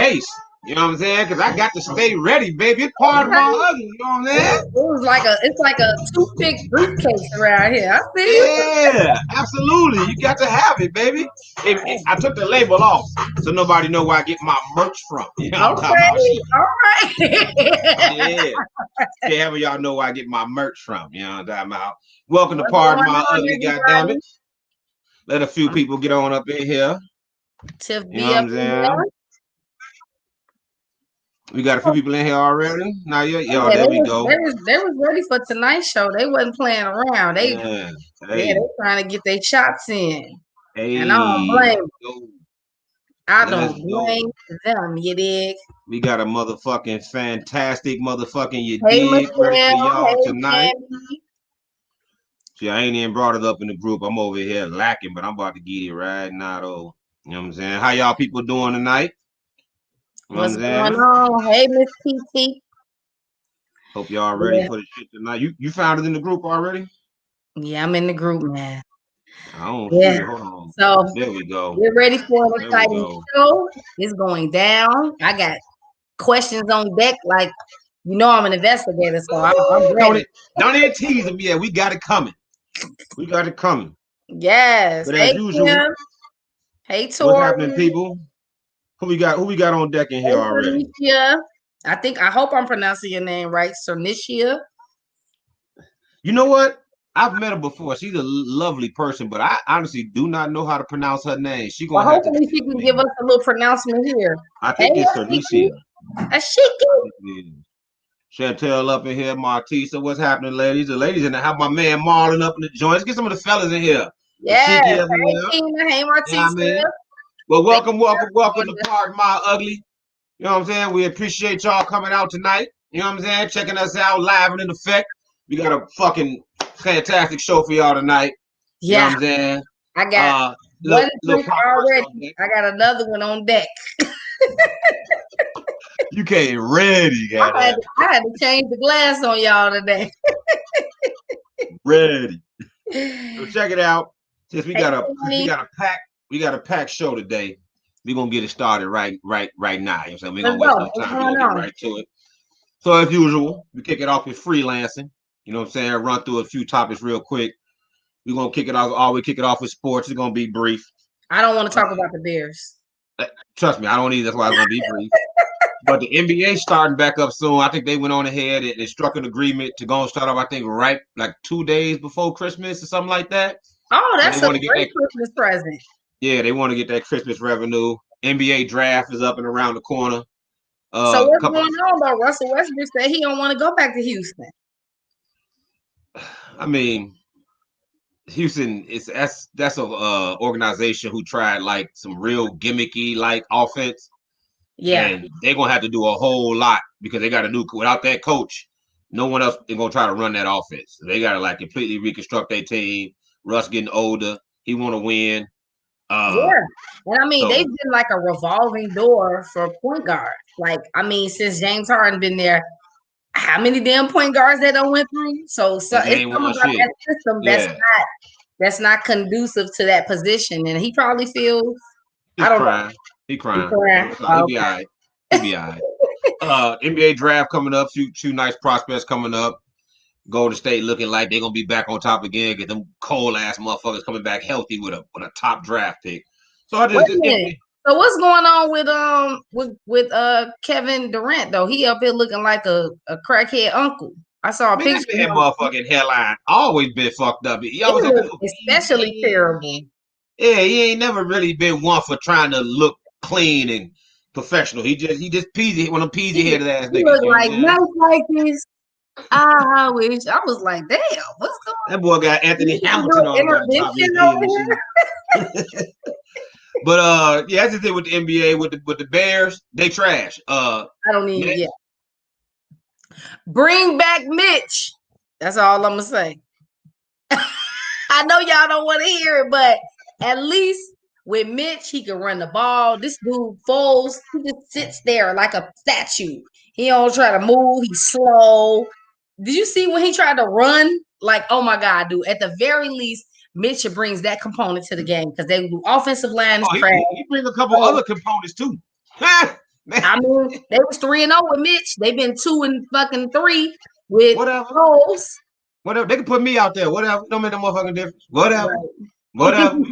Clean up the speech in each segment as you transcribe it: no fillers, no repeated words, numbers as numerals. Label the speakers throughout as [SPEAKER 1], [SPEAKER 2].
[SPEAKER 1] case. You know what I'm saying? Because I got to stay ready, baby. It's part of my ugly. You know what I'm saying?
[SPEAKER 2] It's like a toothpick briefcase around here. I see you.
[SPEAKER 1] Yeah, absolutely. You got to have it, baby. I took the label off so nobody know where I get my merch from. You know what I'm talking about?
[SPEAKER 2] Okay, all right.
[SPEAKER 1] Yeah. Can't have y'all know where I get my merch from. You know what I'm talking about? Welcome to
[SPEAKER 2] What's
[SPEAKER 1] Pardon
[SPEAKER 2] going
[SPEAKER 1] My
[SPEAKER 2] on,
[SPEAKER 1] Ugly, goddammit.
[SPEAKER 2] everybody?
[SPEAKER 1] Let a few people get on up in here.
[SPEAKER 2] Tiff
[SPEAKER 1] You
[SPEAKER 2] be
[SPEAKER 1] know what
[SPEAKER 2] up
[SPEAKER 1] I'm
[SPEAKER 2] in
[SPEAKER 1] saying?
[SPEAKER 2] there.
[SPEAKER 1] We got a few people in here already. Not yet. Yo,
[SPEAKER 2] Yeah,
[SPEAKER 1] there we go.
[SPEAKER 2] they was ready for tonight's show. They wasn't playing around. They
[SPEAKER 1] Yeah.
[SPEAKER 2] they
[SPEAKER 1] Hey.
[SPEAKER 2] trying to get their shots in.
[SPEAKER 1] Hey.
[SPEAKER 2] And I don't blame them.
[SPEAKER 1] Go.
[SPEAKER 2] I
[SPEAKER 1] Let's
[SPEAKER 2] don't
[SPEAKER 1] go.
[SPEAKER 2] blame them, you dig?
[SPEAKER 1] We got a motherfucking fantastic motherfucking you
[SPEAKER 2] Hey
[SPEAKER 1] dig ready for
[SPEAKER 2] Michelle,
[SPEAKER 1] y'all
[SPEAKER 2] hey
[SPEAKER 1] tonight.
[SPEAKER 2] Candy.
[SPEAKER 1] See, I ain't even brought it up in the group. I'm over here lacking, but I'm about to get it right now, though. You know what I'm saying? How y'all people doing tonight? You know what
[SPEAKER 2] What's
[SPEAKER 1] I'm
[SPEAKER 2] going
[SPEAKER 1] saying?
[SPEAKER 2] on? Hey Miss PT.
[SPEAKER 1] Hope y'all ready for the shit tonight. You found it in the group already?
[SPEAKER 2] Yeah, I'm in the group, man.
[SPEAKER 1] I don't see it. Hold on.
[SPEAKER 2] So
[SPEAKER 1] There we go.
[SPEAKER 2] we're ready for an
[SPEAKER 1] There we
[SPEAKER 2] exciting
[SPEAKER 1] go.
[SPEAKER 2] show. It's going down. I got questions on deck. Like, you know, I'm an investigator, so I'm ready.
[SPEAKER 1] Don't even tease them yet. We got it coming. We got it coming.
[SPEAKER 2] Yes.
[SPEAKER 1] But
[SPEAKER 2] Hey
[SPEAKER 1] as usual,
[SPEAKER 2] Kim. Hey Tori.
[SPEAKER 1] what's happening, people? Who we got on deck in here already?
[SPEAKER 2] Cernicia. I hope I'm pronouncing your name right, Cernicia.
[SPEAKER 1] You know what? I've met her before. She's a lovely person, but I honestly do not know how to pronounce her name. She gonna have to.
[SPEAKER 2] Hopefully she can give us a little pronouncement here.
[SPEAKER 1] I think it's Cernicia.
[SPEAKER 2] Ashiki.
[SPEAKER 1] Chantel up in here, Martisa. What's happening, ladies? The ladies in there. Have my man Marlon up in the joints. Get some of the fellas in here.
[SPEAKER 2] Yes.
[SPEAKER 1] Hey,
[SPEAKER 2] Tina. Hey, Martisa.
[SPEAKER 1] You know what I mean? Well, welcome to Pardon My Ugly. You know what I'm saying? We appreciate y'all coming out tonight. You know what I'm saying? Checking us out live and in effect. We got a fucking fantastic show for y'all tonight. You know what I'm saying?
[SPEAKER 2] I got one drink already. I got another one on deck.
[SPEAKER 1] You came ready,
[SPEAKER 2] I had to change the glass on y'all today.
[SPEAKER 1] Ready. So check it out. Since we got a packed show today, we're gonna get it started right now. You know, so we're gonna waste no time. We're gonna get right to it. So as usual, we kick it off with FreeLancin. You know what I'm saying? Run through a few topics real quick. We're gonna kick it off. Always kick it off with sports. It's gonna be brief.
[SPEAKER 2] I don't want to talk about the Bears.
[SPEAKER 1] Trust me, I don't either. That's why it's gonna be brief. But the NBA starting back up soon. I think they went on ahead and struck an agreement to go and start off, I think, right like 2 days before Christmas or something like that.
[SPEAKER 2] Oh, that's a great Christmas present.
[SPEAKER 1] Yeah, they want to get that Christmas revenue. NBA draft is up and around the corner.
[SPEAKER 2] So what's going on though? Russell Westbrook said he don't want to go back to Houston.
[SPEAKER 1] I mean, Houston that's a organization who tried like some real gimmicky like offense.
[SPEAKER 2] Yeah,
[SPEAKER 1] and they're gonna have to do a whole lot because they got to do without that coach. No one else is gonna try to run that offense. They got to like completely reconstruct their team. Russ getting older, he want to win.
[SPEAKER 2] Yeah, and I mean they've been like a revolving door for point guards. Like I mean, since James Harden been there, how many damn point guards they done went through? So it's something about that system that's not conducive to that position, and he probably feels. I don't know.
[SPEAKER 1] He crying. He'll be all right. He'll be all right. NBA draft coming up. Two nice prospects coming up. Golden State looking like they're gonna be back on top again. Get them cold ass motherfuckers coming back healthy with a top draft pick. So I just
[SPEAKER 2] so what's going on with Kevin Durant though? He up here looking like a crackhead uncle. I saw a picture.
[SPEAKER 1] That motherfucking hairline always been fucked up. He always
[SPEAKER 2] especially terrible.
[SPEAKER 1] Yeah, he ain't never really been one for trying to look clean and professional. He just peasy one of them peasy headed ass niggas.
[SPEAKER 2] He look like nice like this. I wish I was like, damn, what's going on?
[SPEAKER 1] That boy got Anthony Hamilton on the top of his head. But yeah, that's the thing with the NBA with the Bears. They trash.
[SPEAKER 2] I don't need bring back Mitch. That's all I'm gonna say. I know y'all don't want to hear it, but at least with Mitch, he can run the ball. This dude Foles, he just sits there like a statue. He don't try to move. He's slow. Did you see when he tried to run? Like, oh my God, dude. At the very least, Mitch brings that component to the game because they do offensive line is trash.
[SPEAKER 1] He brings a couple other components too. Man,
[SPEAKER 2] I mean, they was 3-0 with Mitch. They've been 2-3 with
[SPEAKER 1] whatever.
[SPEAKER 2] Rose.
[SPEAKER 1] Whatever. They can put me out there. Whatever. Don't make no motherfucking difference. Whatever. Right. Whatever.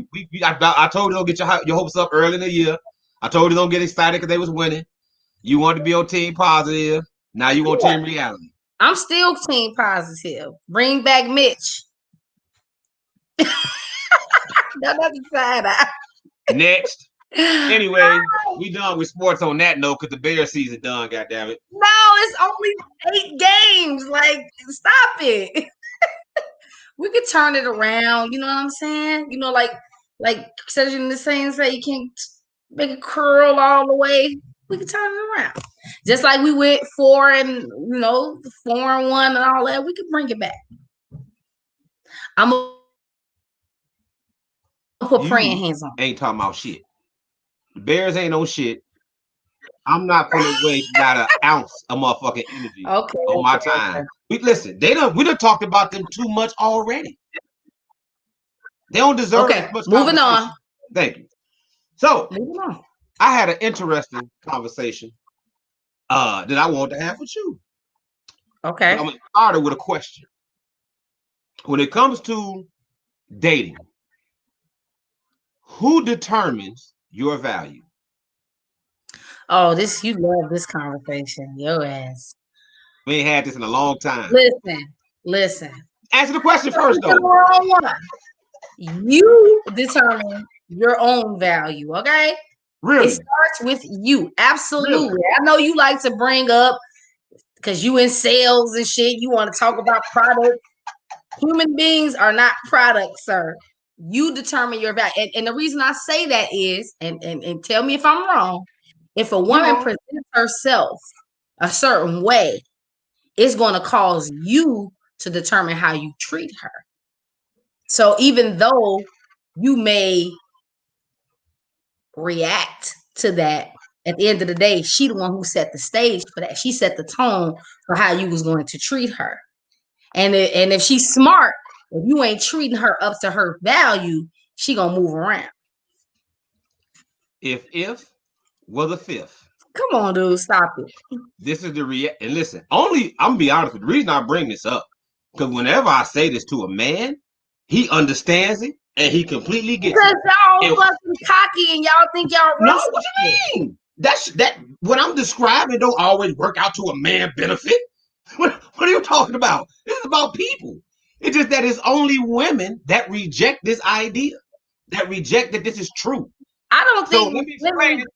[SPEAKER 1] I told you don't get your hopes up early in the year. I told you don't get excited because they was winning. You wanted to be on team positive. Now you want team reality.
[SPEAKER 2] I'm still team positive. Bring back Mitch. That's side eye.
[SPEAKER 1] Next. Anyway, we done with sports on that note because the Bears season done, goddammit.
[SPEAKER 2] No, it's only 8 games. Like, stop it. We could turn it around. You know what I'm saying? You know, like Cedric the saying say you can't make it curl all the way. We could turn it around. Just like we went 4-1 and all that. We could bring it back. I'm gonna put praying hands on.
[SPEAKER 1] Ain't talking about shit. The Bears ain't no shit. I'm not gonna waste not an ounce of motherfucking energy on my time. We done talked about them too much already. They don't deserve as much.
[SPEAKER 2] Moving on.
[SPEAKER 1] Thank you. So moving on. I had an interesting conversation that I wanted to have with you.
[SPEAKER 2] Okay.
[SPEAKER 1] But I'm gonna start it with a question. When it comes to dating, who determines your value?
[SPEAKER 2] Oh, you love this conversation. Your ass.
[SPEAKER 1] We ain't had this in a long time.
[SPEAKER 2] Listen.
[SPEAKER 1] Answer the question first, though.
[SPEAKER 2] You determine your own value, okay?
[SPEAKER 1] Really?
[SPEAKER 2] It starts with you. Absolutely. Really? I know you like to bring up, because you in sales and shit, you want to talk about products. Human beings are not products, sir. You determine your value. And the reason I say that is, and tell me if I'm wrong, if a woman presents herself a certain way, it's going to cause you to determine how you treat her. So even though you may react to that, at the end of the day, she the one who set the stage for that. She set the tone for how you was going to treat her. And if she's smart, if you ain't treating her up to her value, she gonna move around.
[SPEAKER 1] If was a fifth.
[SPEAKER 2] Come on, dude, stop it.
[SPEAKER 1] This is the and listen, I'm gonna be honest with you. The reason I bring this up, because whenever I say this to a man, he understands it and he completely gets it.
[SPEAKER 2] Because y'all fucking cocky and y'all think y'all
[SPEAKER 1] No, what you mean? That what I'm describing don't always work out to a man benefit. What are you talking about? This is about people. It's just that it's only women that reject this idea, that reject that this is true.
[SPEAKER 2] I don't think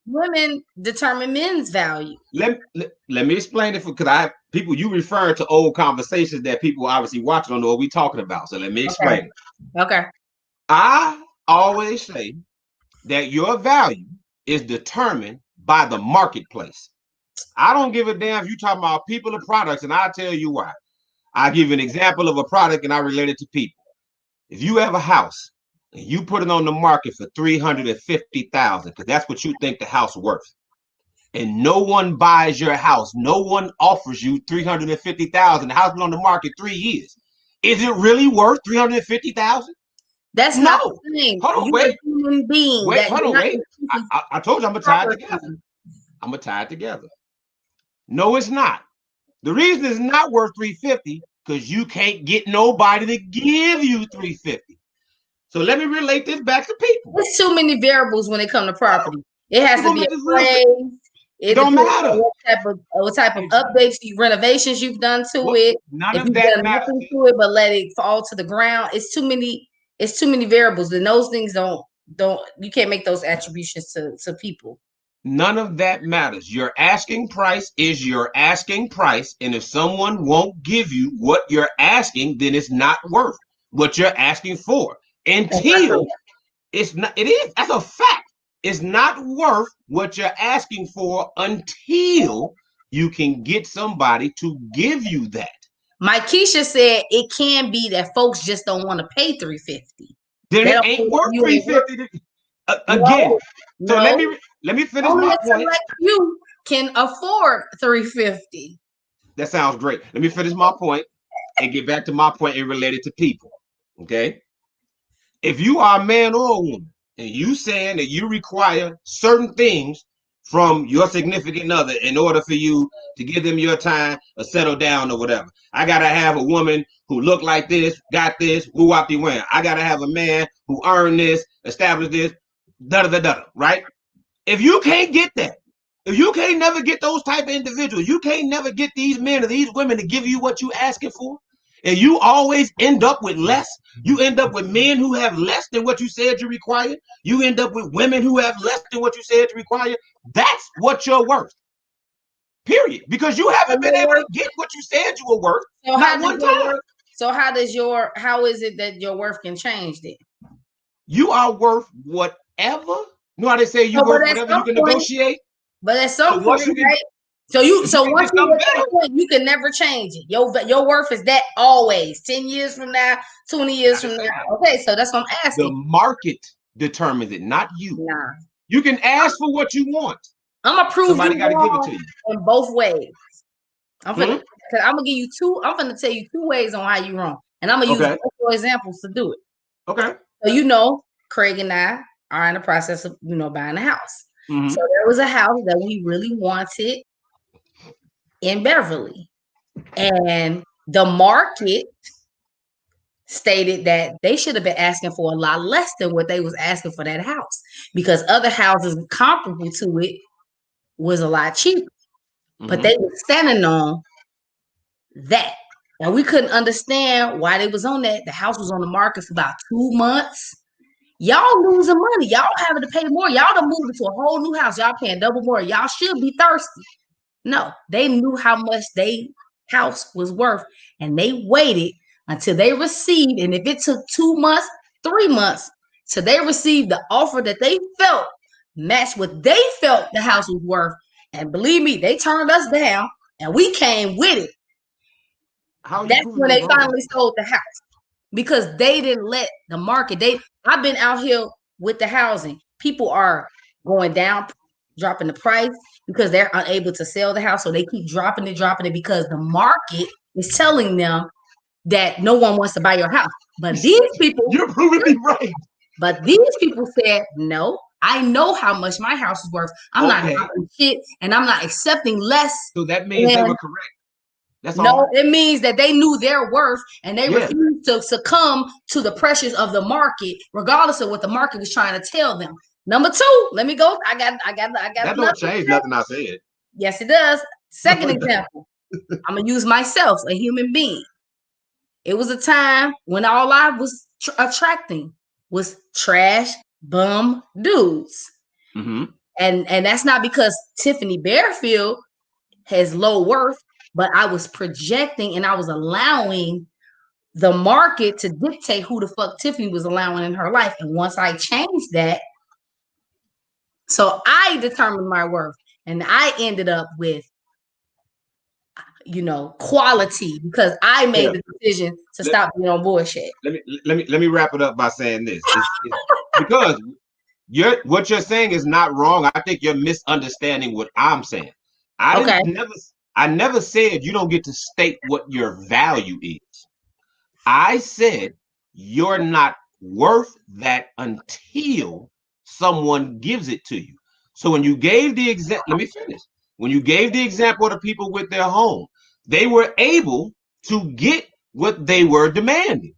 [SPEAKER 2] women determine men's value.
[SPEAKER 1] Let me explain it because you referring to old conversations that people obviously watching don't know what we talking about. So let me explain it.
[SPEAKER 2] Okay.
[SPEAKER 1] I always say that your value is determined by the marketplace. I don't give a damn if you talking about people or products, and I'll tell you why. I'll give you an example of a product and I relate it to people. If you have a house and you put it on the market for $350,000, because that's what you think the house is worth, and no one buys your house, no one offers you $350,000, the house been on the market 3 years. Is it really worth $350,000?
[SPEAKER 2] That's not the same.
[SPEAKER 1] Hold on, wait. I told you I'm gonna tie it together. I'm gonna tie it together. No, it's not. The reason it's not worth $350 because you can't get nobody to give you $350. So let me relate this back to people.
[SPEAKER 2] There's too many variables when it comes to property. It has to be appraised.
[SPEAKER 1] It don't matter
[SPEAKER 2] what type of updates, renovations you've done to it.
[SPEAKER 1] None of that matters
[SPEAKER 2] to it, but let it fall to the ground. It's too many variables, and those things don't you can't make those attributions to people.
[SPEAKER 1] None of that matters. Your asking price is your asking price, and if someone won't give you what you're asking, then it's not worth what you're asking for. Until it's not, it is. That's a fact. It's not worth what you're asking for until you can get somebody to give you that.
[SPEAKER 2] My Keisha said it can be that folks just don't want to pay $350.
[SPEAKER 1] Then it ain't worth $350 again. So let me finish my point.
[SPEAKER 2] Like you can afford $350.
[SPEAKER 1] That sounds great. Let me finish my point and get back to my point and related to people. Okay. If you are a man or a woman and you saying that you require certain things from your significant other in order for you to give them your time or settle down or whatever. I gotta have a woman who look like this, got this, woo-wop-de-wham. I gotta have a man who earned this, established this, da-da-da-da, right? If you can't get that, if you can't never get those type of individuals, you can't never get these men or these women to give you what you asking for, and you always end up with less. You end up with men who have less than what you said you require. You end up with women who have less than what you said you require. That's what you're worth. Period. Because you haven't been able to get what you said you were worth.
[SPEAKER 2] So not one time. So how is it that your worth can change then?
[SPEAKER 1] You are worth whatever. You know how they say you worth whatever you can negotiate?
[SPEAKER 2] But at some point, right? So once you get to that point, you can never change it. Your worth is that always. 10 years from now, 20 years from now. Okay, so that's what I'm asking.
[SPEAKER 1] The market determines it, not you.
[SPEAKER 2] Nah.
[SPEAKER 1] You can ask for what you want.
[SPEAKER 2] I'm gonna prove somebody got to give it to you in both ways. I'm gonna give you two. I'm gonna tell you two ways on how you wrong, and I'm gonna use both examples to do it.
[SPEAKER 1] Okay.
[SPEAKER 2] So Craig and I are in the process of buying a house. So there was a house that we really wanted in Beverly, and the market stated that they should have been asking for a lot less than what they was asking for that house, because other houses comparable to it was a lot cheaper. But they were standing on that. And we couldn't understand why they was on that. The house was on the market for about 2 months. Y'all losing money. Y'all having to pay more. Y'all done moved into a whole new house. Y'all paying double more. Y'all should be thirsty. No, they knew how much their house was worth, and they waited until they received, and if it took 2 months, 3 months, till they received the offer that they felt matched what they felt the house was worth. And believe me, they turned us down, and we came with it. That's when they finally sold the house, because they didn't let the market. I've been out here with the housing. People are going down, dropping the price because they're unable to sell the house. So they keep dropping it because the market is telling them that no one wants to buy your house. But these people,
[SPEAKER 1] you're proving me right.
[SPEAKER 2] But these people said, no, I know how much my house is worth. I'm not dropping shit, and I'm not accepting less.
[SPEAKER 1] So that means they were correct.
[SPEAKER 2] That's all. It means that they knew their worth, and they refused to succumb to the pressures of the market, regardless of what the market was trying to tell them. Number two, let me go. I got.
[SPEAKER 1] That don't change nothing I said.
[SPEAKER 2] Yes, it does. Second example, I'm gonna use myself, a human being. It was a time when all I was attracting was trash bum dudes, and that's not because Tiffany Bearfield has low worth. But I was projecting, and I was allowing the market to dictate who the fuck Tiffany was allowing in her life. And once I changed that, so I determined my worth, and I ended up with, quality, because I made the decision to stop being on bullshit.
[SPEAKER 1] Let me wrap it up by saying this. It's because what you're saying is not wrong. I think you're misunderstanding what I'm saying. I never said you don't get to state what your value is. I said you're not worth that until someone gives it to you. So when you gave the example, let me finish. When you gave the example of the people with their home, they were able to get what they were demanding.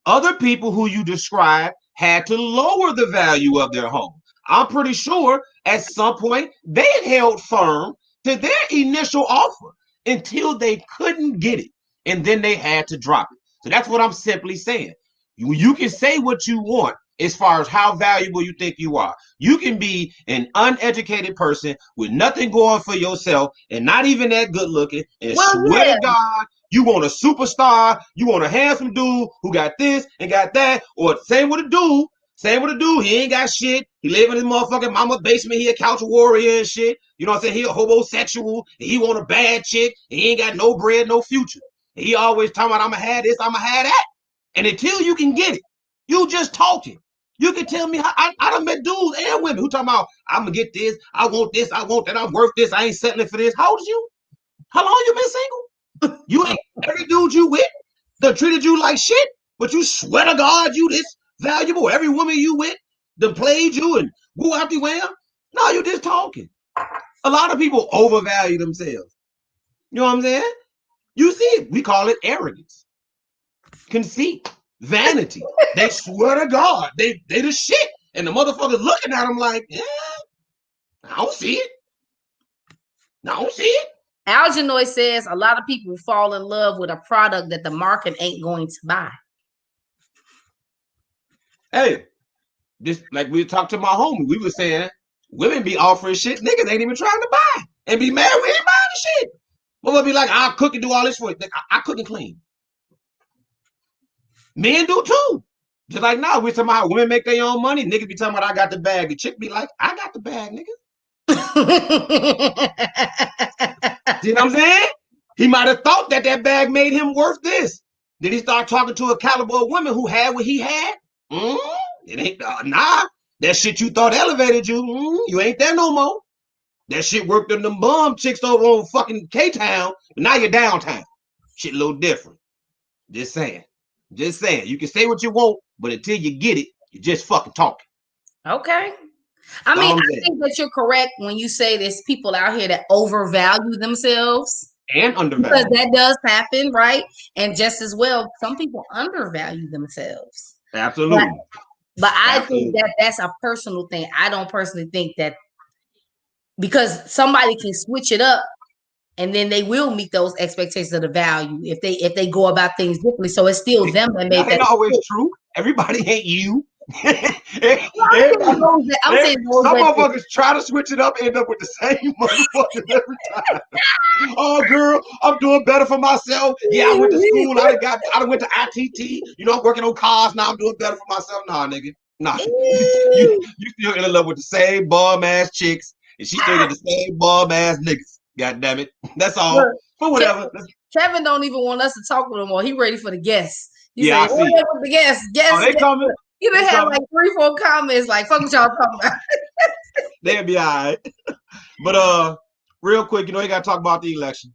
[SPEAKER 1] Other people who you described had to lower the value of their home. I'm pretty sure at some point they had held firm to their initial offer until they couldn't get it, and then they had to drop it. So that's what I'm simply saying. You can say what you want as far as how valuable you think you are. You can be an uneducated person with nothing going for yourself and not even that good looking, and swear to God, you want a superstar, you want a handsome dude who got this and got that, or same with a dude. Same with a dude, he ain't got shit. He live in his motherfucking mama basement. He a couch warrior and shit. You know what I'm saying? He a homosexual. And he want a bad chick. And he ain't got no bread, no future. And he always talking about, I'ma have this, I'ma have that. And until you can get it, you just talking. You can tell me, I done met dudes and women who talking about, I'm gonna get this, I want this, I want that, I'm worth this, I ain't settling for this. How old is you? How long you been single? You ain't every dude you with that treated you like shit, but you swear to God you this valuable. Every woman you with, done played you and woo-wop-de-wham. No, you just talking. A lot of people overvalue themselves. You know what I'm saying? You see it. We call it arrogance, conceit, vanity. They swear to God, they the shit. And the motherfuckers looking at them like, yeah, I don't see it. I don't see it.
[SPEAKER 2] Algenoid says a lot of people fall in love with a product that the market ain't going to buy.
[SPEAKER 1] Hey, this like we talked to my homie. We were saying women be offering shit niggas ain't even trying to buy and be mad we ain't buying the shit. We'll be like, I'll cook and do all this for you. I cook and clean. Men do too. Just like now, we talking about how women make their own money. Niggas be talking about I got the bag. The chick be like, I got the bag, nigga. See what I'm saying? He might have thought that bag made him worth this. Did he start talking to a caliber of women who had what he had? It ain't nah. That shit you thought elevated you. You ain't there no more. That shit worked on them bum chicks over on fucking K-Town. Now you're downtown. Shit a little different. Just saying. Just saying. You can say what you want, but until you get it, you're just fucking talking.
[SPEAKER 2] Okay. I mean, I think that you're correct when you say there's people out here that overvalue themselves.
[SPEAKER 1] And undervalue.
[SPEAKER 2] Because that does happen, right? And just as well, some people undervalue themselves.
[SPEAKER 1] Absolutely.
[SPEAKER 2] But I think that that's a personal thing. I don't personally think that because somebody can switch it up and then they will meet those expectations of the value if they go about things differently. So it's still them that made that.
[SPEAKER 1] Ain't always true. Everybody ain't you.
[SPEAKER 2] I'm saying
[SPEAKER 1] some motherfuckers try to switch it up, end up with the same motherfuckers every time. Oh, girl, I'm doing better for myself. Yeah, I went to school. I went to ITT. You know, I'm working on cars now. I'm doing better for myself. Nah, nigga. Nah. you still in love with the same bum ass chicks, and she still get the same bum ass niggas. God damn it. That's all. But whatever.
[SPEAKER 2] Kevin don't even want us to talk with him more. He ready for the guests.
[SPEAKER 1] He said,
[SPEAKER 2] what up with the guests?
[SPEAKER 1] Oh, they coming.
[SPEAKER 2] You done had like 3-4 comments like, fuck what y'all talking about.
[SPEAKER 1] They'll be all right. But real quick, you gotta talk about the election.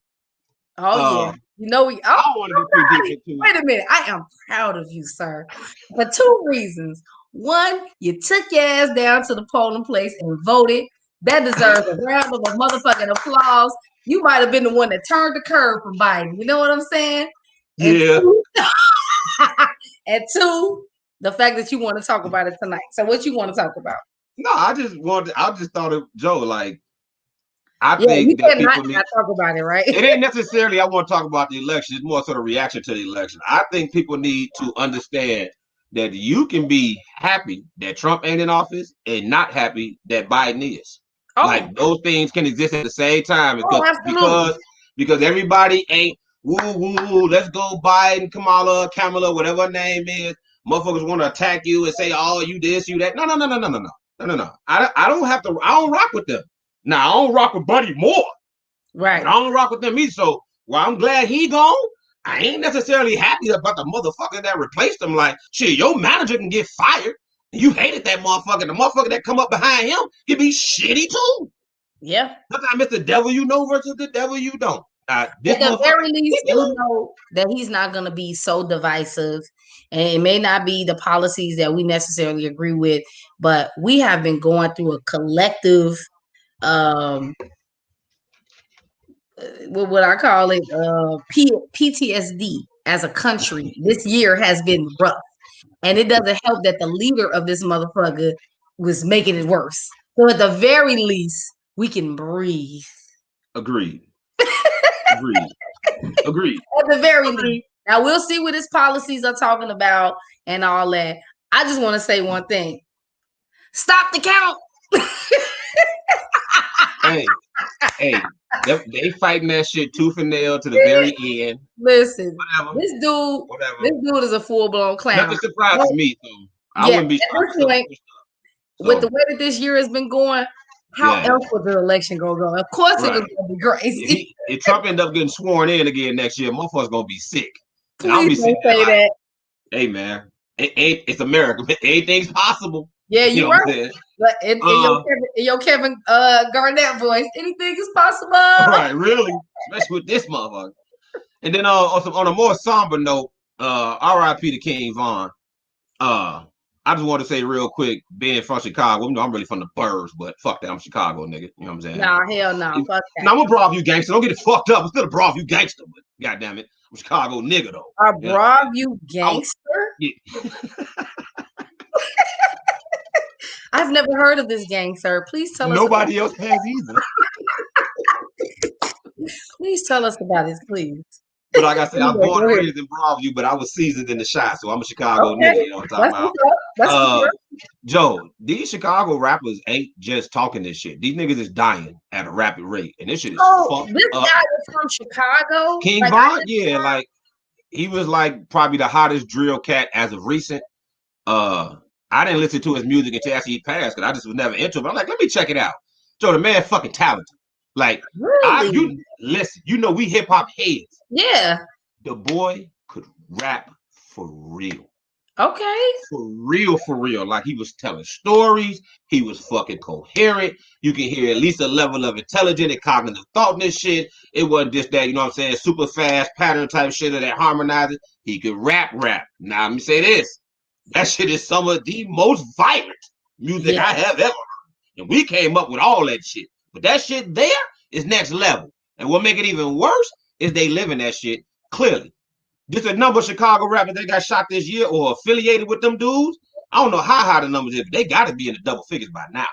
[SPEAKER 2] Oh yeah.
[SPEAKER 1] I don't want to get too deep into it.
[SPEAKER 2] Wait a minute. I am proud of you, sir. For 2 reasons. One, you took your ass down to the polling place and voted. That deserves a round of a motherfucking applause. You might have been the one that turned the curve for Biden. You know what I'm saying?
[SPEAKER 1] Yeah.
[SPEAKER 2] And 2, the fact that you want to talk about it tonight. So what you want to talk about?
[SPEAKER 1] No, I just thought of Joe, like, I think that people need to
[SPEAKER 2] talk about it, right?
[SPEAKER 1] It ain't necessarily I want to talk about the election. It's more sort of reaction to the election. I think people need to understand that you can be happy that Trump ain't in office and not happy that Biden is. Like those things can exist at the same time because everybody ain't woo, let's go Biden, Kamala, whatever her name is. Motherfuckers want to attack you and say, oh, you this, you that. No. I don't rock with them. Now, I don't rock with Buddy Moore.
[SPEAKER 2] Right.
[SPEAKER 1] But I don't rock with them either. So while I'm glad he gone, I ain't necessarily happy about the motherfucker that replaced him. Like, shit, your manager can get fired. You hated that motherfucker. The motherfucker that come up behind him can be shitty too.
[SPEAKER 2] Yeah.
[SPEAKER 1] Sometimes it's the devil you know versus the devil you don't.
[SPEAKER 2] At the very least, we know that he's not going to be so divisive, and it may not be the policies that we necessarily agree with, but we have been going through a collective, what I call it, PTSD as a country. This year has been rough, and it doesn't help that the leader of this motherfucker was making it worse. So at the very least, we can breathe.
[SPEAKER 1] Agreed. Agreed.
[SPEAKER 2] At the very least. Now we'll see what his policies are talking about and all that. I just want to say one thing. Stop the count.
[SPEAKER 1] Hey, they fighting that shit tooth and nail to the very end.
[SPEAKER 2] Listen, this dude is a full-blown clown.
[SPEAKER 1] Nothing surprises me, so I wouldn't be
[SPEAKER 2] shocked. With the way that this year has been going, how else was the election gonna go? Of course, it was gonna be crazy.
[SPEAKER 1] If Trump end up getting sworn in again next year, motherfuckers gonna be sick.
[SPEAKER 2] Please don't say that.
[SPEAKER 1] Hey man, it's America. Anything's possible.
[SPEAKER 2] Yeah, you're right. But in your Kevin Garnett voice, anything is possible.
[SPEAKER 1] Right, really, especially with this motherfucker. And then on a more somber note, R.I.P. to King Von. I just want to say real quick, being from Chicago, I'm really from the burbs, but fuck that, I'm Chicago nigga. You know what I'm saying?
[SPEAKER 2] Nah, hell no. Fuck that.
[SPEAKER 1] Now I'm a Broadview gangster. Don't get it fucked up. I'm still a Broadview gangster, but god damn it, I'm a Chicago nigga though.
[SPEAKER 2] A Broadview gangster?
[SPEAKER 1] Yeah.
[SPEAKER 2] I've never heard of this gang, sir. Please tell us.
[SPEAKER 1] Nobody else has either.
[SPEAKER 2] Please tell us about this, please.
[SPEAKER 1] But like I said, I was born and raised in Broadview, but I was seasoned in the shot, so I'm a Chicago nigga. You know what I'm talking about? Joe, these Chicago rappers ain't just talking this shit. These niggas is dying at a rapid rate, and this shit is fucked
[SPEAKER 2] this
[SPEAKER 1] up.
[SPEAKER 2] guy is from Chicago.
[SPEAKER 1] King Von, yeah, like he was like probably the hottest drill cat as of recent. I didn't listen to his music until after he passed, because I just was never into it. I'm like, let me check it out. Joe, the man fucking talented. Like,
[SPEAKER 2] really?
[SPEAKER 1] Listen, you know we hip hop heads.
[SPEAKER 2] Yeah.
[SPEAKER 1] The boy could rap for real.
[SPEAKER 2] Okay.
[SPEAKER 1] For real. Like, he was telling stories. He was fucking coherent. You can hear at least a level of intelligent and cognitive thought in this shit. It wasn't just that, you know what I'm saying, super fast pattern type shit or that harmonizing. He could rap. Now, let me say this. That shit is some of the most violent music I have ever heard. And we came up with all that shit. But that shit there is next level. And what make it even worse is they live in that shit clearly. Just a number of Chicago rappers that got shot this year or affiliated with them dudes. I don't know how high the numbers is, but they got to be in the double figures by now.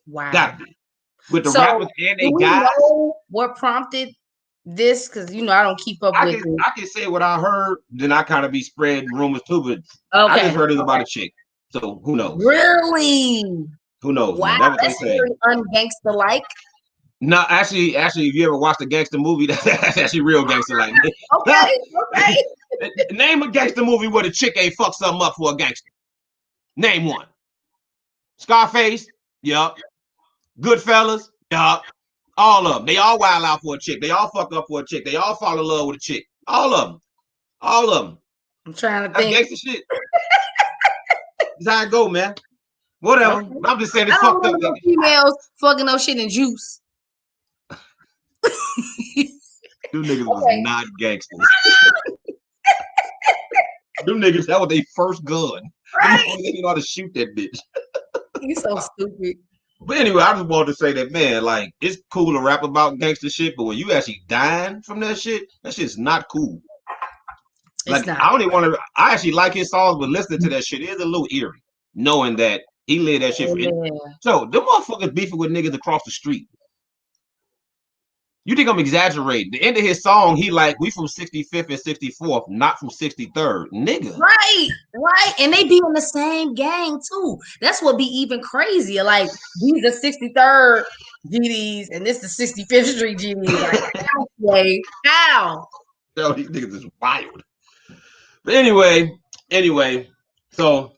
[SPEAKER 2] Wow.
[SPEAKER 1] Got to be. With the rappers and they guys.
[SPEAKER 2] Know what prompted this? Because, you know, I don't keep up with it.
[SPEAKER 1] I can say what I heard, then I kind of be spreading rumors too, but I just heard it was about a chick. So who knows?
[SPEAKER 2] Really?
[SPEAKER 1] Who knows?
[SPEAKER 2] Wow,
[SPEAKER 1] Man?
[SPEAKER 2] that's very ungangster-like.
[SPEAKER 1] No, actually, if you ever watched a gangster movie, that's actually real gangster-like.
[SPEAKER 2] Okay.
[SPEAKER 1] Name a gangster movie where the chick ain't fucked something up for a gangster. Name one. Scarface, yup. Goodfellas, yup. All of them. They all wild out for a chick. They all fuck up for a chick. They all fall in love with a chick. All of them.
[SPEAKER 2] I'm trying to think.
[SPEAKER 1] That's gangster shit. That's how it go, man. Whatever. I'm just saying it's fucked up.
[SPEAKER 2] No females fucking no shit in juice.
[SPEAKER 1] Them niggas was not gangsters. Them niggas, that was their first gun.
[SPEAKER 2] Right.
[SPEAKER 1] They didn't know how to shoot that bitch.
[SPEAKER 2] You so stupid.
[SPEAKER 1] But anyway, I just wanted to say that, man, like, it's cool to rap about gangster shit, but when you actually dying from that shit's not cool. Like, I actually like his songs, but listening to that shit is a little eerie, knowing that he lived that shit for So, them motherfuckers beefing with niggas across the street. You think I'm exaggerating? The end of his song, he like, we from 65th and 64th, not from 63rd. Nigga.
[SPEAKER 2] Right. And they be in the same gang, too. That's what be even crazier. Like, these are 63rd GDs, and this is 65th Street GDs. Like, how?
[SPEAKER 1] Yo, these niggas is wild. But anyway, so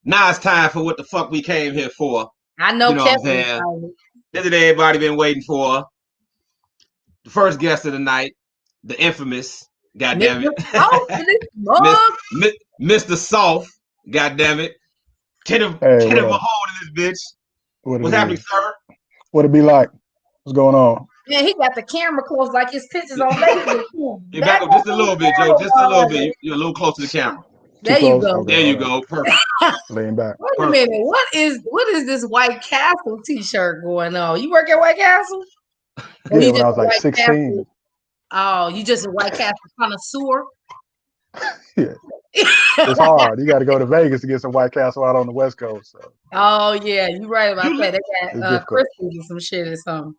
[SPEAKER 1] now it's time for what the fuck we came here for.
[SPEAKER 2] I know,
[SPEAKER 1] you know what I'm saying? This is everybody been waiting for. The first guest of the night, the infamous, goddamn it, Mr. Soft, goddamn it, Kenneth Mahone in this bitch. What's happening, sir?
[SPEAKER 3] What it be like? What's going on?
[SPEAKER 2] Man, he got the camera close like his pictures on Facebook.
[SPEAKER 1] You back up just a little bit, Joe. Just a little bit. You're a little close to the camera.
[SPEAKER 2] There you go.
[SPEAKER 3] Okay,
[SPEAKER 1] there you go. Perfect.
[SPEAKER 3] Lean back.
[SPEAKER 2] Wait a minute. What is this White Castle t-shirt going on? You work at White Castle?
[SPEAKER 3] Yeah, when I was like 16.
[SPEAKER 2] Castle? Oh, you just a White Castle connoisseur?
[SPEAKER 3] Yeah. It's hard. You got to go to Vegas to get some White Castle out on the West Coast. So.
[SPEAKER 2] Oh, yeah. You're right about that. They got crystals or some shit or something.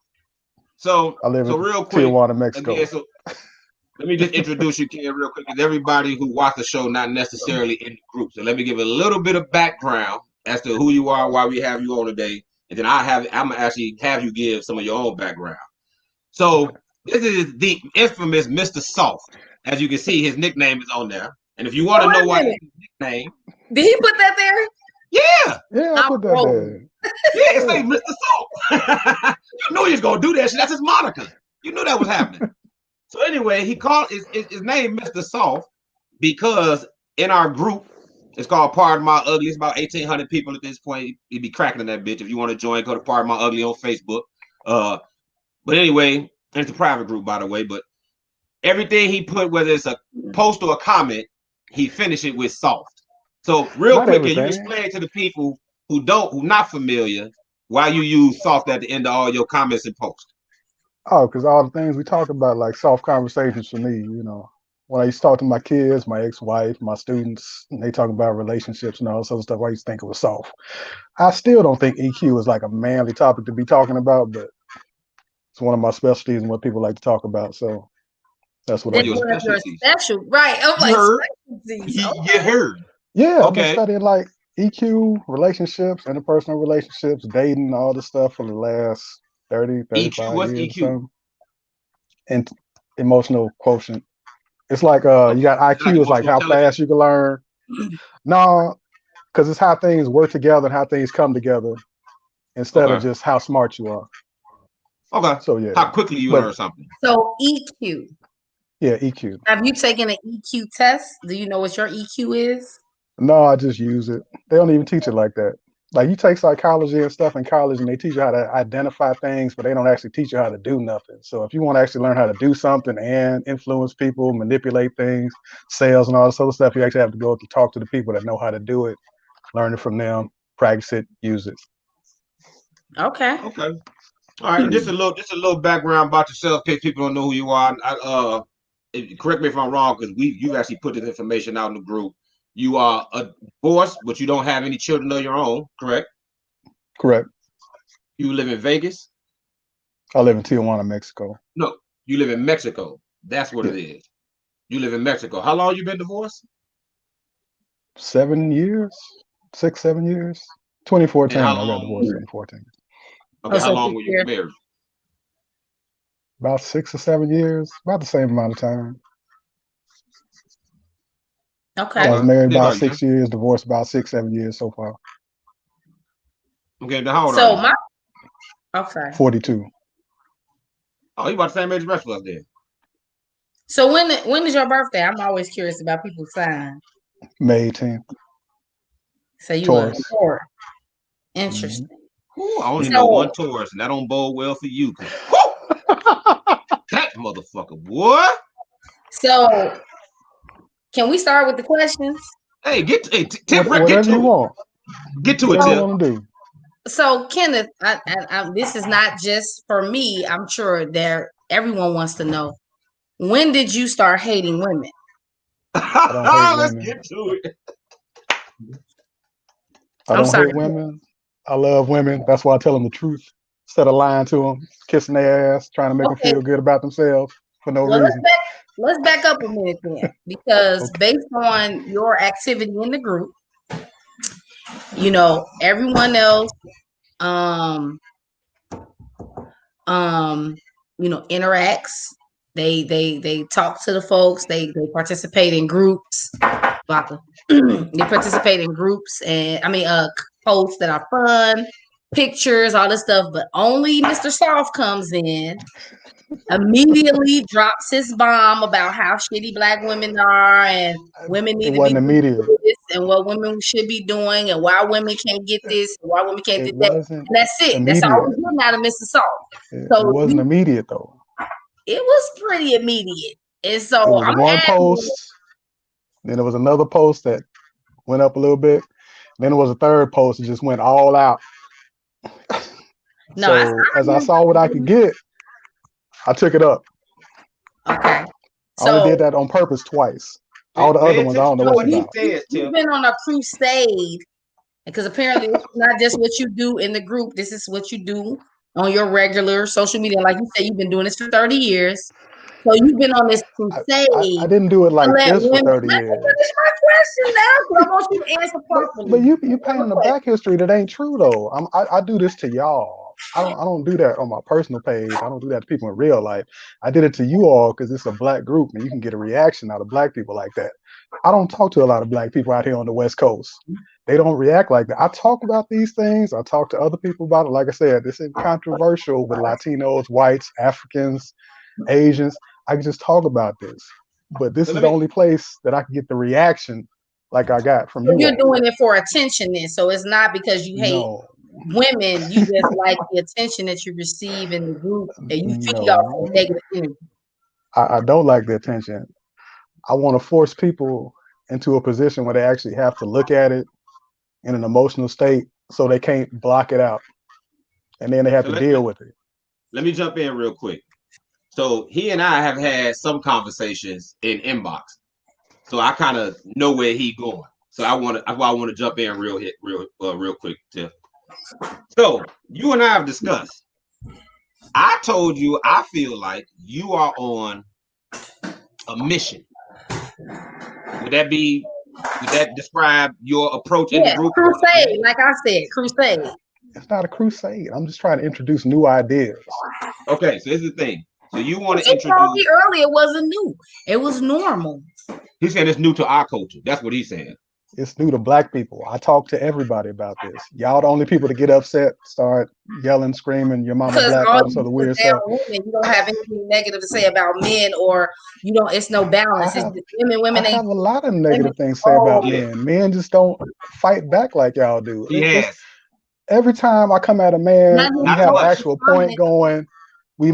[SPEAKER 1] So
[SPEAKER 3] I live in
[SPEAKER 1] real quick,
[SPEAKER 3] Tijuana, Mexico.
[SPEAKER 1] Let me just introduce you, Ken, real quick, because everybody who watched the show not necessarily in the group. So let me give a little bit of background as to who you are, why we have you on today, and then I'm gonna actually have you give some of your own background. So this is the infamous Mr. Soft. As you can see, his nickname is on there. And if you want to know why his nickname,
[SPEAKER 2] did he put that there?
[SPEAKER 1] Yeah,
[SPEAKER 3] I put that there.
[SPEAKER 1] Yeah, it's like Mr. Soft. You knew he was gonna do that shit. That's his moniker. You knew that was happening. So anyway, he called his name Mr. Soft because in our group, it's called Pardon My Ugly. It's about 1,800 people at this point. He'd be cracking in that bitch. If you want to join, go to Pardon My Ugly on Facebook. But anyway, it's a private group, by the way. But everything he put, whether it's a post or a comment, he finished it with soft. So real
[SPEAKER 3] Not
[SPEAKER 1] quick, can you
[SPEAKER 3] everything.
[SPEAKER 1] explain to the people who not familiar why you use soft at the end of all your comments and posts?
[SPEAKER 3] Oh, because all the things we talk about, like soft conversations for me, when I used to talk to my kids, my ex-wife, my students, and they talk about relationships and all this other stuff, I used to think it was soft. I still don't think EQ is like a manly topic to be talking about, but it's one of my specialties and what people like to talk about. So that's what I
[SPEAKER 2] That's
[SPEAKER 3] do.
[SPEAKER 2] one of your special, right? I'm
[SPEAKER 1] You
[SPEAKER 2] like
[SPEAKER 1] heard.
[SPEAKER 2] specialties.
[SPEAKER 1] You heard.
[SPEAKER 3] Yeah, I've been
[SPEAKER 1] Okay.
[SPEAKER 3] studying like EQ, relationships, interpersonal relationships, dating, all this stuff for the last 30,
[SPEAKER 1] EQ.
[SPEAKER 3] 35
[SPEAKER 1] What's
[SPEAKER 3] years or
[SPEAKER 1] EQ?
[SPEAKER 3] something. And emotional quotient. It's like
[SPEAKER 1] Okay.
[SPEAKER 3] you got
[SPEAKER 1] Like
[SPEAKER 3] IQ is like
[SPEAKER 1] emotional
[SPEAKER 3] how
[SPEAKER 1] intelligence.
[SPEAKER 3] fast you can learn. No, because it's how things work together and how things come together instead of
[SPEAKER 1] Okay.
[SPEAKER 3] just how smart you are.
[SPEAKER 1] Okay.
[SPEAKER 3] So yeah.
[SPEAKER 1] How quickly you
[SPEAKER 3] But
[SPEAKER 1] learn something.
[SPEAKER 2] So EQ.
[SPEAKER 3] yeah, EQ.
[SPEAKER 2] Have you taken an EQ test? Do you know what your EQ is?
[SPEAKER 3] No, I just use it. They don't even teach it like that. Like you take psychology and stuff in college and they teach you how to identify things, but they don't actually teach you how to do nothing. So if you want to actually learn how to do something and influence people, manipulate things, sales and all this other stuff, you actually have to go to talk to the people that know how to do it, learn it from them, practice it, use it.
[SPEAKER 2] Okay.
[SPEAKER 1] Okay. All right. And just a little background about yourself, in case people don't know who you are. Correct me if I'm wrong, because you actually put this information out in the group. You are divorced, but you don't have any children of your own, correct?
[SPEAKER 3] Correct.
[SPEAKER 1] You live in Vegas?
[SPEAKER 3] I live in Tijuana, Mexico.
[SPEAKER 1] No, you live in Mexico. That's what
[SPEAKER 3] Yeah.
[SPEAKER 1] it is. You live in Mexico. How long you been divorced?
[SPEAKER 3] 7 years, 6, 7 years.
[SPEAKER 1] And
[SPEAKER 3] 2014.
[SPEAKER 1] how
[SPEAKER 3] I got
[SPEAKER 1] long?
[SPEAKER 3] divorced in 2014.
[SPEAKER 1] Okay,
[SPEAKER 2] Oh,
[SPEAKER 1] how
[SPEAKER 2] so
[SPEAKER 1] long
[SPEAKER 2] 6
[SPEAKER 1] were you
[SPEAKER 2] years.
[SPEAKER 1] married?
[SPEAKER 3] About 6 or 7 years, about the same amount of time.
[SPEAKER 2] Okay.
[SPEAKER 3] So I was
[SPEAKER 1] Okay.
[SPEAKER 3] married
[SPEAKER 1] Then how
[SPEAKER 3] about
[SPEAKER 1] old are you?
[SPEAKER 3] 6 years, divorced about 6, 7 years so far.
[SPEAKER 1] Okay, then how old are
[SPEAKER 2] So
[SPEAKER 1] you?
[SPEAKER 2] okay.
[SPEAKER 3] 42.
[SPEAKER 1] Oh, you about the same age as the rest of us then.
[SPEAKER 2] So when is your birthday? I'm always curious about people's sign.
[SPEAKER 3] May 18th.
[SPEAKER 2] So you a
[SPEAKER 3] Taurus.
[SPEAKER 2] Taurus.
[SPEAKER 3] Mhm.
[SPEAKER 2] Interesting.
[SPEAKER 1] Ooh, I only know
[SPEAKER 2] So
[SPEAKER 1] one Taurus, and that don't bode well for you. That motherfucker, boy.
[SPEAKER 2] so can we start with the questions?
[SPEAKER 1] Hey, Tiff, get
[SPEAKER 3] Whatever you
[SPEAKER 1] to it.
[SPEAKER 3] want.
[SPEAKER 1] Get to it,
[SPEAKER 3] Whatever you
[SPEAKER 1] Tiff.
[SPEAKER 3] want to do.
[SPEAKER 2] So Kenneth, this is not just for me. I'm sure that everyone wants to know. When did you start hating women?
[SPEAKER 3] I don't hate
[SPEAKER 1] Let's
[SPEAKER 3] women.
[SPEAKER 1] get to it.
[SPEAKER 3] I
[SPEAKER 2] I'm
[SPEAKER 3] don't
[SPEAKER 2] sorry.
[SPEAKER 3] hate women. I love women. That's why I tell them the truth instead of lying to them, kissing their ass, trying to make them
[SPEAKER 2] Okay.
[SPEAKER 3] feel good about themselves for no
[SPEAKER 2] Well,
[SPEAKER 3] reason.
[SPEAKER 2] let's back up a minute then, because
[SPEAKER 3] Okay.
[SPEAKER 2] based on your activity in the group, everyone else, um, interacts. They talk to the folks. They participate in groups. They participate in groups, and posts that are fun, pictures, all this stuff. But only Mr. Soft comes in, immediately drops his bomb about how shitty black women are, and women
[SPEAKER 3] It
[SPEAKER 2] need to be
[SPEAKER 3] wasn't
[SPEAKER 2] doing
[SPEAKER 3] immediate.
[SPEAKER 2] this, and what women should be doing, and why women can't get this, and why women can't
[SPEAKER 3] It
[SPEAKER 2] get that.
[SPEAKER 3] wasn't
[SPEAKER 2] And that's it. That's all
[SPEAKER 3] immediate.
[SPEAKER 2] we're getting out of Mr. Soft.
[SPEAKER 3] It
[SPEAKER 2] So
[SPEAKER 3] wasn't immediate though.
[SPEAKER 2] it was pretty immediate. And so
[SPEAKER 3] It was
[SPEAKER 2] I'm
[SPEAKER 3] one
[SPEAKER 2] asking,
[SPEAKER 3] post, then there was another post that went up a little bit. Then there was a third post that just went all out.
[SPEAKER 2] no, I
[SPEAKER 3] So as I saw what I could get, I took it up.
[SPEAKER 2] okay.
[SPEAKER 3] I only
[SPEAKER 2] So
[SPEAKER 3] did that on purpose twice. All the
[SPEAKER 1] Pay
[SPEAKER 3] other ones I don't know
[SPEAKER 1] attention to
[SPEAKER 3] what's
[SPEAKER 1] what he
[SPEAKER 3] about.
[SPEAKER 1] says, Tiff.
[SPEAKER 2] you've been on a crusade, because apparently it's not just what you do in the group. This is what you do on your regular social media. Like you said, you've been doing this for 30 years. So you've been on this
[SPEAKER 3] I
[SPEAKER 2] crusade
[SPEAKER 3] didn't do it
[SPEAKER 2] to
[SPEAKER 3] like
[SPEAKER 2] let
[SPEAKER 3] this for
[SPEAKER 2] women.
[SPEAKER 3] 30
[SPEAKER 2] Let me
[SPEAKER 3] years.
[SPEAKER 2] finish my question now, because I want you to answer
[SPEAKER 3] But
[SPEAKER 2] properly.
[SPEAKER 3] you painting a black history that ain't true though. I do this to y'all. I don't do that on my personal page. I don't do that to people in real life. I did it to you all because it's a black group and you can get a reaction out of black people like that. I don't talk to a lot of black people out here on the West Coast. They don't react like that. I talk about these things. I talk to other people about it. Like I said, this is controversial with Latinos, whites, Africans, Asians. I can just talk about this. But this
[SPEAKER 1] So
[SPEAKER 3] is
[SPEAKER 1] let
[SPEAKER 3] the
[SPEAKER 1] me.
[SPEAKER 3] only place that I can get the reaction like I got from
[SPEAKER 2] So
[SPEAKER 3] you
[SPEAKER 2] you're
[SPEAKER 3] all.
[SPEAKER 2] doing it for attention then. So it's not because you hate
[SPEAKER 3] No,
[SPEAKER 2] women. You just like the attention that you receive in the group, and you feed off
[SPEAKER 3] no,
[SPEAKER 2] the negative energy.
[SPEAKER 3] I don't like the attention. I want to force people. into a position where they actually have to look at it in an emotional state, so they can't block it out, and then they have to deal with it.
[SPEAKER 1] Let me jump in real quick. So he and I have had some conversations in inbox, so I kind of know where he's going. So I want to jump in real quick, Tiff. So you and I have discussed. I told you I feel like you are on a mission. Would that describe your approach in the group?
[SPEAKER 2] Crusade, like I said, crusade.
[SPEAKER 3] It's not a crusade. I'm just trying to introduce new ideas.
[SPEAKER 1] Okay, so here's the thing. So you want to introduce?
[SPEAKER 2] Earlier, it wasn't new. It was normal.
[SPEAKER 1] He said it's new to our culture. That's what he's saying.
[SPEAKER 3] It's new to Black people. I talk to everybody about this. Y'all the only people to get upset, start yelling, screaming, your mama black, all this other weird stuff.
[SPEAKER 2] Women, you don't have anything negative to say about men, or you don't. It's no balance. It's women. I have
[SPEAKER 3] a lot of negative things to say about men. Men just don't fight back like y'all do.
[SPEAKER 1] Yes.
[SPEAKER 3] Every time I come at a man, we have an actual point going. We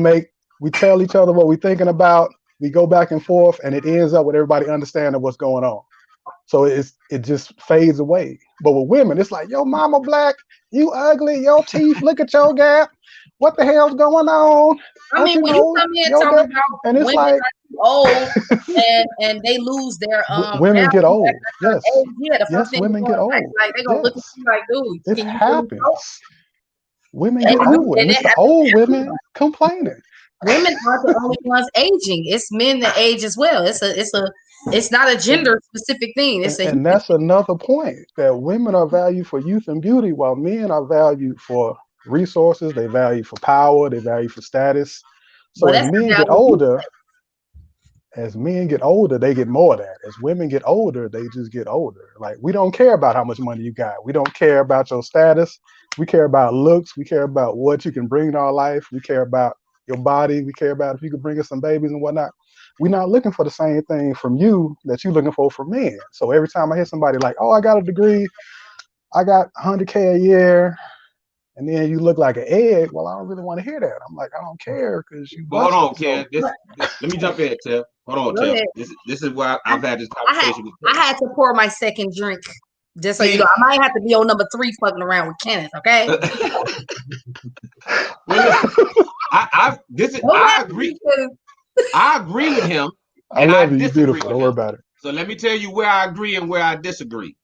[SPEAKER 3] tell each other what we're thinking about. We go back and forth, and it ends up with everybody understanding what's going on. So it just fades away. But with women, it's like, yo, mama black, you ugly, your teeth, look at your gap. What the hell's going on?
[SPEAKER 2] I mean, when you come here talking about and it's women like old and they lose their
[SPEAKER 3] women get old. Yes.
[SPEAKER 2] Yeah, the first thing
[SPEAKER 3] women get old.
[SPEAKER 2] Like they gonna look at you like, dude,
[SPEAKER 3] it happens. Women get old, and it's the old women complaining.
[SPEAKER 2] Women aren't the only ones aging. It's men that age as well. It's not a gender specific thing.
[SPEAKER 3] And that's another point, that women are valued for youth and beauty, while men are valued for resources. They value for power. They value for status. So as men get older, they get more of that. As women get older, they just get older. Like, we don't care about how much money you got. We don't care about your status. We care about looks. We care about what you can bring to our life. We care about your body. We care about if you could bring us some babies and whatnot. We're not looking for the same thing from you that you're looking for from men. So every time I hear somebody like, oh, I got a degree, I got $100K a year, and then you look like an egg, well, I don't really want to hear that. I'm like, I don't care, because you.
[SPEAKER 1] Hold on, Ken. Let me jump in, Tiff. Hold on, Tiff. This is why I've had this conversation with Tiff.
[SPEAKER 2] I had to pour my second drink. Just so you know, I might have to be on number 3 fucking around with Kenneth, okay?
[SPEAKER 1] I agree. I agree with him.
[SPEAKER 3] I love you. You're beautiful. Don't worry about it.
[SPEAKER 1] So let me tell you where I agree and where I disagree.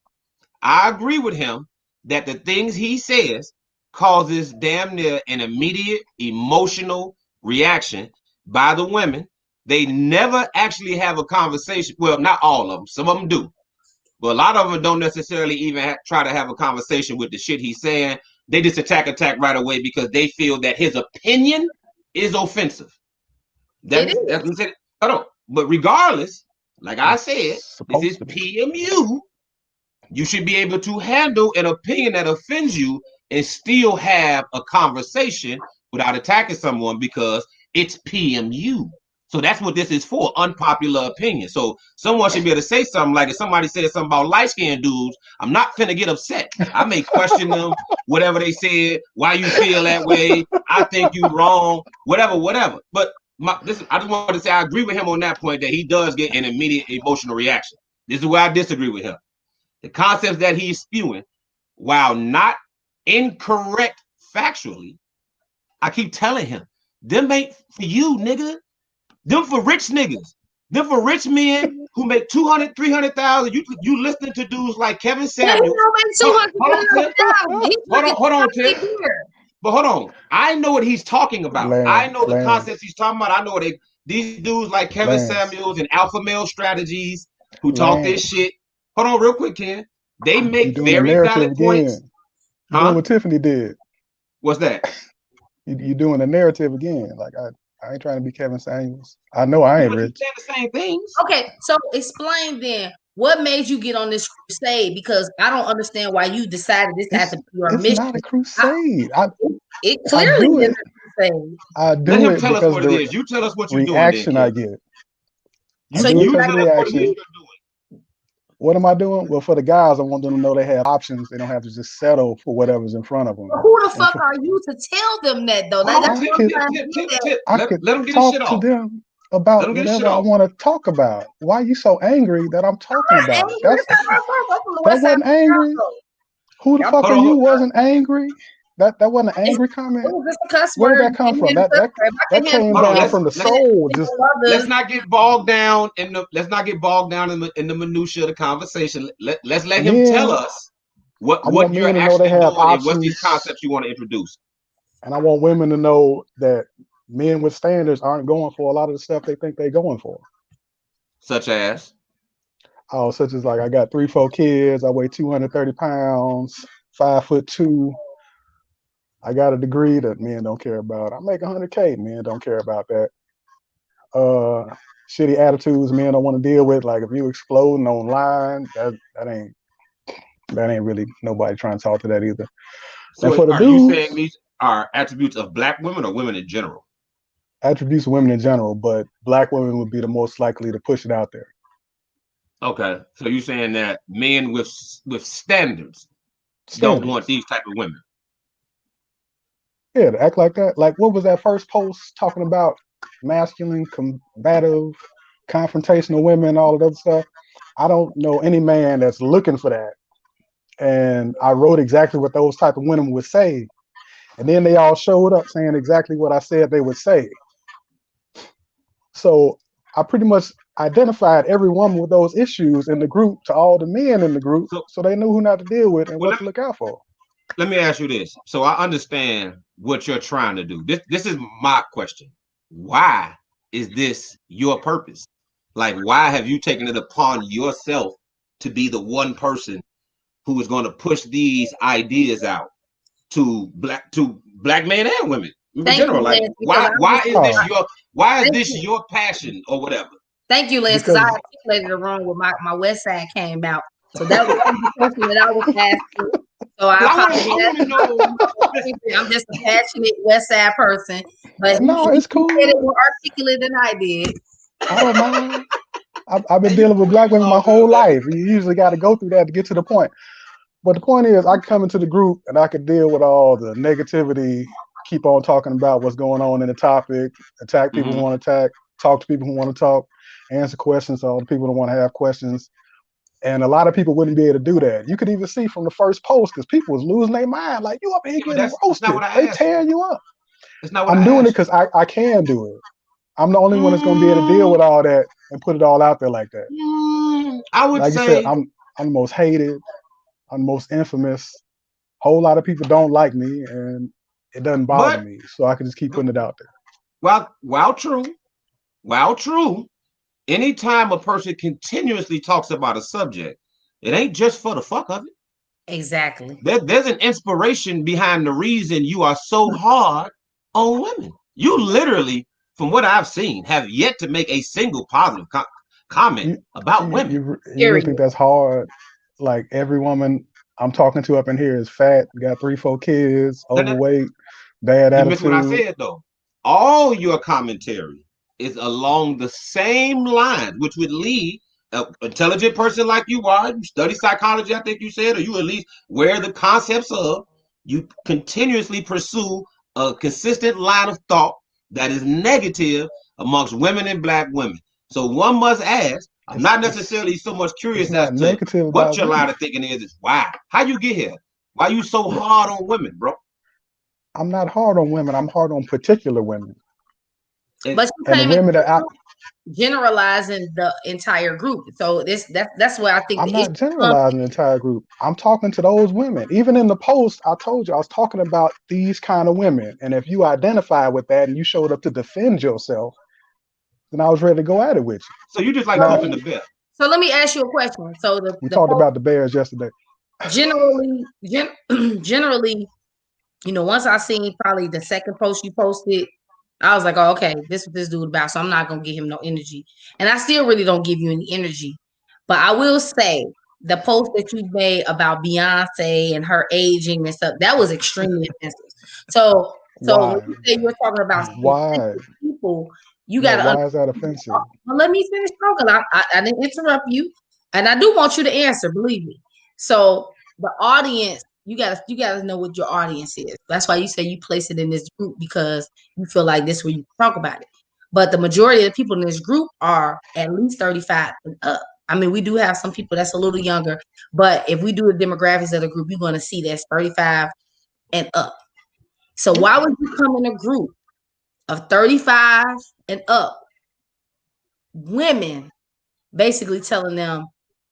[SPEAKER 1] I agree with him that the things he says causes damn near an immediate emotional reaction by the women. They never actually have a conversation. Well, not all of them. Some of them do. But a lot of them don't necessarily even try to have a conversation with the shit he's saying. They just attack right away because they feel that his opinion is offensive. That's hold on. But regardless, like I said, this is PMU. You should be able to handle an opinion that offends you and still have a conversation without attacking someone, because it's PMU. So that's what this is for, unpopular opinion. So someone should be able to say something, like if somebody says something about light-skinned dudes, I'm not finna get upset. I may question them, whatever they said, why you feel that way, I think you wrong, whatever. But I just wanted to say I agree with him on that point, that he does get an immediate emotional reaction. This is where I disagree with him. The concepts that he's spewing, while not incorrect factually, I keep telling him, them ain't for you, nigga. Them for rich niggas. Them for rich men who make 200, 300,000. You listening to dudes like Kevin Samuels. Hold on, Tiff. But hold on. I know what he's talking about. I know the concepts he's talking about. I know these dudes like Kevin Samuels and Alpha Male Strategies who talk this shit. Hold on real quick, Ken. They make very valid points.
[SPEAKER 3] You're doing what Tiffany did.
[SPEAKER 1] What's that?
[SPEAKER 3] You're doing the narrative again. Like, I ain't trying to be Kevin Samuels. I know I ain't rich.
[SPEAKER 1] The same things.
[SPEAKER 2] Okay, so explain then, what made you get on this crusade? Because I don't understand why you decided this had to be your mission.
[SPEAKER 3] It's not a crusade.
[SPEAKER 2] It clearly is a crusade.
[SPEAKER 3] I do.
[SPEAKER 1] Let him tell us what it is. You tell us what you're doing.
[SPEAKER 3] Reaction I get.
[SPEAKER 2] So you
[SPEAKER 3] tell us what you're doing. What am I doing? Well, for the guys, I want them to know they have options. They don't have to just settle for whatever's in front of them.
[SPEAKER 2] But who the fuck are you to tell them that, though?
[SPEAKER 3] I could
[SPEAKER 1] let them get his shit off.
[SPEAKER 3] To them about whatever I want to talk about. Why are you so angry that I'm talking about it? That wasn't angry. Who the fuck are you? Wasn't angry. That wasn't an angry comment. Where did that come from? That came down from the soul. Just
[SPEAKER 1] let's not get bogged down in the minutia of the conversation. Let's let him tell us what you're actually doing and what's these concepts you want to introduce.
[SPEAKER 3] And I want women to know that men with standards aren't going for a lot of the stuff they think they're going for.
[SPEAKER 1] Such as?
[SPEAKER 3] Oh, such as like I got 3-4 kids. I weigh 230 pounds, 5'2". I got a degree that men don't care about. I make 100K. Men don't care about that. Shitty attitudes men don't want to deal with. Like if you exploding online, that ain't really nobody trying to talk to that either.
[SPEAKER 1] So
[SPEAKER 3] and for the
[SPEAKER 1] are
[SPEAKER 3] dudes,
[SPEAKER 1] you saying these are attributes of black women or women in general?
[SPEAKER 3] Attributes of women in general, but black women would be the most likely to push it out there.
[SPEAKER 1] Okay, so you're saying that men with standards don't want these type of women?
[SPEAKER 3] Yeah, to act like that. Like, what was that first post talking about? Masculine, combative, confrontational women, all of that stuff. I don't know any man that's looking for that. And I wrote exactly what those type of women would say. And then they all showed up saying exactly what I said they would say. So I pretty much identified every woman with those issues in the group to all the men in the group, so they knew who not to deal with and what to look out for.
[SPEAKER 1] Let me ask you this. So I understand what you're trying to do. This is my question. Why is this your purpose? Like, why have you taken it upon yourself to be the one person who is going to push these ideas out to black men and women in general? Like, why is this your passion or whatever?
[SPEAKER 2] Thank you, Lance, because I articulated it wrong when my West Side came out. So that was the question that I was asking. So I apologize. I'm just a passionate West Side person, but
[SPEAKER 3] no, it's cool.
[SPEAKER 2] You said it more articulate than I did.
[SPEAKER 3] I don't mind. I've been dealing with black women my whole life. You usually got to go through that to get to the point. But the point is, I come into the group and I could deal with all the negativity, keep on talking about what's going on in the topic, attack people who want to attack, talk to people who want to talk, answer questions to all the people who want to have questions. And a lot of people wouldn't be able to do that. You could even see from the first post because people was losing their mind. Like, you up here getting roasted. They tearing you up. I'm doing it because I can do it. I'm the only one that's going to be able to deal with all that and put it all out there like that.
[SPEAKER 1] I would
[SPEAKER 3] like
[SPEAKER 1] say,
[SPEAKER 3] you said, I'm the most hated. I'm the most infamous. Whole lot of people don't like me, and it doesn't bother me. So I can just keep putting it out there.
[SPEAKER 1] While true, anytime a person continuously talks about a subject, it ain't just for the fuck of it.
[SPEAKER 2] Exactly.
[SPEAKER 1] There's an inspiration behind the reason you are so hard on women. You literally, from what I've seen, have yet to make a single positive comment about women.
[SPEAKER 3] You really think that's hard? Like, every woman I'm talking to up in here is fat, got 3-4 kids, overweight, bad attitude. You missed
[SPEAKER 1] what I said though. All your commentary is along the same line, which would lead an intelligent person like you are, you study psychology, I think you said, or you at least wear the concepts of, you continuously pursue a consistent line of thought that is negative amongst women and black women. So one must ask, I'm not necessarily so much curious as to what your line of thinking is why. How you get here? Why you so hard on women, bro?
[SPEAKER 3] I'm not hard on women. I'm hard on particular women.
[SPEAKER 2] But
[SPEAKER 3] and the women that
[SPEAKER 2] generalizing the entire group. So that's what I think.
[SPEAKER 3] I'm not generalizing the entire group. I'm talking to those women. Even in the post, I told you I was talking about these kind of women. And if you identify with that and you showed up to defend yourself, then I was ready to go at it with you.
[SPEAKER 1] So you just like open the bear.
[SPEAKER 2] So let me ask you a question. So
[SPEAKER 3] we talked about the bears yesterday.
[SPEAKER 2] Generally, once I seen probably the second post you posted, I was like, oh, okay, this is what this dude about. So I'm not gonna give him no energy. And I still really don't give you any energy. But I will say the post that you made about Beyonce and her aging and stuff, that was extremely offensive. So when you say you're talking about people, you gotta
[SPEAKER 3] why is that offensive?
[SPEAKER 2] Well, let me finish talking. I didn't interrupt you. And I do want you to answer, believe me. So the audience, you gotta know what your audience is. That's why you say you place it in this group, because you feel like this is where you talk about it. but the majority of the people in this group are at least 35 and up. I mean, we do have some people that's a little younger, but if we do the demographics of the group, you're going to see that's 35 and up. So why would you come in a group of 35 and up women basically telling them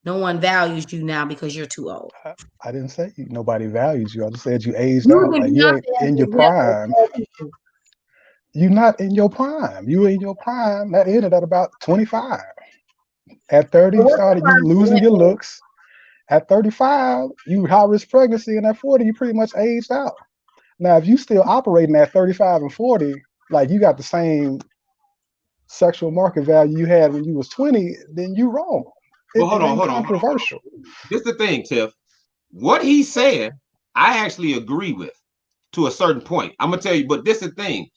[SPEAKER 2] no one values you now because you're too old?
[SPEAKER 3] I didn't say nobody values you. I just said you aged out. Like you ain't in your prime. You're not in your prime. You in your prime. That ended at about 25. At 30, you losing your looks. At 35, you high risk pregnancy, and at 40, you pretty much aged out. Now, if you still operating at 35 and 40, like you got the same sexual market value you had when you was 20, then you wrong.
[SPEAKER 1] Well, hold on.
[SPEAKER 3] Controversial.
[SPEAKER 1] This is the thing, Tiff. What he's saying, I actually agree with to a certain point. I'm gonna tell you, but this is the thing.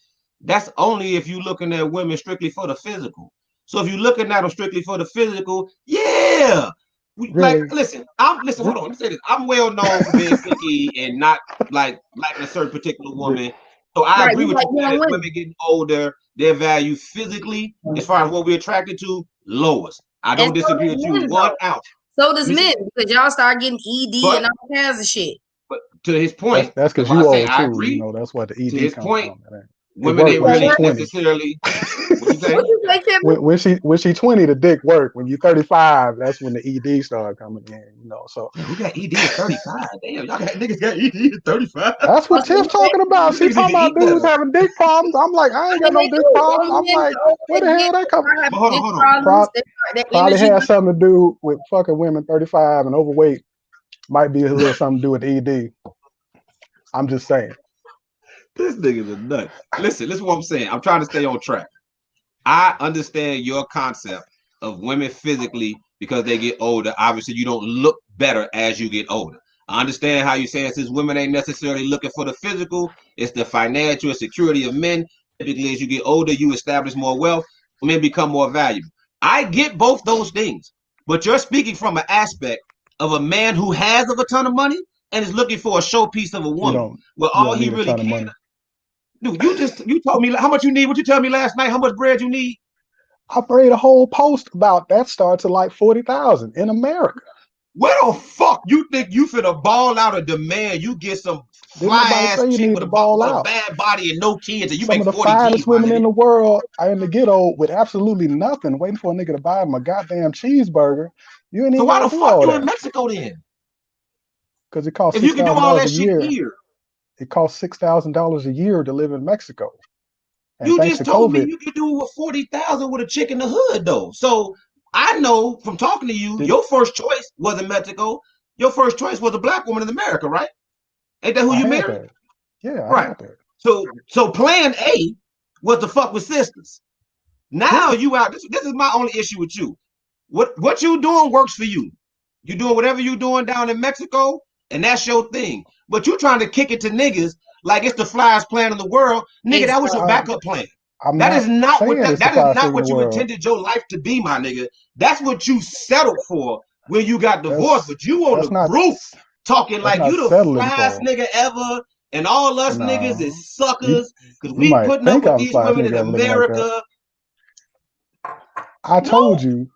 [SPEAKER 1] That's only if you're looking at women strictly for the physical. So if you're looking at them strictly for the physical, yeah.
[SPEAKER 3] Really?
[SPEAKER 1] Like, listen, hold on. Let me say this. I'm well known for being picky and not like liking a certain particular woman. So I agree with you that women getting older, their value physically, as far as what we're attracted to, lowers. I don't disagree with you 1 ounce.
[SPEAKER 2] So does men, because y'all start getting ED and all kinds of shit.
[SPEAKER 1] But to his point,
[SPEAKER 3] that's because you old too.
[SPEAKER 1] I agree.
[SPEAKER 3] You know, that's what the ED
[SPEAKER 1] to his
[SPEAKER 3] comes
[SPEAKER 1] point,
[SPEAKER 3] from.
[SPEAKER 1] Women ain't really necessarily. What you say?
[SPEAKER 3] When she 20, the dick work. When you 35, that's when the ED start coming in. You know, so
[SPEAKER 1] who got ED at 35? Damn, y'all got niggas got ED at 35.
[SPEAKER 3] That's what Tiff talking about. She talking about dudes having dick problems. I'm like, I ain't got no dick problems. I'm like, where the hell that come from?
[SPEAKER 1] Hold on.
[SPEAKER 3] Probably has something to do with fucking women 35 and overweight. Might be a little something to do with ED. I'm just saying.
[SPEAKER 1] This nigga's a nut. Listen what I'm saying. I'm trying to stay on track. I understand your concept of women physically because they get older. Obviously, you don't look better as you get older. I understand how you say since women ain't necessarily looking for the physical, it's the financial security of men. Typically, as you get older, you establish more wealth. Men become more valuable. I get both those things, but you're speaking from an aspect of a man who has a ton of money and is looking for a showpiece of a woman. Well, all he really can. Dude, you told me how much you need. What you tell me last night? How much bread you need?
[SPEAKER 3] I made a whole post about that. Starts at like 40,000 in America.
[SPEAKER 1] Where the fuck you think you finna ball out a demand? You get some fly ass chick with a bad body and no kids, and you
[SPEAKER 3] some
[SPEAKER 1] make
[SPEAKER 3] of the
[SPEAKER 1] 40
[SPEAKER 3] finest
[SPEAKER 1] G's,
[SPEAKER 3] women in the world are in the ghetto with absolutely nothing, waiting for a nigga to buy them a goddamn cheeseburger. You ain't even
[SPEAKER 1] so why the
[SPEAKER 3] do
[SPEAKER 1] fuck you
[SPEAKER 3] that.
[SPEAKER 1] in Mexico then?
[SPEAKER 3] Because it costs
[SPEAKER 1] if you can do all that
[SPEAKER 3] a year.
[SPEAKER 1] Shit here.
[SPEAKER 3] It costs $6,000 a year to live in Mexico.
[SPEAKER 1] And you just told me you could do with 40,000 with a chick in the hood though. So I know from talking to you, your first choice wasn't Mexico. Your first choice was a black woman in America, right? Ain't that who you married?
[SPEAKER 3] That. Yeah,
[SPEAKER 1] right. So plan A was to fuck with sisters. Now you out. This is my only issue with you. What you doing works for you. You doing whatever you doing down in Mexico, and that's your thing. But you trying to kick it to niggas like it's the flyest plan in the world, nigga. That was your backup plan. That is not what you intended your life to be, my nigga. That's what you settled for when you got divorced. But you on the roof talking like you the flyest nigga ever, and all us niggas is suckers because we putting up with these women in America.
[SPEAKER 3] I told you,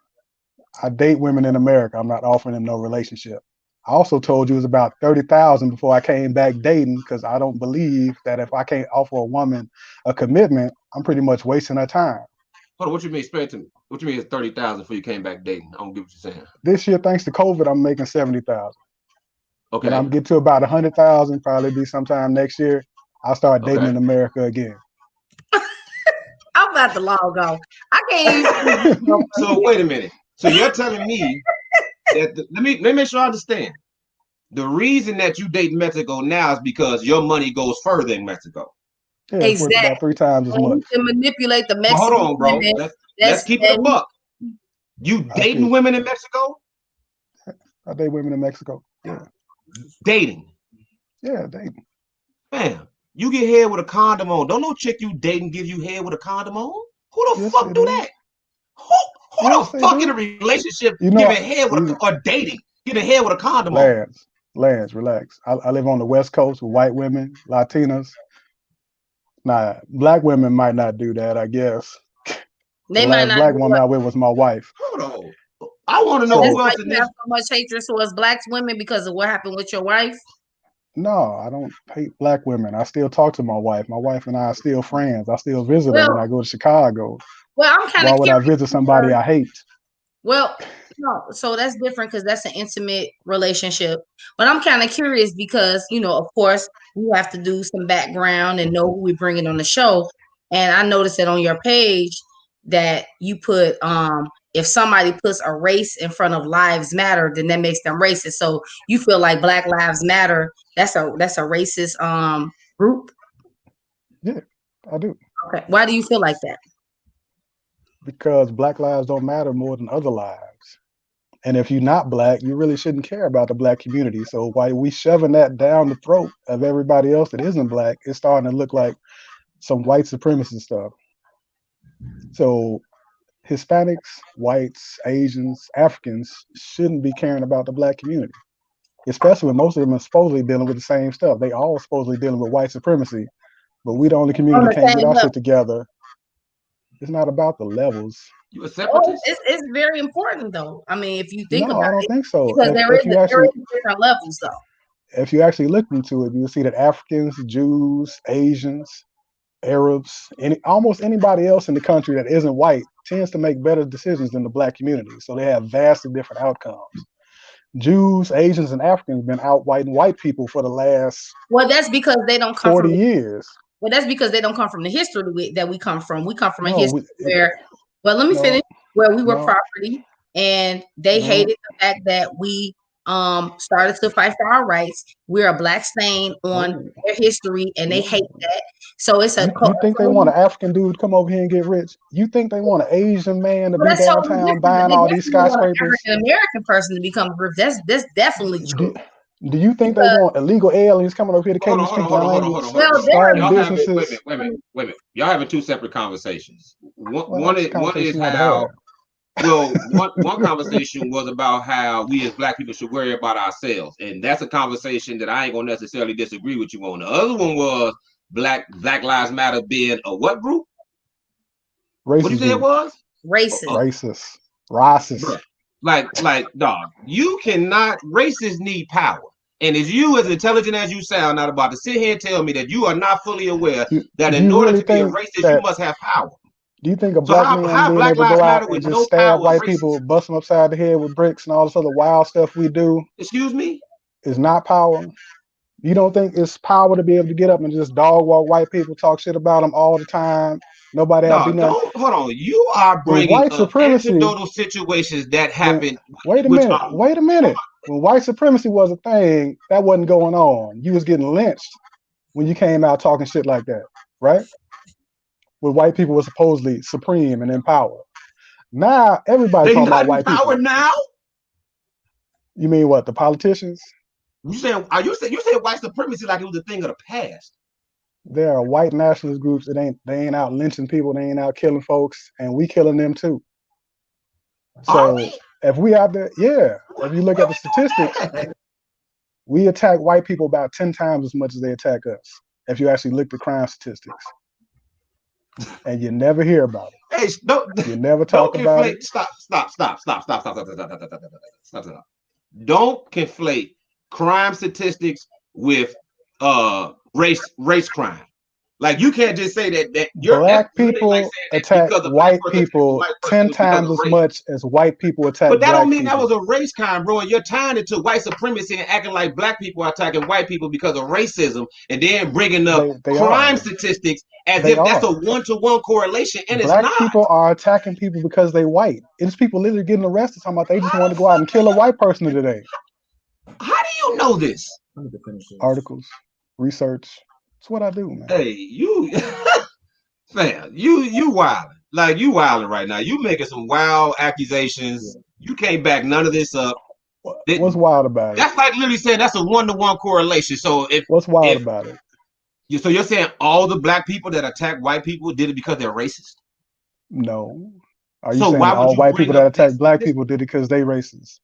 [SPEAKER 3] I date women in America. I'm not offering them no relationship. I also told you it was about 30,000 before I came back dating because I don't believe that if I can't offer a woman a commitment, I'm pretty much wasting her time.
[SPEAKER 1] Hold on, what you mean? Explain to me. What you mean is 30,000 before you came back dating? I don't get what you're saying.
[SPEAKER 3] This year, thanks to COVID, I'm making 70,000.
[SPEAKER 1] Okay.
[SPEAKER 3] When I'm get to about 100,000, probably be sometime next year, I'll start dating in America again.
[SPEAKER 2] I'm about to log off. I can't even.
[SPEAKER 1] So wait a minute. So you're telling me that let me make sure I understand. The reason that you date Mexico now is because your money goes further in Mexico.
[SPEAKER 3] Yeah, it's worth about 3 times as much.
[SPEAKER 2] You can manipulate the Mexican.
[SPEAKER 1] Hold on, bro. Let's keep it a buck. You dating women in Mexico?
[SPEAKER 3] I date women in Mexico. Yeah.
[SPEAKER 1] Dating.
[SPEAKER 3] Yeah, dating.
[SPEAKER 1] Man, you get head with a condom on. Don't no chick you dating give you head with a condom on? Who the fuck do that? Who the fuck in a relationship giving head with or dating getting head with a condom on?
[SPEAKER 3] Lance, relax. I live on the West Coast with white women, Latinas. Nah, black women might not do that, I guess.
[SPEAKER 2] They might not
[SPEAKER 3] black woman I with was my wife.
[SPEAKER 1] Hold on. I want to know who else in
[SPEAKER 2] this. You have so much hatred towards black women because of what happened with your wife.
[SPEAKER 3] No, I don't hate black women. I still talk to my wife. My wife and I are still friends. I still visit her when I go to Chicago.
[SPEAKER 2] Well, I'm kind of.
[SPEAKER 3] Why would I visit somebody I hate?
[SPEAKER 2] Well, no, so that's different because that's an intimate relationship. But I'm kind of curious because, of course, we have to do some background and know who we're bringing on the show. And I noticed that on your page that you put, if somebody puts a race in front of lives matter, then that makes them racist. So you feel like Black Lives Matter, that's a racist group?
[SPEAKER 3] Yeah, I do.
[SPEAKER 2] Okay. Why do you feel like that?
[SPEAKER 3] Because black lives don't matter more than other lives. And if you're not black, you really shouldn't care about the black community. So while we shoving that down the throat of everybody else that isn't black, it's starting to look like some white supremacist stuff. So Hispanics, whites, Asians, Africans shouldn't be caring about the black community, especially when most of them are supposedly dealing with the same stuff. They all supposedly dealing with white supremacy, but we the only community that can't get our shit together. It's not about the levels.
[SPEAKER 1] You a separatist?
[SPEAKER 2] It's very important though. I mean, if you think about it.
[SPEAKER 3] No, I don't think so.
[SPEAKER 2] Because there is different levels though.
[SPEAKER 3] If you actually look into it, you'll see that Africans, Jews, Asians, Arabs, almost anybody else in the country that isn't white tends to make better decisions than the black community. So they have vastly different outcomes. Jews, Asians, and Africans have been out-whiting white people for the last
[SPEAKER 2] that's because they don't come
[SPEAKER 3] 40 years.
[SPEAKER 2] Well, that's because they don't come from the history that we come from. We come from a history let me finish, where we were property and they hated the fact that we started to fight for our rights. We're a black stain on their history and they hate that. So it's
[SPEAKER 3] you think they want an African dude to come over here and get rich? You think they want an Asian man to be downtown buying all these skyscrapers?
[SPEAKER 2] An American person to become rich. That's definitely true.
[SPEAKER 3] Do you think they want illegal aliens coming over here to cater speak their language? Starting businesses.
[SPEAKER 1] Wait a minute. Y'all having two separate conversations. One is how. Well, one conversation was about how we as black people should worry about ourselves, and that's a conversation that I ain't gonna necessarily disagree with you on. The other one was Black Lives Matter being a what group?
[SPEAKER 3] Racist.
[SPEAKER 1] What did you say it was?
[SPEAKER 2] Racist.
[SPEAKER 3] Racist.
[SPEAKER 1] Like, dog, you cannot. Racists need power. And as you, as intelligent as you sound, not about to sit here and tell me that you are not fully aware that in order to be a racist, you must have power.
[SPEAKER 3] Do you think a black man being able to go out and just stab white people, bust them upside the head with bricks and all this other wild stuff we do?
[SPEAKER 1] Excuse me?
[SPEAKER 3] Is not power? You don't think it's power to be able to get up and just dog walk white people, talk shit about them all the time? Nobody else do nothing.
[SPEAKER 1] Hold on. You are bringing white supremacy anecdotal situations that happen.
[SPEAKER 3] Wait a minute. When white supremacy was a thing, that wasn't going on. You was getting lynched when you came out talking shit like that, right? When white people were supposedly supreme and in power. Now everybody's talking about white people.
[SPEAKER 1] Now?
[SPEAKER 3] You mean what? The politicians?
[SPEAKER 1] You saying white supremacy like it was a thing of the past?
[SPEAKER 3] There are white nationalist groups that they ain't out lynching people, they ain't out killing folks, and we killing them too. So if we out there, if you look at the statistics, we attack white people about 10 times as much as they attack us. If you actually look at the crime statistics, and you never hear about it.
[SPEAKER 1] Hey,
[SPEAKER 3] you never talk about it.
[SPEAKER 1] Stop. Don't conflate crime statistics with race crime. Like you can't just say that
[SPEAKER 3] black people attack white people 10 times as much as white people attack.
[SPEAKER 1] But that don't mean that was a race crime, bro. And you're tying it to white supremacy and acting like black people are attacking white people because of racism, and then bringing up crime statistics as if that's a one-to-one correlation, and it's not.
[SPEAKER 3] Black people are attacking people because they white. It's people literally getting arrested talking about they just want to go out and kill a white person today.
[SPEAKER 1] How do you know this?
[SPEAKER 3] Articles, research. That's what I do, man.
[SPEAKER 1] Hey, fam, you wilding. Like you wilding right now. You making some wild accusations. You can't back none of this up.
[SPEAKER 3] What's wild about it?
[SPEAKER 1] That's like literally saying that's a one-to-one correlation. So
[SPEAKER 3] what's wild about it?
[SPEAKER 1] So you're saying all the black people that attack white people did it because they're racist?
[SPEAKER 3] No. Are you saying all white people that attack black people did it because they racist?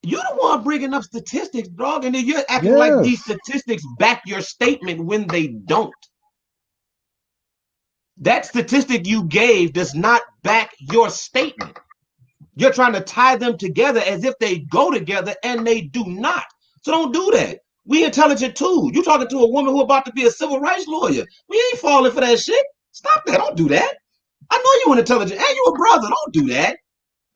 [SPEAKER 1] You're the one bringing up statistics, dog, and then you're acting like these statistics back your statement when they don't. That statistic you gave does not back your statement. You're trying to tie them together as if they go together, and they do not. So don't do that. We intelligent too. You talking to a woman who about to be a civil rights lawyer. We ain't falling for that shit. Stop that. Don't do that. I know you intelligent and you a brother. Don't do that.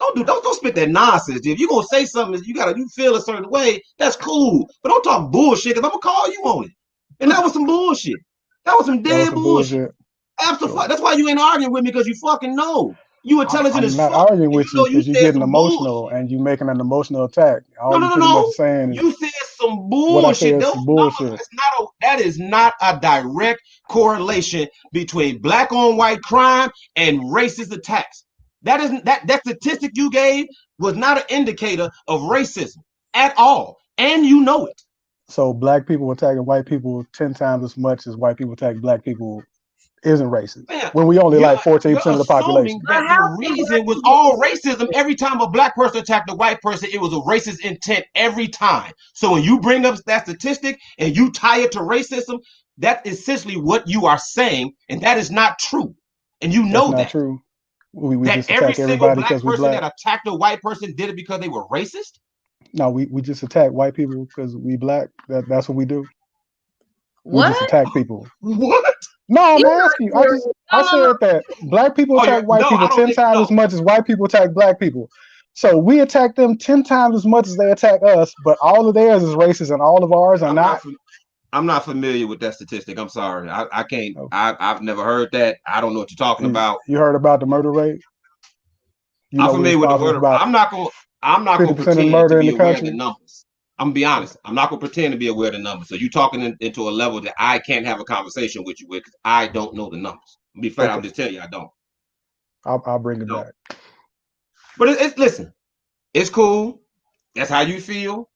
[SPEAKER 1] Don't spit that nonsense. If you gonna say something, you feel a certain way. That's cool, but don't talk bullshit because I'm gonna call you on it. And that was some bullshit. That was some dead bullshit. Absolutely. That's why you ain't arguing with me, because you fucking know. You intelligent as fuck.
[SPEAKER 3] I'm not arguing with you because you're getting emotional and you're making an emotional attack. All you're pretty much saying is
[SPEAKER 1] you said some bullshit. That is not a direct correlation between black on white crime and racist attacks. That statistic you gave was not an indicator of racism at all, and you know it.
[SPEAKER 3] So black people attacking white people 10 times as much as white people attack black people isn't racist. Man, when we only like 14% of the population.
[SPEAKER 1] That the reason was all racism. Every time a black person attacked a white person, it was a racist intent every time. So when you bring up that statistic and you tie it to racism, that's essentially what you are saying, and that is not true. And you know
[SPEAKER 3] that's not true. We
[SPEAKER 1] that
[SPEAKER 3] just
[SPEAKER 1] every
[SPEAKER 3] attack
[SPEAKER 1] single
[SPEAKER 3] everybody
[SPEAKER 1] black person that attacked a white person did it because they were racist?
[SPEAKER 3] No, we just attack white people because we black. That's what we do.
[SPEAKER 2] What?
[SPEAKER 3] We just attack people.
[SPEAKER 1] What?
[SPEAKER 3] No, I'm asking you. I said that black people attack white people 10 times as much as white people attack black people. So we attack them 10 times as much as they attack us, but all of theirs is racist and all of ours are not.
[SPEAKER 1] I'm not familiar with that statistic. I'm sorry. I can't. Okay. I've never heard that. I don't know what you're talking about.
[SPEAKER 3] You heard about the murder rate?
[SPEAKER 1] I'm familiar with the murder. I'm not going to pretend to be aware of the numbers. I'm gonna be honest. I'm not gonna pretend to be aware of the numbers. So you talking into a level that I can't have a conversation with you with, because I don't know the numbers. I'll be flat. Okay. I'll just tell you I don't.
[SPEAKER 3] I'll bring it back.
[SPEAKER 1] But listen, it's cool. That's how you feel.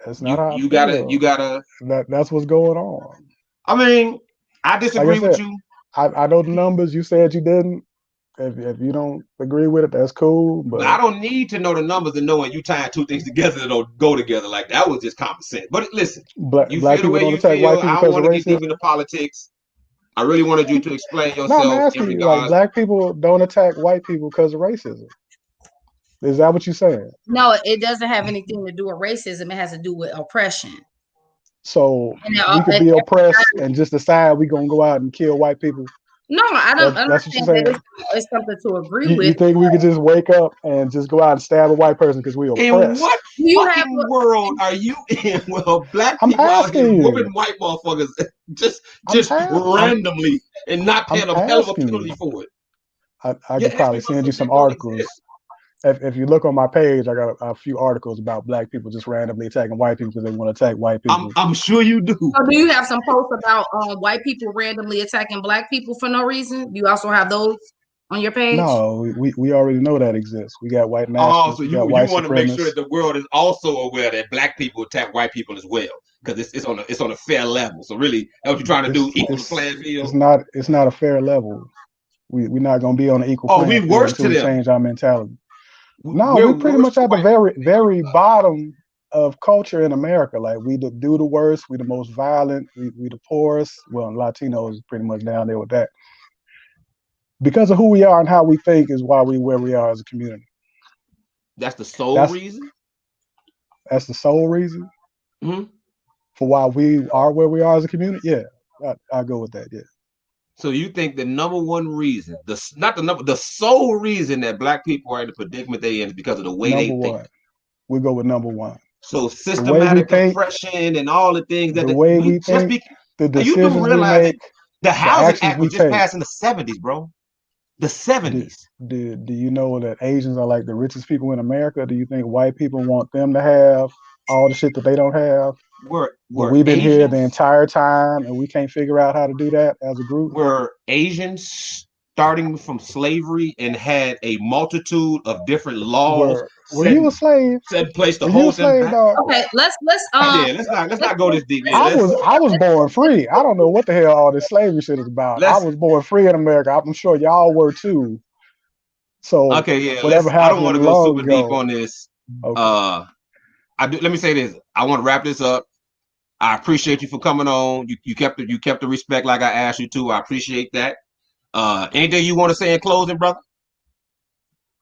[SPEAKER 3] That's not how
[SPEAKER 1] you gotta.
[SPEAKER 3] That's what's going on.
[SPEAKER 1] I mean, I disagree with you.
[SPEAKER 3] I know the numbers. You said you didn't. If you don't agree with it, that's cool. But
[SPEAKER 1] I don't need to know the numbers to know when you tying two things together that don't go together. Like, that was just common sense. But listen, you
[SPEAKER 3] black
[SPEAKER 1] feel the way you feel. I don't want to get deep into politics. I really wanted you to explain yourself.
[SPEAKER 3] No, I'm asking you, like, black people don't attack white people because of racism. Is that what you're saying?
[SPEAKER 2] No, it doesn't have anything to do with racism. It has to do with oppression.
[SPEAKER 3] So we could be oppressed and just decide we're gonna go out and kill white people.
[SPEAKER 2] No, I don't.
[SPEAKER 3] That's what you're saying.
[SPEAKER 2] It's something to agree with.
[SPEAKER 3] You think we could just wake up and just go out and stab a white person because we oppressed?
[SPEAKER 1] In what fucking world are you in? Well, black people out here whooping white motherfuckers just randomly and not paying a hell of a penalty for it.
[SPEAKER 3] I could probably send you some articles. If you look on my page, I got a few articles about black people just randomly attacking white people because they want to attack white people.
[SPEAKER 1] I'm sure you do.
[SPEAKER 2] So do you have some posts about white people randomly attacking black people for no reason? Do you also have those on your page?
[SPEAKER 3] No, we already know that exists. We got white nationalists.
[SPEAKER 1] Oh, so you want to make sure that the world is also aware that black people attack white people as well, because it's on a fair level. So really, that's what you're trying to do, equal the playing field.
[SPEAKER 3] It's not a fair level. We're not going to be on an equal playing field until we change our mentality. No, we're pretty much at the very, very bottom of culture in America. Like, we do the worst, we the most violent, we the poorest. Well, Latinos is pretty much down there with that. Because of who we are and how we think is why we where we are as a community.
[SPEAKER 1] That's the sole reason?
[SPEAKER 3] That's the sole reason?
[SPEAKER 1] Mm-hmm.
[SPEAKER 3] For why we are where we are as a community? Yeah, I go with that, yeah.
[SPEAKER 1] So you think the number one reason, the sole reason that black people are in the predicament they in is because of the way they think?
[SPEAKER 3] We go with number one.
[SPEAKER 1] So systematic oppression and all the things that
[SPEAKER 3] the way we think, the decisions we make,
[SPEAKER 1] the Housing Act was just passed in the 70s, bro. The 70s.
[SPEAKER 3] Do you know that Asians are like the richest people in America? Do you think white people want them to have all the shit that they don't have? We've been Asians, here the entire time and we can't figure out how to do that as a group.
[SPEAKER 1] Were Asians starting from slavery and had a multitude of different laws?
[SPEAKER 3] Were you a slave?
[SPEAKER 1] Set in place to hold them back?
[SPEAKER 2] Okay, let's
[SPEAKER 1] not go this deep.
[SPEAKER 3] I was born free. I don't know what the hell all this slavery shit is about. I was born free in America. I'm sure y'all were too. So whatever happened,
[SPEAKER 1] I don't want to go super deep on this.
[SPEAKER 3] Okay.
[SPEAKER 1] Let me say this. I want to wrap this up. I appreciate you for coming on. You kept the respect like I asked you to. I appreciate that. Anything you want to say in closing, brother?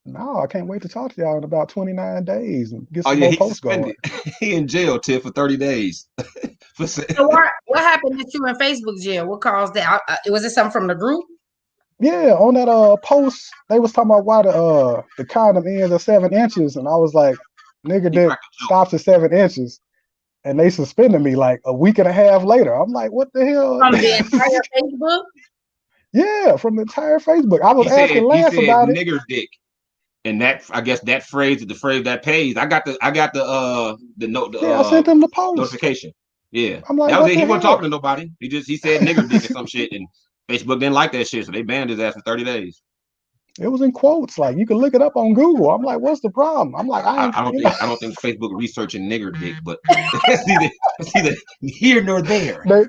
[SPEAKER 3] No, I can't wait to talk to y'all in about 29 days and get
[SPEAKER 1] Oh
[SPEAKER 3] some
[SPEAKER 1] yeah,
[SPEAKER 3] more
[SPEAKER 1] he's
[SPEAKER 3] posts going.
[SPEAKER 1] suspended. He in jail, Tiff, for 30 days.
[SPEAKER 2] So what happened that you in Facebook jail? What caused that? Was it something from the group?
[SPEAKER 3] Yeah, on that post, they was talking about why the condom ends at 7 inches, and I was like, nigga dick stops at 7 inches, and they suspended me like a week and a half later. I'm like, what the hell?
[SPEAKER 2] From the entire Facebook?
[SPEAKER 3] Yeah, from the entire Facebook. I was asking
[SPEAKER 1] he
[SPEAKER 3] Lance
[SPEAKER 1] said
[SPEAKER 3] about it.
[SPEAKER 1] nigger dick. And that, I guess that phrase is the phrase that pays. I got the note,
[SPEAKER 3] Yeah, I sent him the post.
[SPEAKER 1] Notification. Yeah.
[SPEAKER 3] I'm like,
[SPEAKER 1] that was
[SPEAKER 3] what
[SPEAKER 1] it.
[SPEAKER 3] the
[SPEAKER 1] He
[SPEAKER 3] hell?
[SPEAKER 1] wasn't talking to nobody. He said nigger dick or some shit, and Facebook didn't like that shit, so they banned his ass for 30 days.
[SPEAKER 3] It was in quotes, like you can look it up on Google. I'm like, what's the problem? I'm like,
[SPEAKER 1] I don't think Facebook researching nigger dick, but it's either here nor there.
[SPEAKER 3] They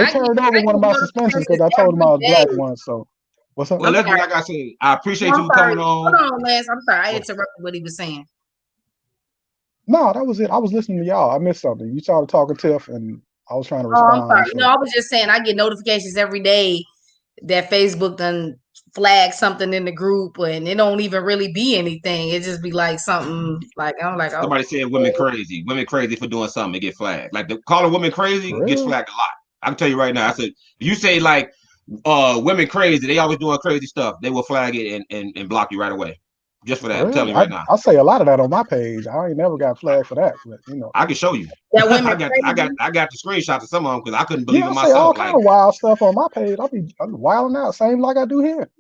[SPEAKER 3] turned over one of my suspensions because I told them I was black once. So what's up?
[SPEAKER 1] Well, like I said, I appreciate you coming on.
[SPEAKER 2] Hold on, Lance. I'm sorry, I interrupted what he was saying.
[SPEAKER 3] No, that was it. I was listening to y'all. I missed something. You started talking Tiff, and I was trying to respond.
[SPEAKER 2] I'm sorry. So. No, I was just saying I get notifications every day that Facebook done flag something in the group, and it don't even really be anything. It just be like something like I'm like,
[SPEAKER 1] somebody said women crazy. Women crazy for doing something, they get flagged. Like the calling women crazy gets flagged a lot. I can tell you right now. I said, if you say like women crazy, they always doing crazy stuff, they will flag it and block you right away. Just for that. I'm telling you right now.
[SPEAKER 3] I say a lot of that on my page. I ain't never got flagged for that, but you know.
[SPEAKER 1] I can show you.
[SPEAKER 2] That
[SPEAKER 1] I got the screenshots of some of them because I couldn't believe it myself.
[SPEAKER 3] I say all kind of wild stuff on my page. I'm wilding out, same like I do here.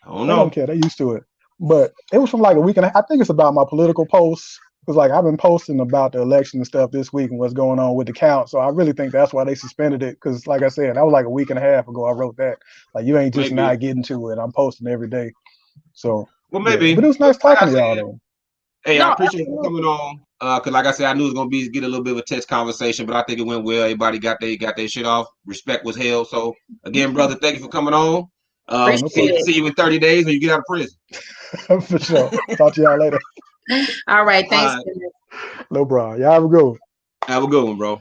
[SPEAKER 1] I don't know.
[SPEAKER 3] They don't care. They used to it. But it was from like a week and I think it's about my political posts. Because like I've been posting about the election and stuff this week and what's going on with the count. So I really think that's why they suspended it. Because like I said, that was like a week and a half ago I wrote that. Like you ain't just not getting to it. I'm posting every day. So
[SPEAKER 1] well, maybe.
[SPEAKER 3] Yeah. But it was nice talking to y'all though.
[SPEAKER 1] Hey, I appreciate you coming on. Cause like I said, I knew it was gonna get a little bit of a text conversation, but I think it went well. Everybody got their shit off. Respect was held. So again, brother, thank you for coming on. See you in 30 days when you get out of prison.
[SPEAKER 3] For sure. Talk to y'all later.
[SPEAKER 2] All right, thanks.
[SPEAKER 3] No problem. Y'all have a good one.
[SPEAKER 1] Have a good one, bro. All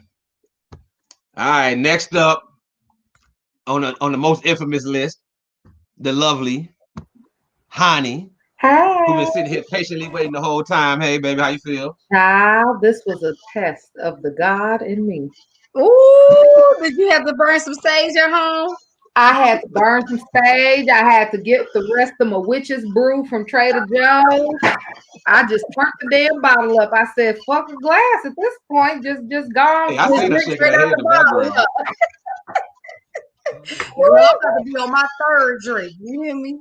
[SPEAKER 1] right, next up on the most infamous list, the lovely Hani.
[SPEAKER 4] Hi.
[SPEAKER 1] Who's been sitting here patiently waiting the whole time. Hey, baby, how you feel?
[SPEAKER 4] Child, this was a test of the God in me.
[SPEAKER 2] Ooh, did you have to burn some sage at home?
[SPEAKER 4] I had to burn some sage. I had to get the rest of my witch's brew from Trader Joe's. I just turned the damn bottle up. I said, "Fuck a glass at this point. Just go on."
[SPEAKER 1] Hey, I see her shaking her head in the background.
[SPEAKER 2] Girl, I'm about to be on my third drink. You hear me?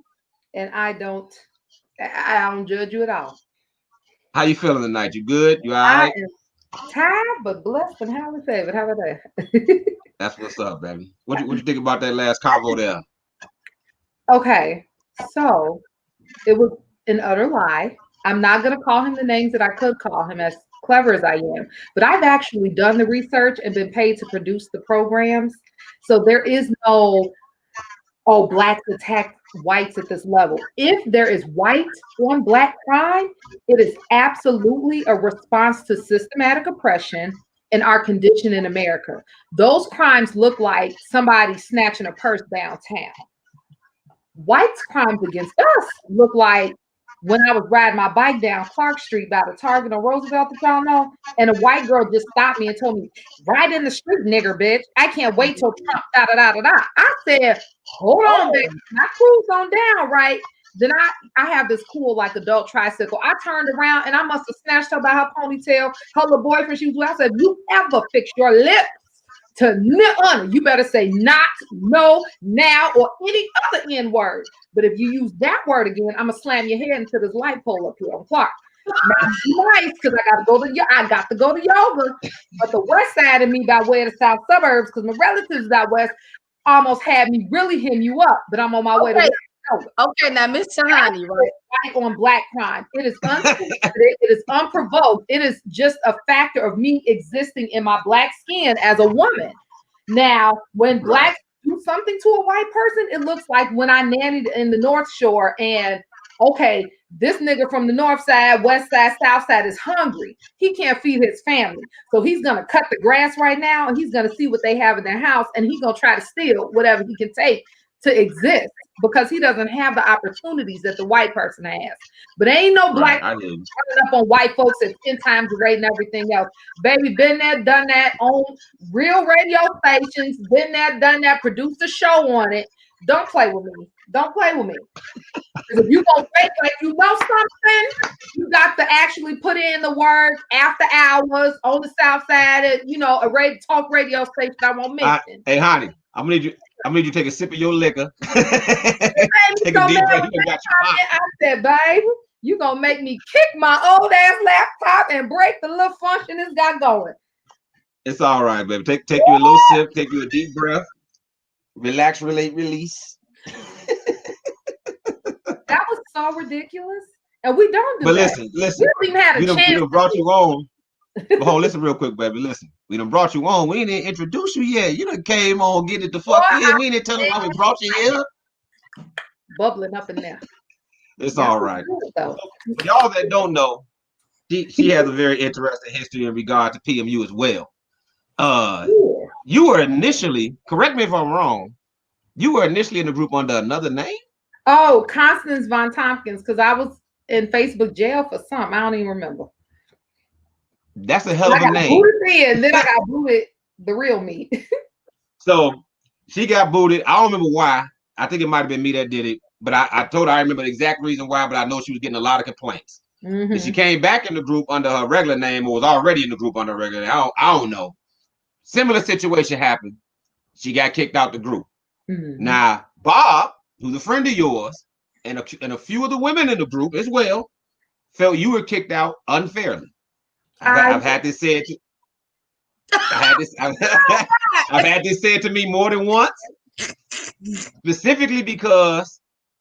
[SPEAKER 4] And I don't judge you at all.
[SPEAKER 1] How you feeling tonight? You good? You all right?
[SPEAKER 4] I am tired, but blessed and highly favored. How about that?
[SPEAKER 1] That's what's up, baby. What you think about that last convo there?
[SPEAKER 4] Okay, so it was an utter lie. I'm not going to call him the names that I could call him, as clever as I am, but I've actually done the research and been paid to produce the programs. So there is no, oh, blacks attack whites at this level. If there is white on black crime, it is absolutely a response to systematic oppression and our condition in America. Those crimes look like somebody snatching a purse downtown. Whites' crimes against us look like when I was riding my bike down Clark Street by the Target on Roosevelt, that y'all know, and a white girl just stopped me and told me, "Ride in the street, nigger, bitch. I can't wait till Trump, da da da da da." I said, "Hold on, baby. I cruised on down, right?" Then I have this cool like adult tricycle. I turned around and I must have snatched her by her ponytail. Her little boyfriend, she was with. I said, "If you ever fix your lips to honor, you better say not, no, now, or any other N word. But if you use that word again, I'm gonna slam your head into this light pole up here on Clark." Now, nice, because I got to go to yoga. But the west side of me, by way of the south suburbs, because my relatives out west, almost had me really hem you up. But I'm on my way to yoga.
[SPEAKER 2] Okay, now Miss Tahani, right?
[SPEAKER 4] White on black crime. It is it is unprovoked. It is just a factor of me existing in my black skin as a woman. Now, when blacks do something to a white person, it looks like when I nannied in the North Shore and okay, this nigga from the north side, west side, south side is hungry. He can't feed his family. So he's gonna cut the grass right now and he's gonna see what they have in their house and he's gonna try to steal whatever he can take to exist because he doesn't have the opportunities that the white person has. But ain't no black running up on white folks at 10 times the rate and everything else. Baby, been there, done that, on real radio stations, been there, done that, produced a show on it. Don't play with me. Don't play with me. Because if you gonna fake like you know something, you got to actually put in the work after hours on the south side of, you know, a talk radio station I won't mention.
[SPEAKER 1] Hey, honey, I'm gonna need you to take a sip of your liquor. Take a deep breath.
[SPEAKER 4] I said, babe, you gonna make me kick my old ass laptop and break the little function it's got going.
[SPEAKER 1] It's all right, baby. Take you a little sip, take you a deep breath, relax, relate, release.
[SPEAKER 4] That was so ridiculous. And we don't do
[SPEAKER 1] but
[SPEAKER 4] that.
[SPEAKER 1] Listen.
[SPEAKER 4] We don't even have a chance.
[SPEAKER 1] We done brought you on. But hold, listen real quick, baby. Listen. We done brought you on. We ain't even introduced you yet. You done came on, get it the fuck in. We ain't tell them why we brought you here.
[SPEAKER 4] Bubbling up in there.
[SPEAKER 1] It's all right. For y'all that don't know, she has a very interesting history in regard to PMU as well. You were initially, correct me if I'm wrong, you were initially in the group under another name?
[SPEAKER 4] Oh, Constance Von Tompkins, because I was in Facebook jail for something. I don't even remember.
[SPEAKER 1] That's a hell of a name.
[SPEAKER 4] And then I got booted the real me.
[SPEAKER 1] So she got booted. I don't remember why. I think it might have been me that did it. But I told her I remember the exact reason why, but I know she was getting a lot of complaints. And she came back in the group under her regular name or was already in the group under her regular name. I don't know. Similar situation happened. She got kicked out the group. Now, Bob, who's a friend of yours, and a few of the women in the group as well, felt you were kicked out unfairly. I've had this said to I've had this said to me more than once, specifically because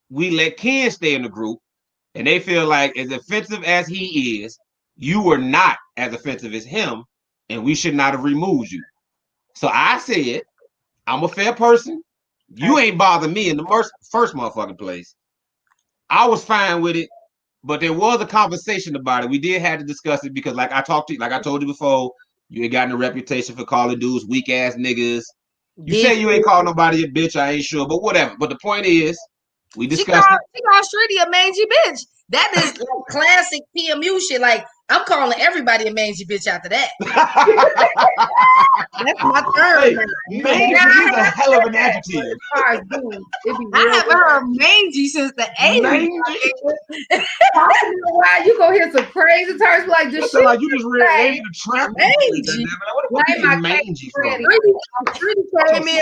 [SPEAKER 1] we let Ken stay in the group, and they feel like as offensive as he is, you were not as offensive as him, and we should not have removed you. So I said, I'm a fair person. You ain't bothering me in the first motherfucking place. I was fine with it, but there was a conversation about it. We did have to discuss it because, like I told you before, you ain't gotten a reputation for calling dudes weak ass niggas. You say you ain't called nobody a bitch. I ain't sure, but whatever. But the point is, we discussed it.
[SPEAKER 2] She called Streety a mangy bitch. That is like classic PMU shit. Like, I'm calling everybody a mangy bitch after that. That's my third.
[SPEAKER 1] Hey, mangy is a hell of an adjective.
[SPEAKER 2] I haven't heard mangy since the 80s.
[SPEAKER 4] Why you go hear some crazy terms like this?
[SPEAKER 1] Like you just read Lady the Trap.
[SPEAKER 2] Mangy.
[SPEAKER 1] What are you mangy from?
[SPEAKER 2] Streety came in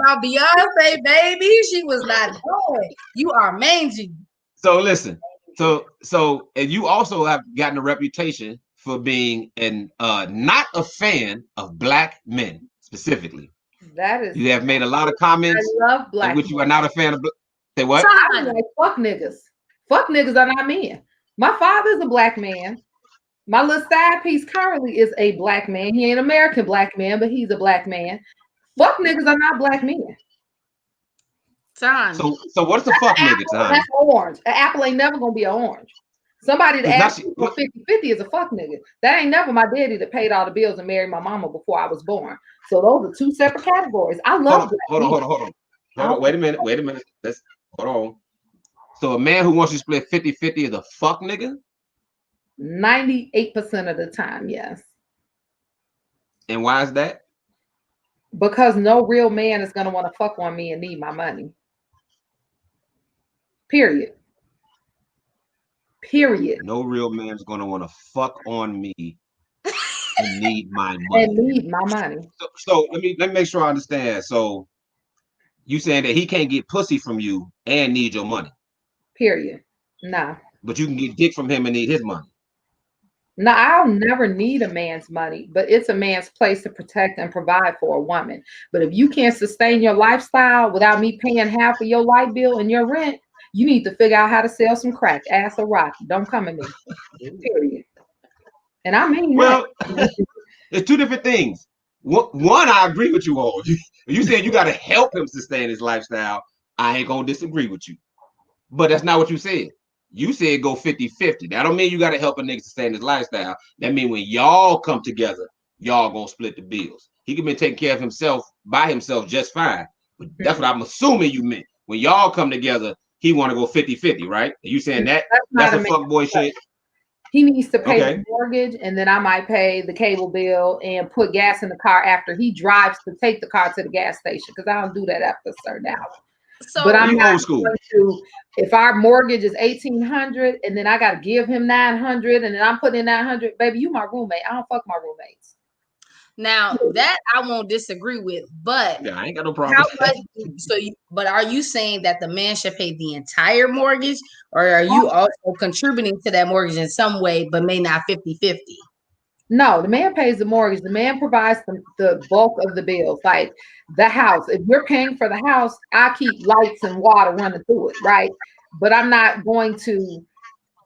[SPEAKER 2] about Beyonce, baby. She was not doing. You are mangy.
[SPEAKER 1] So listen. So and you also have gotten a reputation for being not a fan of black men specifically.
[SPEAKER 4] That is.
[SPEAKER 1] You have made a lot of comments.
[SPEAKER 4] I love black
[SPEAKER 1] in which you are not a fan of. Say what?
[SPEAKER 4] I'm like, fuck niggas. Fuck niggas are not men. My father's a black man. My little side piece currently is a black man. He ain't American black man, but he's a black man. Fuck niggas are not black men.
[SPEAKER 2] Time.
[SPEAKER 1] So what's the fuck nigga, Tahani?
[SPEAKER 4] That's orange. An apple ain't never gonna be an orange. Somebody that asked for 50-50 is a fuck nigga. That ain't never my daddy that paid all the bills and married my mama before I was born. So those are two separate categories. I love
[SPEAKER 1] Hold on. Wait a minute. Hold on. So a man who wants to split 50-50 is a fuck nigga?
[SPEAKER 4] 98% of the time, yes.
[SPEAKER 1] And why is that?
[SPEAKER 4] Because no real man is gonna want to fuck on me and need my money. Period.
[SPEAKER 1] No real man's gonna want to fuck on me and need my money. So let me make sure I understand. So you saying that he can't get pussy from you and need your money?
[SPEAKER 4] Period. No.
[SPEAKER 1] But you can get dick from him and need his money.
[SPEAKER 4] No, I'll never need a man's money, but it's a man's place to protect and provide for a woman. But if you can't sustain your lifestyle without me paying half of your light bill and your rent, you need to figure out how to sell some crack. Ass a rock. Don't come at me. Period. And I mean,
[SPEAKER 1] well, it's two different things. One, I agree with you on. You said you got to help him sustain his lifestyle. I ain't gonna disagree with you, but that's not what you said. You said go 50-50. That don't mean you got to help a nigga sustain his lifestyle. That mean when y'all come together, y'all gonna split the bills. He can be taking care of himself by himself just fine. But that's what I'm assuming you meant. When y'all come together, he want to go 50-50, right? Are you saying that? That's a fuck boy shit.
[SPEAKER 4] He needs to pay the mortgage, and then I might pay the cable bill and put gas in the car after he drives to take the car to the gas station, because I don't do that after a certain hour. So, but I'm not old school. If our mortgage is $1,800 and then I got to give him $900 and then I'm putting in $900, baby, you my roommate. I don't fuck my roommates.
[SPEAKER 2] Now that I won't disagree with, but
[SPEAKER 1] yeah, I ain't got no problem.
[SPEAKER 2] But are you saying that the man should pay the entire mortgage, or are you also contributing to that mortgage in some way, but may not 50-50?
[SPEAKER 4] No, the man pays the mortgage. The man provides the bulk of the bills, like the house. If you're paying for the house, I keep lights and water running through it, right? But I'm not going to,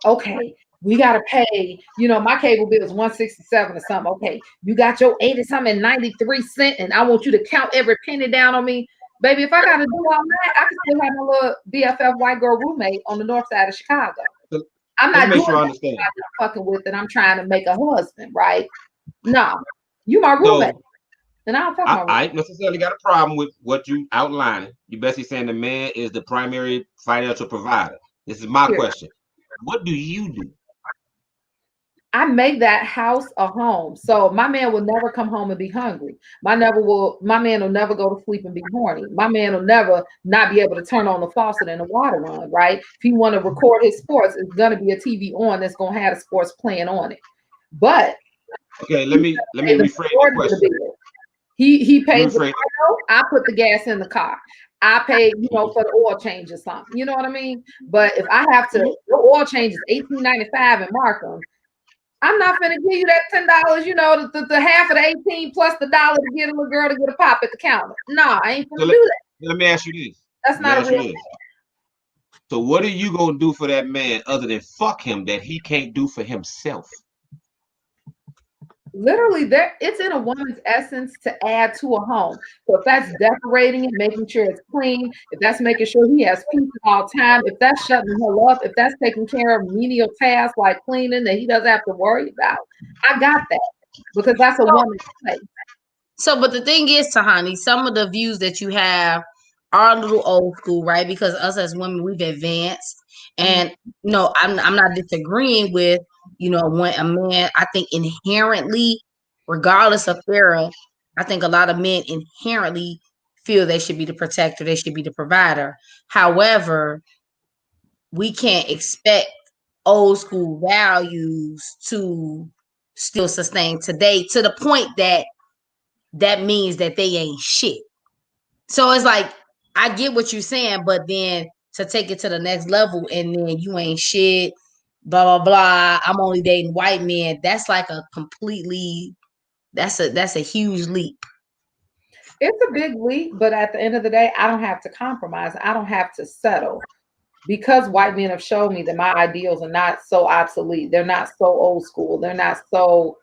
[SPEAKER 4] okay, we got to pay, my cable bill is $167 or something. Okay, you got your 80 something 93 cents, and I want you to count every penny down on me. Baby, if I got to do all that, I can still have my little BFF white girl roommate on the north side of Chicago. I'm not doing that. I'm fucking with it. I'm trying to make a husband, right? No, you my roommate. And I don't fuck my roommate.
[SPEAKER 1] I ain't necessarily got a problem with what you outlining. You basically saying the man is the primary financial provider. This is my question. What do you do?
[SPEAKER 4] I make that house a home. So my man will never come home and be hungry. My man will never go to sleep and be horny. My man will never not be able to turn on the faucet and the water run, right? If he want to record his sports, it's gonna be a TV on that's gonna have the sports playing on it. But
[SPEAKER 1] okay, let me rephrase the question.
[SPEAKER 4] He pays the car, I put the gas in the car. I pay, for the oil change or something. You know what I mean? But if I have to, the oil change is $18.95 in Markham. I'm not gonna give you that $10, the half of the 18 plus the dollar to get a little girl to get a pop at the counter. No, I ain't gonna do that.
[SPEAKER 1] Let me ask you this.
[SPEAKER 4] That's not a real thing.
[SPEAKER 1] So what are you gonna do for that man other than fuck him that he can't do for himself?
[SPEAKER 4] Literally, it's in a woman's essence to add to a home. So if that's decorating it, making sure it's clean, if that's making sure he has peace all the time, if that's shutting her up, if that's taking care of menial tasks like cleaning that he doesn't have to worry about, I got that, because that's a woman's place.
[SPEAKER 2] So, but the thing is, Tahani, some of the views that you have are a little old school, right? Because us as women, we've advanced, and I'm not disagreeing with. When a man, I think inherently, regardless of era, I think a lot of men inherently feel they should be the protector, they should be the provider. However, we can't expect old school values to still sustain today to the point that means that they ain't shit. So it's like, I get what you're saying, but then to take it to the next level and then you ain't shit, blah blah blah, I'm only dating white men, that's like a completely, that's a huge leap.
[SPEAKER 4] It's a big leap, but at the end of the day, I don't have to compromise. I don't have to settle, because white men have shown me that my ideals are not so obsolete. They're not so old school. They're not so,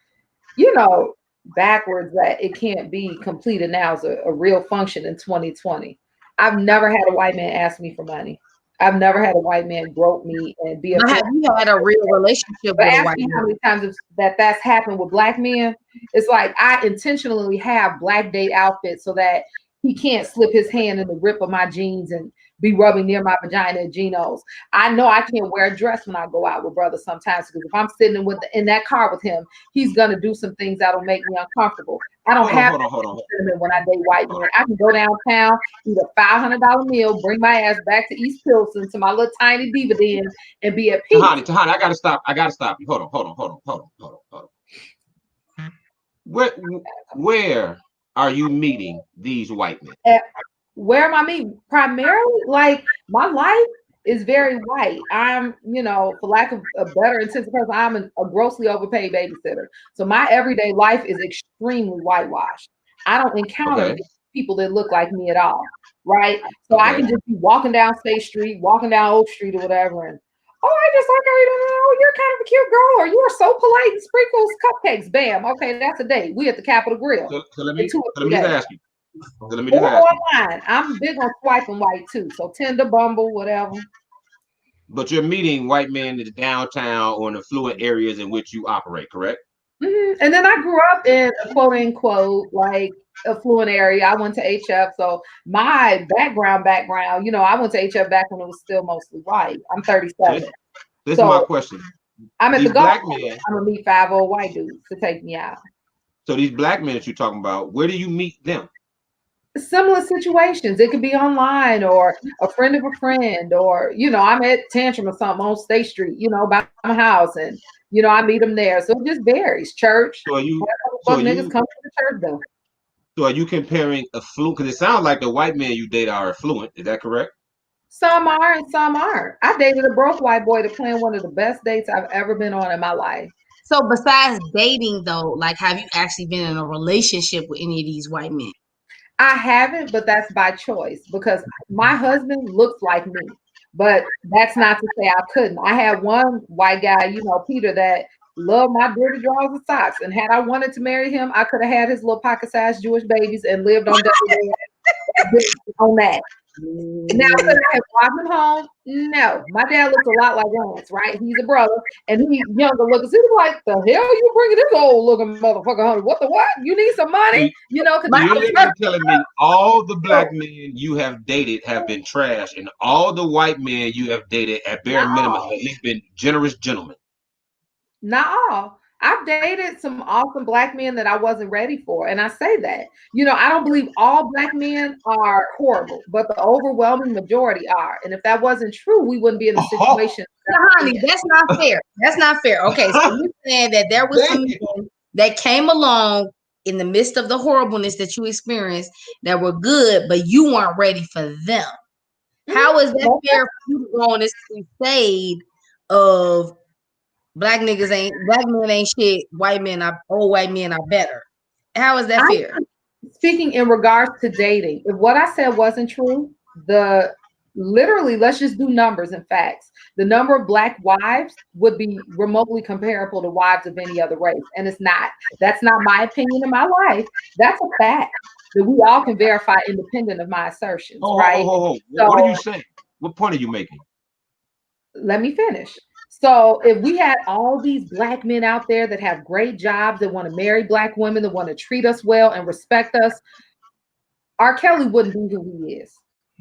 [SPEAKER 4] backwards that it can't be completed now as a real function in 2020. I've never had a white man ask me for money. I've never had a white man grope me and be a.
[SPEAKER 2] Have you had a real relationship with a white man?
[SPEAKER 4] How many times that's happened with black men? It's like I intentionally have black date outfits so that he can't slip his hand in the rip of my jeans and be rubbing near my vagina and Geno's. I know I can't wear a dress when I go out with brothers sometimes, because if I'm sitting in that car with him, he's gonna do some things that'll make me uncomfortable. I don't have that when I date white men. I can go downtown, eat a $500 meal, bring my ass back to East Pilsen to my little tiny dividend, and be at peace.
[SPEAKER 1] Tahani, I gotta stop you. Hold on. Where are you meeting these white men?
[SPEAKER 4] Where am I meeting? Primarily, like, my life is very white. I'm, for lack of a better intensive person, I'm a grossly overpaid babysitter. So my everyday life is extremely whitewashed. I don't encounter people that look like me at all, right? So I can just be walking down State Street, walking down Oak Street or whatever, and I just like her, you're kind of a cute girl, or you are so polite and sprinkles cupcakes. Bam. Okay, that's a date. We at the Capitol Grill.
[SPEAKER 1] So let me just ask you.
[SPEAKER 4] Online. I'm big on swiping white too. So Tinder, Bumble, whatever.
[SPEAKER 1] But you're meeting white men in the downtown or in affluent areas in which you operate, correct?
[SPEAKER 4] Mm-hmm. And then I grew up in a quote unquote like affluent area. I went to HF, so my background, you know, I went to HF back when it was still mostly white. I'm 37.
[SPEAKER 1] This is my question.
[SPEAKER 4] I'm at
[SPEAKER 1] these
[SPEAKER 4] the golf
[SPEAKER 1] black
[SPEAKER 4] course.
[SPEAKER 1] men.
[SPEAKER 4] I'm gonna meet 5 old white dudes to take me out.
[SPEAKER 1] So these black men that you're talking about, where do you meet them?
[SPEAKER 4] Similar situations. It could be online or a friend of a friend, or you know, I'm at Tantrum or something on State Street, you know, by my house, and you know, I meet them there. So it just varies. Church.
[SPEAKER 1] So are you?
[SPEAKER 4] Fuck niggas come to the church though.
[SPEAKER 1] So are you comparing affluent? Because it sounds like the white men you date are affluent. Is that correct?
[SPEAKER 4] Some are and some aren't. I dated a broke white boy to plan one of the best dates I've ever been on in my life.
[SPEAKER 2] So besides dating though, like have you actually been in a relationship with any of these white men?
[SPEAKER 4] I haven't, but that's by choice because my husband looks like me. But that's not to say I couldn't. I had one white guy, you know, Peter, that loved my dirty drawers and socks. And had I wanted to marry him, I could have had his little pocket-sized Jewish babies and lived on that. Now, could I have brought him home? No. My dad looks a lot like Lance, right? He's a brother, and he's younger looking. So he's like, the hell you bringing this old looking motherfucker home? What the what? You need some money? You know,
[SPEAKER 1] because you're telling me all the black men you have dated have been trash, and all the white men you have dated at bare minimum have at least been generous gentlemen.
[SPEAKER 4] Not all. I've dated some awesome black men that I wasn't ready for. And I say that, you know, I don't believe all black men are horrible, but the overwhelming majority are. And if that wasn't true, we wouldn't be in the situation.
[SPEAKER 2] Honey, that's not fair. That's not fair. Okay, so you're saying that there was some men that came along in the midst of the horribleness that you experienced that were good, but you weren't ready for them. How is that fair for you to go on this crusade of black men ain't shit, old white men are better? How is that fair?
[SPEAKER 4] Speaking in regards to dating, if what I said wasn't true, literally, let's just do numbers and facts. The number of black wives would be remotely comparable to wives of any other race. And it's not. That's not my opinion in my life. That's a fact that we all can verify independent of my assertions, right?
[SPEAKER 1] So, what are you saying? What point are you making?
[SPEAKER 4] Let me finish. So if we had all these black men out there that have great jobs, that want to marry black women, that want to treat us well and respect us, R. Kelly wouldn't be who he is.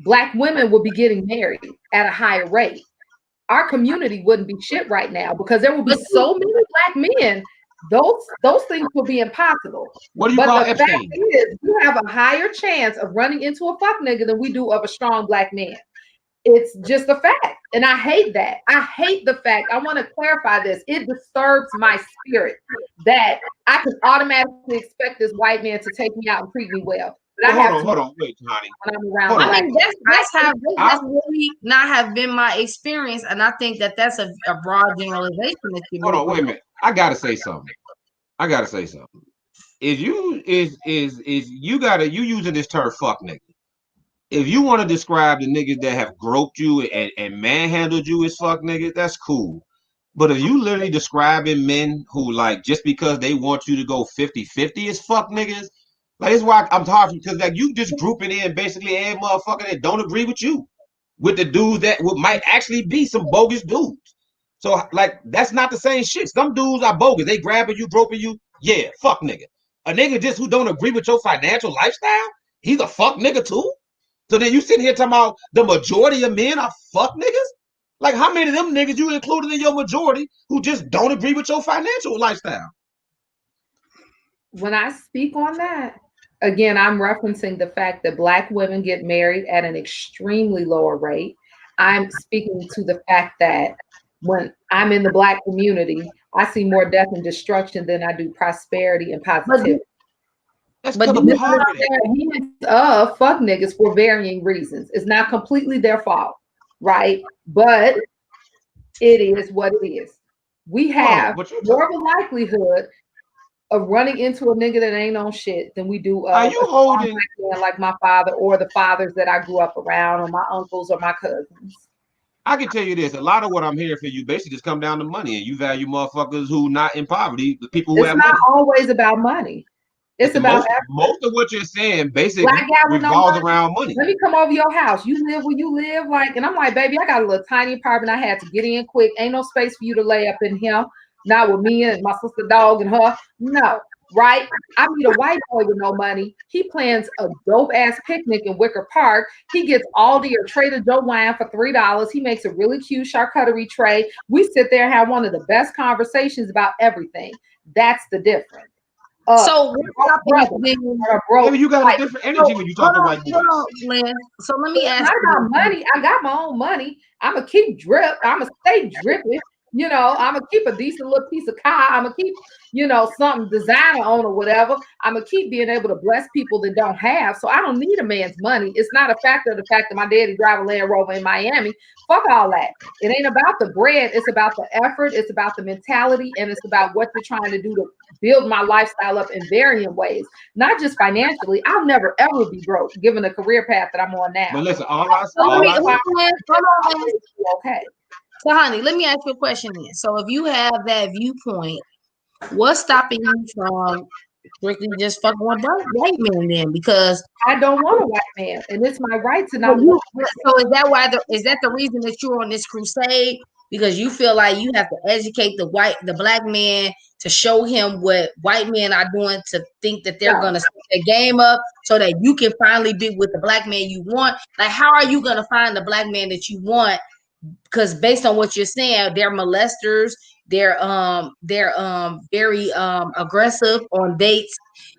[SPEAKER 4] Black women would be getting married at a higher rate. Our community wouldn't be shit right now because there would be so many black men. Those things would be impossible.
[SPEAKER 1] What do you call Epstein?
[SPEAKER 4] Fact is, you have a higher chance of running into a fuck nigga than we do of a strong black man. It's just a fact. And I hate that. I hate the fact. I want to clarify this. It disturbs my spirit that I can automatically expect this white man to take me out and treat me well. But
[SPEAKER 1] hold on, wait, Tahani.
[SPEAKER 4] When I'm around,
[SPEAKER 2] I mean, that's really not have been my experience, and I think that's a broad generalization that you.
[SPEAKER 1] Hold on, wait a minute. I gotta say something. Is you using this term fuck nigga? If you want to describe the niggas that have groped you and manhandled you as fuck niggas, that's cool. But if you literally describing men who like just because they want you to go 50-50 as fuck niggas, like that's why I'm talking, because like you just grouping in basically every motherfucker that don't agree with you, with the dudes that might actually be some bogus dudes. So like that's not the same shit. Some dudes are bogus. They grabbing you, groping you. Yeah, fuck nigga. A nigga just who don't agree with your financial lifestyle, he's a fuck nigga too. So then you sitting here talking about the majority of men are fuck niggas? Like how many of them niggas you included in your majority who just don't agree with your financial lifestyle?
[SPEAKER 4] When I speak on that, again, I'm referencing the fact that black women get married at an extremely lower rate. I'm speaking to the fact that when I'm in the black community, I see more death and destruction than I do prosperity and positivity. But these of fuck niggas for varying reasons. It's not completely their fault, right? But it is what it is. We have more of a likelihood of running into a nigga that ain't on shit than we do
[SPEAKER 1] are you holding
[SPEAKER 4] like my father or the fathers that I grew up around or my uncles or my cousins.
[SPEAKER 1] I can tell you this, a lot of what I'm hearing for you basically just come down to money, and you value motherfuckers who not in poverty, the people who have money.
[SPEAKER 4] It's not always about money. It's about
[SPEAKER 1] most of what you're saying basically revolves around money.
[SPEAKER 4] Let me come over your house. You live where you live, like, and I'm like, baby, I got a little tiny apartment I had to get in quick. Ain't no space for you to lay up in here. not with me and my sister dog and her. No, right? I meet a white boy with no money. He plans a dope ass picnic in Wicker Park. He gets Aldi or Trader Joe wine for $3. He makes a really cute charcuterie tray. We sit there and have one of the best conversations about everything. That's the difference.
[SPEAKER 2] So
[SPEAKER 1] maybe you got a different energy when you talk to white boys.
[SPEAKER 2] So let me ask
[SPEAKER 4] you. Not money. I got my own money. I'm gonna keep drip. I'm gonna stay dripping. You know, I'm gonna keep a decent little piece of car. I'm gonna keep, you know, something designer on or whatever. I'm gonna keep being able to bless people that don't have. So I don't need a man's money. It's not a factor of the fact that my daddy drive a Land Rover in Miami. Fuck all that. It ain't about the bread. It's about the effort. It's about the mentality, and it's about what you're trying to do to build my lifestyle up in varying ways, not just financially. I'll never ever be broke given the career path that I'm on now.
[SPEAKER 1] But listen,
[SPEAKER 2] okay. So, honey, let me ask you a question then. So, if you have that viewpoint, what's stopping you from strictly just fucking one white man then? Because
[SPEAKER 4] I don't want a white man, and it's my right to not.
[SPEAKER 2] So, is that the reason that you're on this crusade? Because you feel like you have to educate the black man to show him what white men are doing, to think that they're gonna set their game up so that you can finally be with the black man you want. Like, how are you gonna find the black man that you want? Because based on what you're saying, they're molesters. They're very aggressive on dates.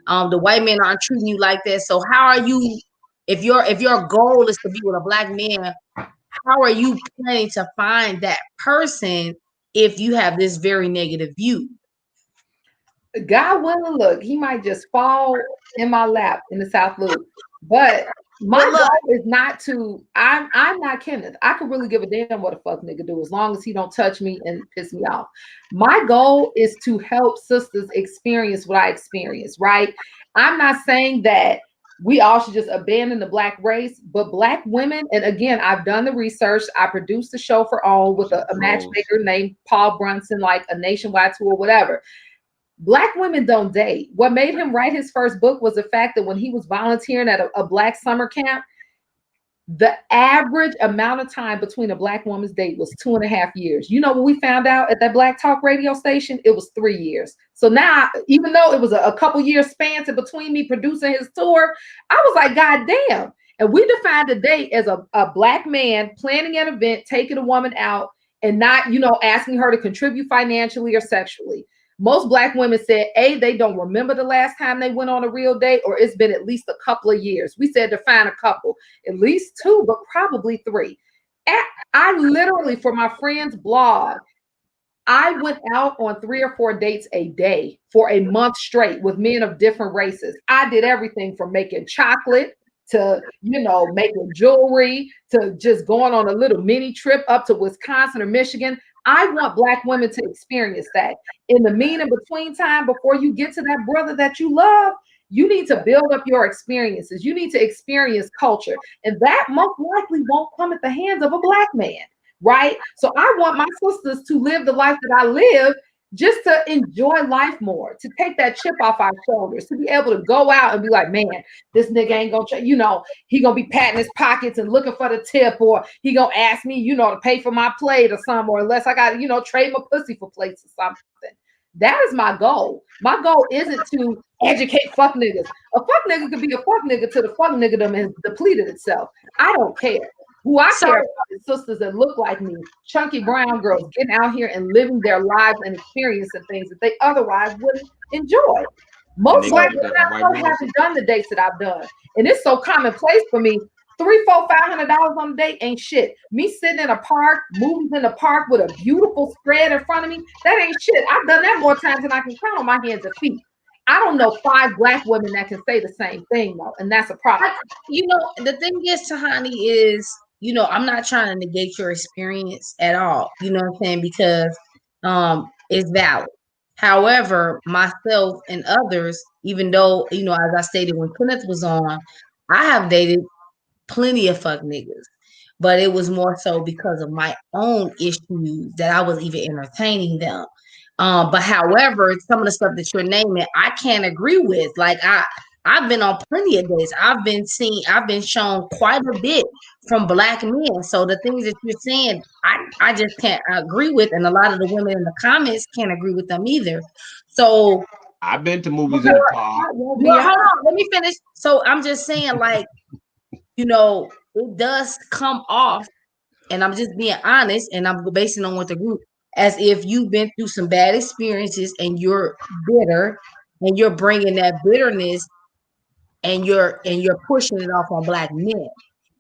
[SPEAKER 2] The white men aren't treating you like that. So how are you? If your goal is to be with a black man, how are you planning to find that person if you have this very negative view?
[SPEAKER 4] God willing, look, he might just fall in my lap in the South Loop. But my goal is not to. I'm not Kenneth. I could really give a damn what a fuck nigga do as long as he don't touch me and piss me off. My goal is to help sisters experience what I experience. Right? I'm not saying that we all should just abandon the black race, but black women, and again, I've done the research. I produced a show for all with a matchmaker named Paul Brunson, like a nationwide tour, whatever. Black women don't date. What made him write his first book was the fact that when he was volunteering at a black summer camp, the average amount of time between a black woman's date was 2.5 years. You know what we found out at that Black Talk radio station? It was 3 years. So now, even though it was a couple years span in between me producing his tour, I was like, God damn. And we defined a date as a black man planning an event, taking a woman out, and not, asking her to contribute financially or sexually. Most black women said, A, they don't remember the last time they went on a real date, or it's been at least a couple of years. We said define a couple, at least 2, but probably 3. I literally, for my friend's blog, I went out on 3 or 4 dates a day for a month straight with men of different races. I did everything from making chocolate to, making jewelry, to just going on a little mini trip up to Wisconsin or Michigan. I want black women to experience that. In the mean and between time, before you get to that brother that you love, you need to build up your experiences. You need to experience culture. And that most likely won't come at the hands of a black man, right? So I want my sisters to live the life that I live, just to enjoy life more, to take that chip off our shoulders, to be able to go out and be like, man, this nigga ain't gonna, he gonna be patting his pockets and looking for the tip, or he gonna ask me, to pay for my plate or something, or unless I got, trade my pussy for plates or something. That is my goal. My goal isn't to educate fuck niggas. A fuck nigga could be a fuck nigga till the fuck nigga has depleted itself. I don't care. Who I care about is sisters that look like me, chunky brown girls getting out here and living their lives and experiencing things that they otherwise wouldn't enjoy. Most black women I know haven't done the dates that I've done. And it's so commonplace for me. $300, $400, $500 on a date ain't shit. Me sitting in a park, movies in the park with a beautiful spread in front of me, that ain't shit. I've done that more times than I can count on my hands and feet. I don't know 5 black women that can say the same thing, though, and that's a problem.
[SPEAKER 2] The thing is, Tahani, is I'm not trying to negate your experience at all. You know what I'm saying? Because it's valid. However, myself and others, even though, as I stated when Kenneth was on, I have dated plenty of fuck niggas, but it was more so because of my own issues that I was even entertaining them. But however, some of the stuff that you're naming, I can't agree with. Like I've been on plenty of dates. I've been shown quite a bit from black men. So the things that you're saying, I just can't agree with, and a lot of the women in the comments can't agree with them either. So
[SPEAKER 1] I've been to movies in the park.
[SPEAKER 2] well, hold on, let me finish. So I'm just saying, like, you know, it does come off, and I'm just being honest, and I'm basing on what the group, as if you've been through some bad experiences and you're bitter, and you're bringing that bitterness and you're pushing it off on black men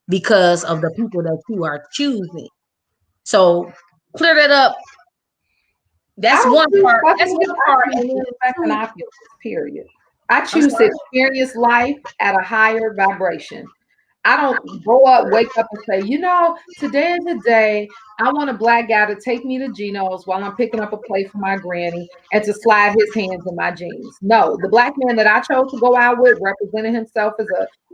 [SPEAKER 2] because of the people that you are choosing. So clear that up. That's one part. That's one part. And then
[SPEAKER 4] period. I choose to experience life at a higher vibration. I don't go up, wake up, and say, you know, today is the day I want a black guy to take me to Geno's while I'm picking up a plate for my granny and to slide his hands in my jeans. No, the black man that I chose to go out with represented himself as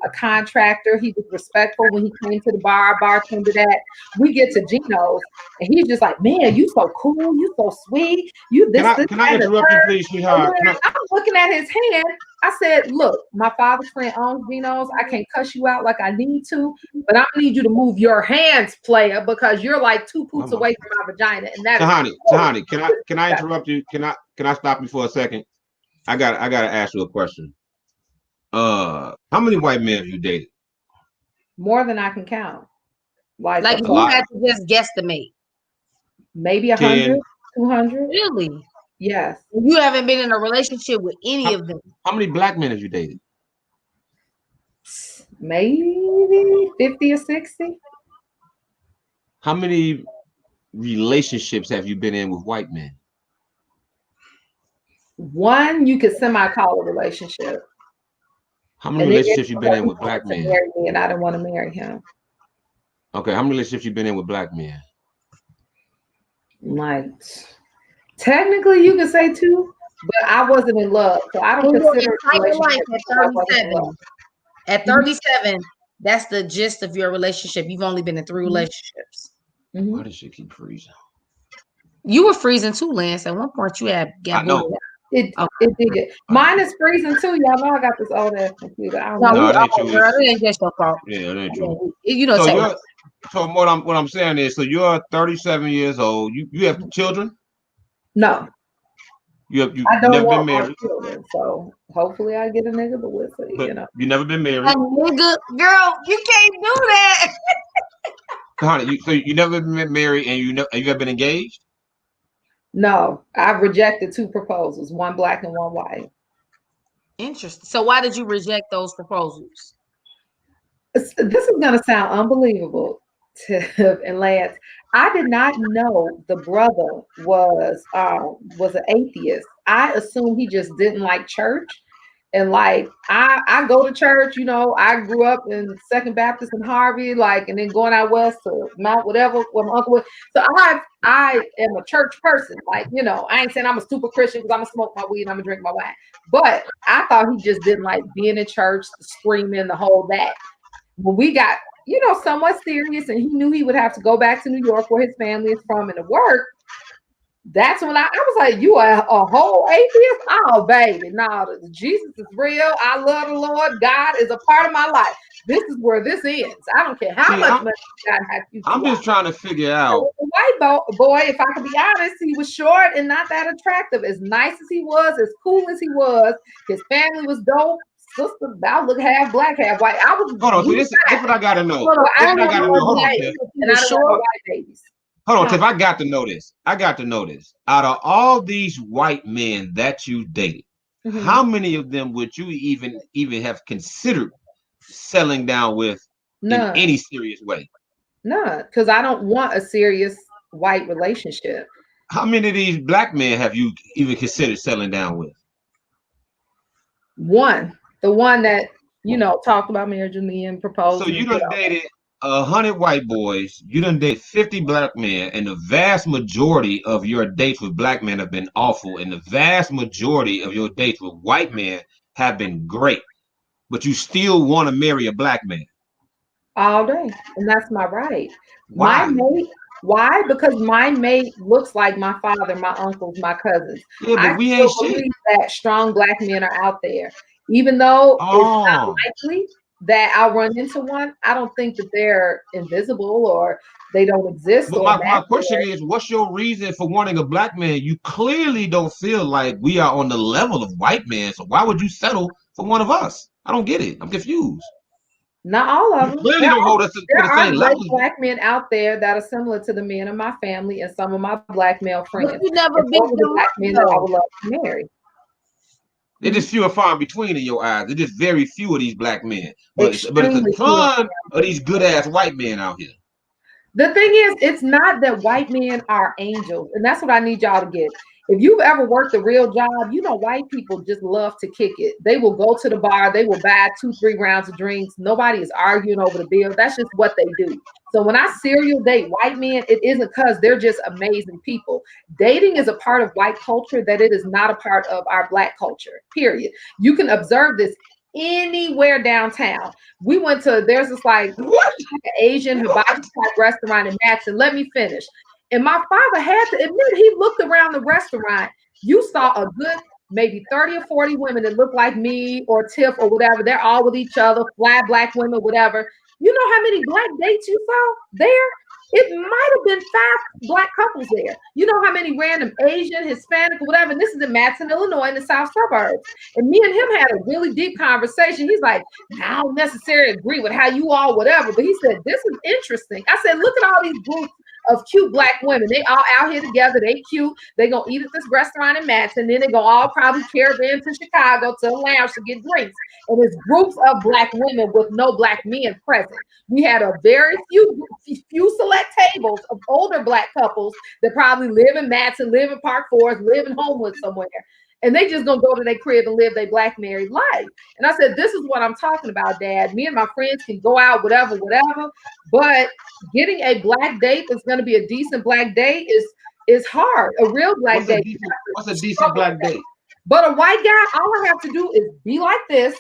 [SPEAKER 4] a contractor. He was respectful when he came to the bar, bartender that. We get to Geno's and he's just like, man, you so cool, you so sweet. You this,
[SPEAKER 1] Can I interrupt you, please, sweetheart?
[SPEAKER 4] I'm looking at his hand. I said, look, my father's friend owns Geno's. I can't cuss you out like I need to, but I need you to move your hands, player, because you're like 2 poots away from my vagina. And that
[SPEAKER 1] Tahani, can I interrupt you? Can I stop you for a second? I gotta ask you a question. How many white men have you dated?
[SPEAKER 4] More than I can count.
[SPEAKER 2] Like if you had to just guesstimate.
[SPEAKER 4] Maybe 100, 200.
[SPEAKER 2] Really?
[SPEAKER 4] Yes.
[SPEAKER 2] You haven't been in a relationship with any of them.
[SPEAKER 1] How many black men have you dated?
[SPEAKER 4] Maybe 50 or 60.
[SPEAKER 1] How many relationships have you been in with white men?
[SPEAKER 4] One you could semi-call a relationship.
[SPEAKER 1] How many relationships you been in with black men?
[SPEAKER 4] And I didn't want to marry him.
[SPEAKER 1] Okay, how many relationships you been in with black men?
[SPEAKER 4] Like, technically you could say 2, but I wasn't in love, so I don't consider
[SPEAKER 2] life at 37. At 37, that's the gist of your relationship. You've only been in 3 relationships.
[SPEAKER 1] Why does she keep freezing?
[SPEAKER 2] You were freezing too, Lance. At one point, you had got bored.
[SPEAKER 4] It did. Mine is freezing too. Y'all know I got this old ass computer. I don't know.
[SPEAKER 1] No, it ain't true.
[SPEAKER 2] Girl, it ain't just your fault.
[SPEAKER 1] Yeah, it ain't true.
[SPEAKER 2] You know,
[SPEAKER 1] so what I'm saying is, so you're 37 years old. You have children?
[SPEAKER 4] No.
[SPEAKER 1] You've never been married.
[SPEAKER 4] Children, so hopefully I get a nigga, but we'll see.
[SPEAKER 1] But
[SPEAKER 4] you know,
[SPEAKER 1] you never been married.
[SPEAKER 2] A nigga, girl, you can't do that.
[SPEAKER 1] Honey, so you never been married, and you ever been engaged?
[SPEAKER 4] No, I've rejected 2 proposals, one black and one white.
[SPEAKER 2] Interesting. So why did you reject those proposals?
[SPEAKER 4] This is gonna sound unbelievable, Tiff and Lance. I did not know the brother was an atheist. I assumed he just didn't like church. And like I go to church, you know, I grew up in Second Baptist in Harvey, like, and then going out west to Mount whatever where my uncle was. So I am a church person. Like, you know, I ain't saying I'm a stupid Christian because I'm gonna smoke my weed and I'm gonna drink my wine. But I thought he just didn't like being in church, screaming, the whole that. When we got, you know, somewhat serious and he knew he would have to go back to New York where his family is from and to work, that's when I was like, you are a whole atheist? Oh, baby, no, Jesus is real. I love the Lord. God is a part of my life. This is where this ends. I don't care how much money God has you.
[SPEAKER 1] I'm just trying to figure out.
[SPEAKER 4] The white boy, if I could be honest, he was short and not that attractive. As nice as he was, as cool as he was, his family was dope. Sister, I look half black, half white. I was.
[SPEAKER 1] Hold on, so this is what I gotta know. Hold on, Tiff.
[SPEAKER 4] And I don't want white babies.
[SPEAKER 1] Hold on, Tiff. I got to know this. Out of all these white men that you dated, how many of them would you even have considered settling down with in any serious way?
[SPEAKER 4] None, because I don't want a serious white relationship.
[SPEAKER 1] How many of these black men have you even considered settling down with?
[SPEAKER 4] One. The one that, you know, talked about marriage with me and proposed.
[SPEAKER 1] So you done dated 100 white boys, you done dated 50 black men, and the vast majority of your dates with black men have been awful, and the vast majority of your dates with white men have been great, but you still want to marry a black man.
[SPEAKER 4] All day. And that's my right.
[SPEAKER 1] Why?
[SPEAKER 4] Why? Because my mate looks like my father, my uncles, my cousins.
[SPEAKER 1] Yeah, but we ain't shit.
[SPEAKER 4] Believe that strong black men are out there. Even though it's not likely that I'll run into one, I don't think that they're invisible or they don't exist.
[SPEAKER 1] But my question is, what's your reason for wanting a black man? You clearly don't feel like we are on the level of white men, so why would you settle for one of us? I don't get it. I'm confused.
[SPEAKER 4] Not all of them.
[SPEAKER 1] Clearly don't hold us to the same level.
[SPEAKER 4] Black men out there that are similar to the men in my family and some of my black male friends.
[SPEAKER 2] But you never beat the
[SPEAKER 4] black men that I would love to marry.
[SPEAKER 1] They're just few and far in between in your eyes. They're just very few of these black men. But it's a ton of these good ass white men out here.
[SPEAKER 4] The thing is, it's not that white men are angels, and that's what I need y'all to get. If you've ever worked a real job, you know white people just love to kick it. They will go to the bar, they will buy 2-3 rounds of drinks. Nobody is arguing over the bill. That's just what they do. So when I serial date white men, it isn't because they're just amazing people. Dating is a part of white culture that it is not a part of our black culture, period. You can observe this anywhere downtown. We went to, there's this like Asian Hibachi type restaurant in Matson. Let me finish. And my father had to admit, he looked around the restaurant. You saw a good maybe 30 or 40 women that look like me or Tiff or whatever. They're all with each other, flat black women, whatever. You know how many black dates you saw there? It might have been 5 black couples there. You know how many random Asian, Hispanic, whatever. And this is in Matson, Illinois, in the south suburbs. And me and him had a really deep conversation. He's like, I don't necessarily agree with how you all, whatever. But he said, this is interesting. I said, look at all these groups of cute black women. They all out here together. They cute. They gonna eat at this restaurant in Matson. Then they gonna all probably caravan to Chicago to a lounge to get drinks. And it's groups of black women with no black men present. We had a very few select tables of older black couples that probably live in Matson, live in Park Forest, live in Homewood somewhere. And they just gonna go to their crib and live their black married life. And I said, this is what I'm talking about, Dad. Me and my friends can go out, whatever, but getting a black date that's gonna be a decent black date is hard. A real black date.
[SPEAKER 1] What's a decent black date?
[SPEAKER 4] But a white guy, all I have to do is be like this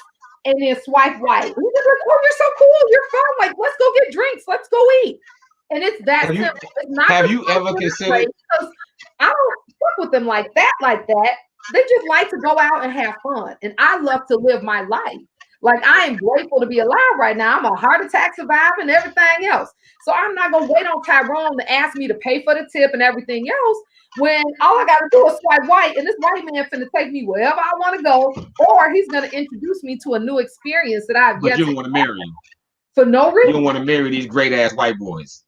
[SPEAKER 4] and then swipe right. He's like, oh, you're so cool, you're fun. Like, let's go get drinks, let's go eat. And it's that simple. It's not
[SPEAKER 1] have you ever considered?
[SPEAKER 4] Because I don't fuck with them like that. They just like to go out and have fun. And I love to live my life. Like, I am grateful to be alive right now. I'm a heart attack survivor and everything else. So I'm not going to wait on Tyrone to ask me to pay for the tip and everything else when all I got to do is swipe white and this white man finna take me wherever I want to go, or he's going to introduce me to a new experience that I've
[SPEAKER 1] yet to. But you don't want to marry him.
[SPEAKER 4] For no reason.
[SPEAKER 1] You don't want to marry these great ass white boys.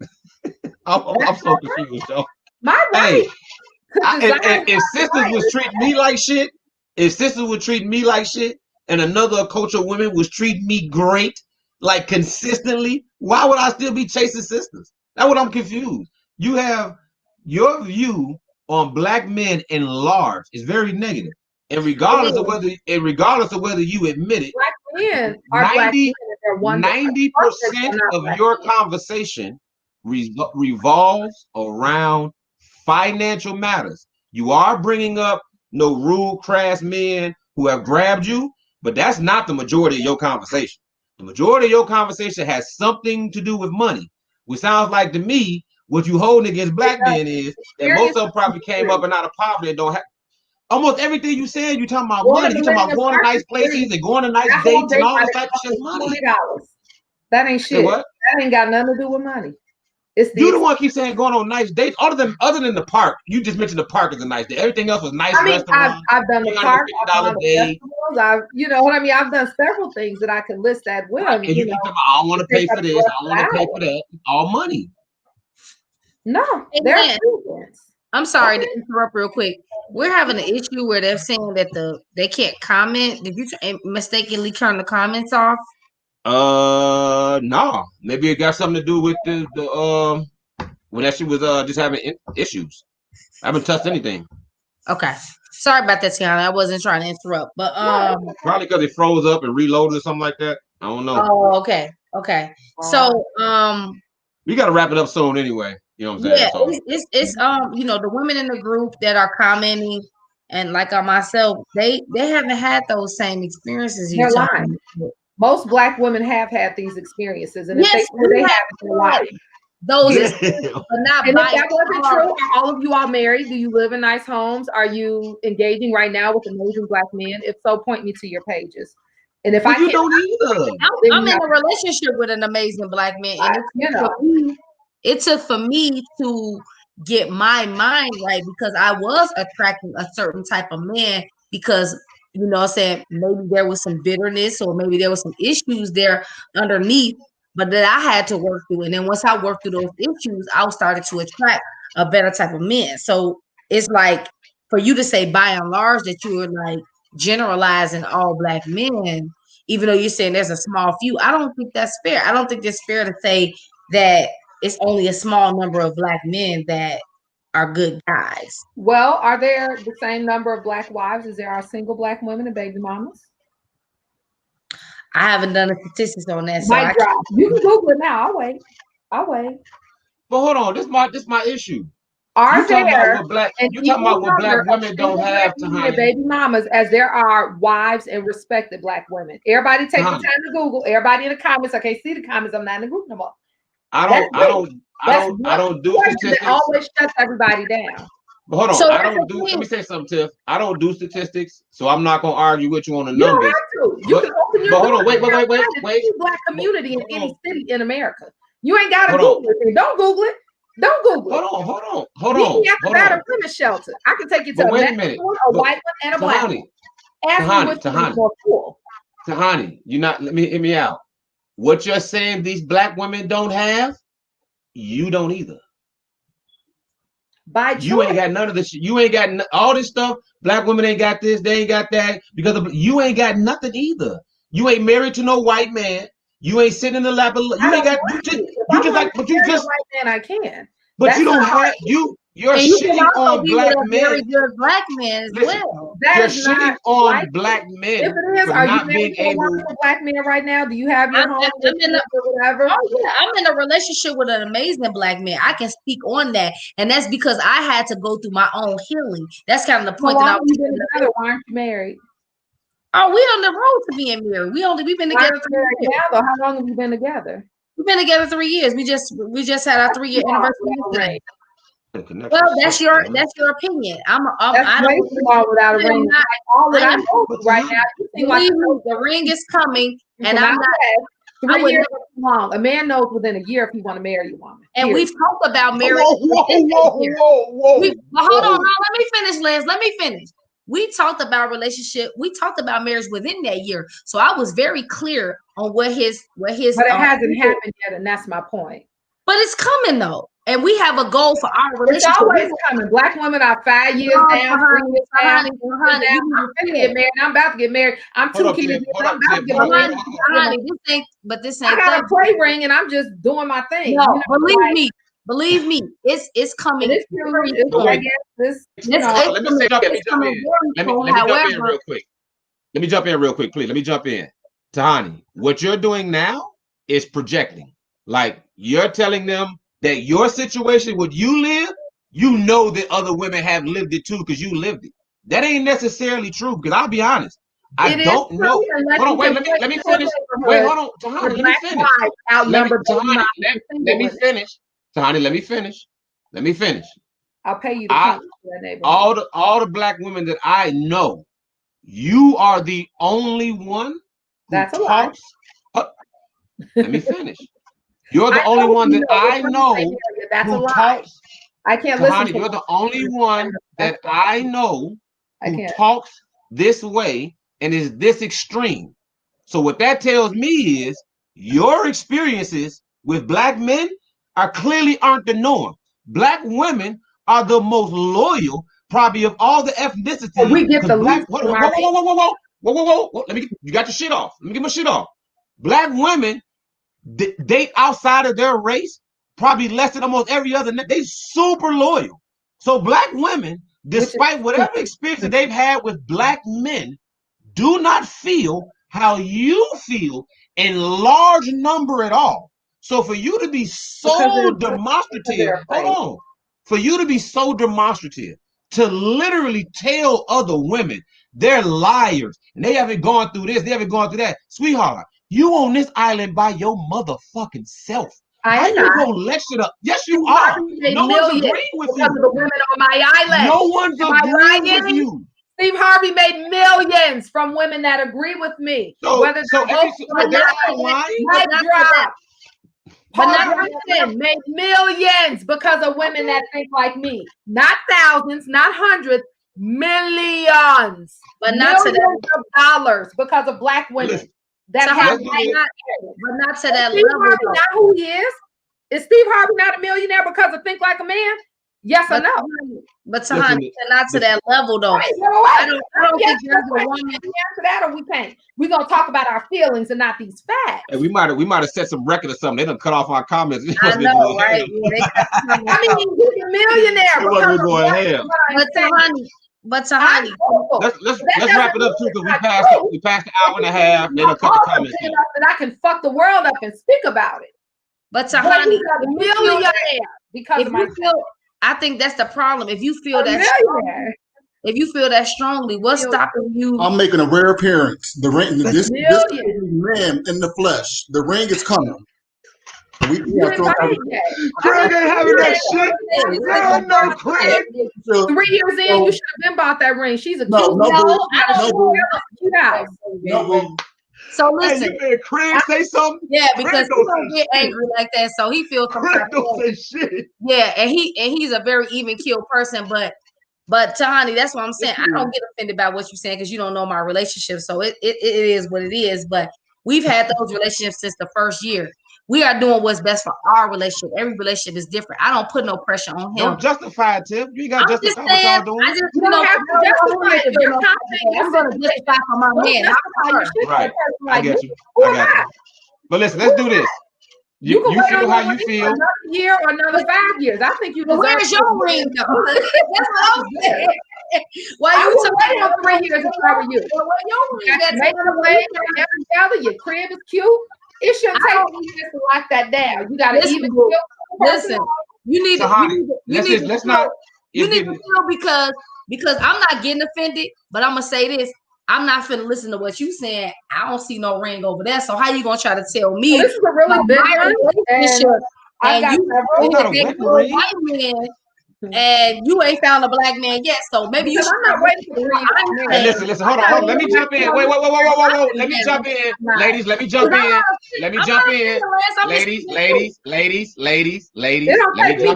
[SPEAKER 1] I'm so confused, though.
[SPEAKER 4] My right.
[SPEAKER 1] Hey, if sisters was treating me like shit, and another culture of women was treating me great, like consistently, why would I still be chasing sisters? That's what I'm confused. You have your view on black men in large is very negative, and regardless of whether you admit it,
[SPEAKER 4] black men are
[SPEAKER 1] 90% of your conversation revolves around financial matters. You are bringing up no rude, crass men who have grabbed you, but that's not the majority of your conversation. The majority of your conversation has something to do with money, which sounds like to me what you holding against black men is that most of them probably came up and out of poverty and don't have. Almost everything you said, you talking about money. You talking about going to nice places and going to nice dates and all this type of shit. Money.
[SPEAKER 4] That ain't shit. That ain't got nothing to do with money.
[SPEAKER 1] You the one keep saying going on nice dates. Other than the park, you just mentioned the park as a nice date. Everything else was nice. Restaurants.
[SPEAKER 4] I've done the park. I've festivals. You know what I mean. I've done several things that I can list that with.
[SPEAKER 1] And you know, I don't want to pay for this. I don't want to pay for that. All money.
[SPEAKER 4] No,
[SPEAKER 2] I'm sorry to interrupt real quick. We're having an issue where they're saying that they can't comment. Did you mistakenly turn the comments off?
[SPEAKER 1] No. Maybe it got something to do with the when that she was just having issues. I haven't touched anything.
[SPEAKER 2] Okay. Sorry about that, Tiana. I wasn't trying to interrupt, but
[SPEAKER 1] probably because it froze up and reloaded or something like that. I don't know.
[SPEAKER 2] Oh, okay. So
[SPEAKER 1] we got to wrap it up soon anyway. You know what I'm saying?
[SPEAKER 2] Yeah, it's you know, the women in the group that are commenting and like myself, they haven't had those same experiences.
[SPEAKER 4] They're lying. Most black women have had these experiences, and
[SPEAKER 2] yes,
[SPEAKER 4] if they haven't, lying.
[SPEAKER 2] Those experiences, but not.
[SPEAKER 4] And if that wasn't true, are all of you all married? Do you live in nice homes? Are you engaging right now with amazing black men? If so, point me to your pages. And if
[SPEAKER 1] but
[SPEAKER 4] I
[SPEAKER 1] you
[SPEAKER 4] can't,
[SPEAKER 1] don't either.
[SPEAKER 2] I'm in a relationship with an amazing black man, and it took for me to get my mind right because I was attracting a certain type of man because you know what I'm saying maybe there was some bitterness or maybe there was some issues there underneath, but that I had to work through. And then once I worked through those issues, I started to attract a better type of men. So it's like for you to say by and large that you were like generalizing all black men, even though you're saying there's a small few, I don't think that's fair. I don't think it's fair to say that it's only a small number of black men that are good guys.
[SPEAKER 4] Well, are there the same number of black wives as there are single black women and baby mamas?
[SPEAKER 2] I haven't done the statistics on that, so
[SPEAKER 4] Mic drop. You can Google it now. I'll wait.
[SPEAKER 1] But hold on, this my issue.
[SPEAKER 4] Are there
[SPEAKER 1] you talking about what black women don't have to
[SPEAKER 4] baby mamas as there are wives and respected black women? Everybody take the time to Google. Everybody in the comments. I can't see the comments. I'm not in the group no more.
[SPEAKER 1] I don't do statistics.
[SPEAKER 4] That always shuts everybody down.
[SPEAKER 1] But hold on, so let me say something, Tiff. I don't do statistics, so I'm not gonna argue with you on the numbers.
[SPEAKER 4] You don't have to. You can open your
[SPEAKER 1] hold on, wait.
[SPEAKER 4] Black community in any city in America. You ain't gotta Google it. Don't Google it. Don't Google it.
[SPEAKER 1] Hold on.
[SPEAKER 4] Meet me at the battered women's shelter. I can take you to a white one and a black one. Ask me which one is more cool.
[SPEAKER 1] Tahani, let me hear me out. What you're saying these black women don't have, you don't either.
[SPEAKER 4] By choice.
[SPEAKER 1] You ain't got none of this. You ain't got all this stuff. Black women ain't got this. They ain't got that because you ain't got nothing either. You ain't married to no white man. You ain't sitting in the lap of. You ain't got. You just like. But you just.
[SPEAKER 4] White man, I can.
[SPEAKER 1] But that's you don't have you. You're shitting on black men.
[SPEAKER 2] Very good black man as well.
[SPEAKER 1] You're shitting on black men.
[SPEAKER 4] If it is, are you married to a wonderful black man right now? Do you have your home or whatever?
[SPEAKER 2] Oh yeah, I'm in a relationship with an amazing black man. I can speak on that, and that's because I had to go through my own healing. That's kind of the point that I was
[SPEAKER 4] together. Why aren't you married?
[SPEAKER 2] Oh, we on the road to being married. We've been together 3 years.
[SPEAKER 4] Now, though, how long have you been together?
[SPEAKER 2] We've been together 3 years. We just had our 3-year anniversary yesterday. Well, that's your opinion. I don't
[SPEAKER 4] without a ring. All that I know right now,
[SPEAKER 2] the ring is coming, and I'm not.
[SPEAKER 4] 3 years is long. A man knows within a year if he want to marry a woman.
[SPEAKER 2] And we've talked about marriage.
[SPEAKER 1] Whoa.
[SPEAKER 2] Hold on, let me finish, Liz. Let me finish. We talked about relationship. We talked about marriage within that year. So I was very clear on what his. But
[SPEAKER 4] it hasn't happened yet, and that's my point.
[SPEAKER 2] But it's coming though. And we have a goal for our relationship.
[SPEAKER 4] It's always coming. Black women are 5 years down, 3 years down. I'm gonna get married. I'm about to get married. I'm 2 kids. I'm about to get married.
[SPEAKER 2] This ain't.
[SPEAKER 4] I got a play ring, and I'm just doing my thing.
[SPEAKER 2] No, believe me, it's coming.
[SPEAKER 1] Let me jump in real quick, please. Let me jump in. Tahani, what you're doing now is projecting. Like you're telling them that your situation, what you live, you know that other women have lived it too because you lived it. That ain't necessarily true because I'll be honest. I don't know. Hold on, wait, let me finish. Wait, hold on, Tahani, let me finish. Let me finish. Tahani, let me finish. Let me finish.
[SPEAKER 4] I'll pay you to
[SPEAKER 1] all the black women that I know, you are the only one who talks. Let me finish. You're the only one that I know who talks.
[SPEAKER 4] I can't
[SPEAKER 1] Tahani,
[SPEAKER 4] listen.
[SPEAKER 1] You're the only one that I know who talks this way and is this extreme. So what that tells me is your experiences with black men aren't the norm. Black women are the most loyal, probably of all the ethnicities.
[SPEAKER 4] We get the least.
[SPEAKER 1] Whoa. You got your shit off. Let me get my shit off. Black women date outside of their race, probably less than almost every other. They super loyal. So black women, despite whatever experience they've had with black men, do not feel how you feel in large number at all. So for you to be so demonstrative, for you to be so demonstrative, to literally tell other women they're liars and they haven't gone through this, they haven't gone through that, sweetheart. You on this island by your motherfucking self. How you gonna lecture up? Yes, you are. No one's agreeing with you.
[SPEAKER 4] The women on my island.
[SPEAKER 1] No one's agreeing with you.
[SPEAKER 4] Steve Harvey made millions from women that agree with me. Whether
[SPEAKER 1] so they're online.
[SPEAKER 4] Paul Johnson made millions because of women that think like me. Not thousands, not hundreds, millions.
[SPEAKER 2] But not
[SPEAKER 4] millions of dollars because of black women.
[SPEAKER 2] But not to that
[SPEAKER 4] Steve
[SPEAKER 2] level.
[SPEAKER 4] Harvey not who he is. Is Steve Harvey not a millionaire because of Think Like a Man? Yes or no?
[SPEAKER 2] But Tahani, not to that level though. I don't think there's a woman
[SPEAKER 4] answer that, or we can't. We're gonna talk about our feelings and not these facts.
[SPEAKER 1] And we might have set some record or something. They done cut off our comments.
[SPEAKER 2] I know, right?
[SPEAKER 4] I mean, he's a millionaire.
[SPEAKER 2] But Tahani,
[SPEAKER 1] let's wrap it up too, because we passed the hour and a half. They done cut the comments.
[SPEAKER 4] That I can fuck the world up and speak about it.
[SPEAKER 2] But Tahani,
[SPEAKER 4] he's a millionaire because of my
[SPEAKER 2] I think that's the problem. If you feel that strongly, what's stopping you?
[SPEAKER 5] I'm making a rare appearance. The ring, this man in the flesh. The ring is coming.
[SPEAKER 1] Craig ain't having that shit. No, Craig.
[SPEAKER 4] 3 years in, you should have been bought that ring. She's a cute
[SPEAKER 5] no.
[SPEAKER 2] So listen,
[SPEAKER 1] hey, Craig say something.
[SPEAKER 2] Yeah, because he don't get angry like that, so he feels
[SPEAKER 1] Craig don't say shit.
[SPEAKER 2] Yeah, and he's a very even keeled person, but Tahani, that's what I'm saying. I don't get offended by what you're saying because you don't know my relationship, so it is what it is. But we've had those relationships since the first year. We are doing what's best for our relationship. Every relationship is different. I don't put no pressure on him.
[SPEAKER 1] Don't justify it, Tiff. You got to justify what y'all doing.
[SPEAKER 2] I just don't have to justify it. I'm going to justify for my man.
[SPEAKER 1] Right. I get you. But listen, let's do this. You feel how you feel.
[SPEAKER 4] Another year or another 5 years. I think you deserve.
[SPEAKER 2] Where's your ring, though? That's what I'm saying. Why you
[SPEAKER 4] waiting on 3 years if I were you? You got your way together. Your crib is cute. It shouldn't take you just to lock that down. You got to even
[SPEAKER 2] listen. You need to feel because I'm not getting offended, but I'm gonna say this. I'm not finna listen to what you saying. I don't see no ring over there. So how you gonna try to tell me?
[SPEAKER 4] This is a really big relationship.
[SPEAKER 2] And you ain't found a black man yet, so maybe you should.
[SPEAKER 4] I'm not waiting for the ring.
[SPEAKER 1] Hey, listen, hold on. Let me jump in. Wait. Let me jump in. Ladies, let me jump in. Ladies, let me jump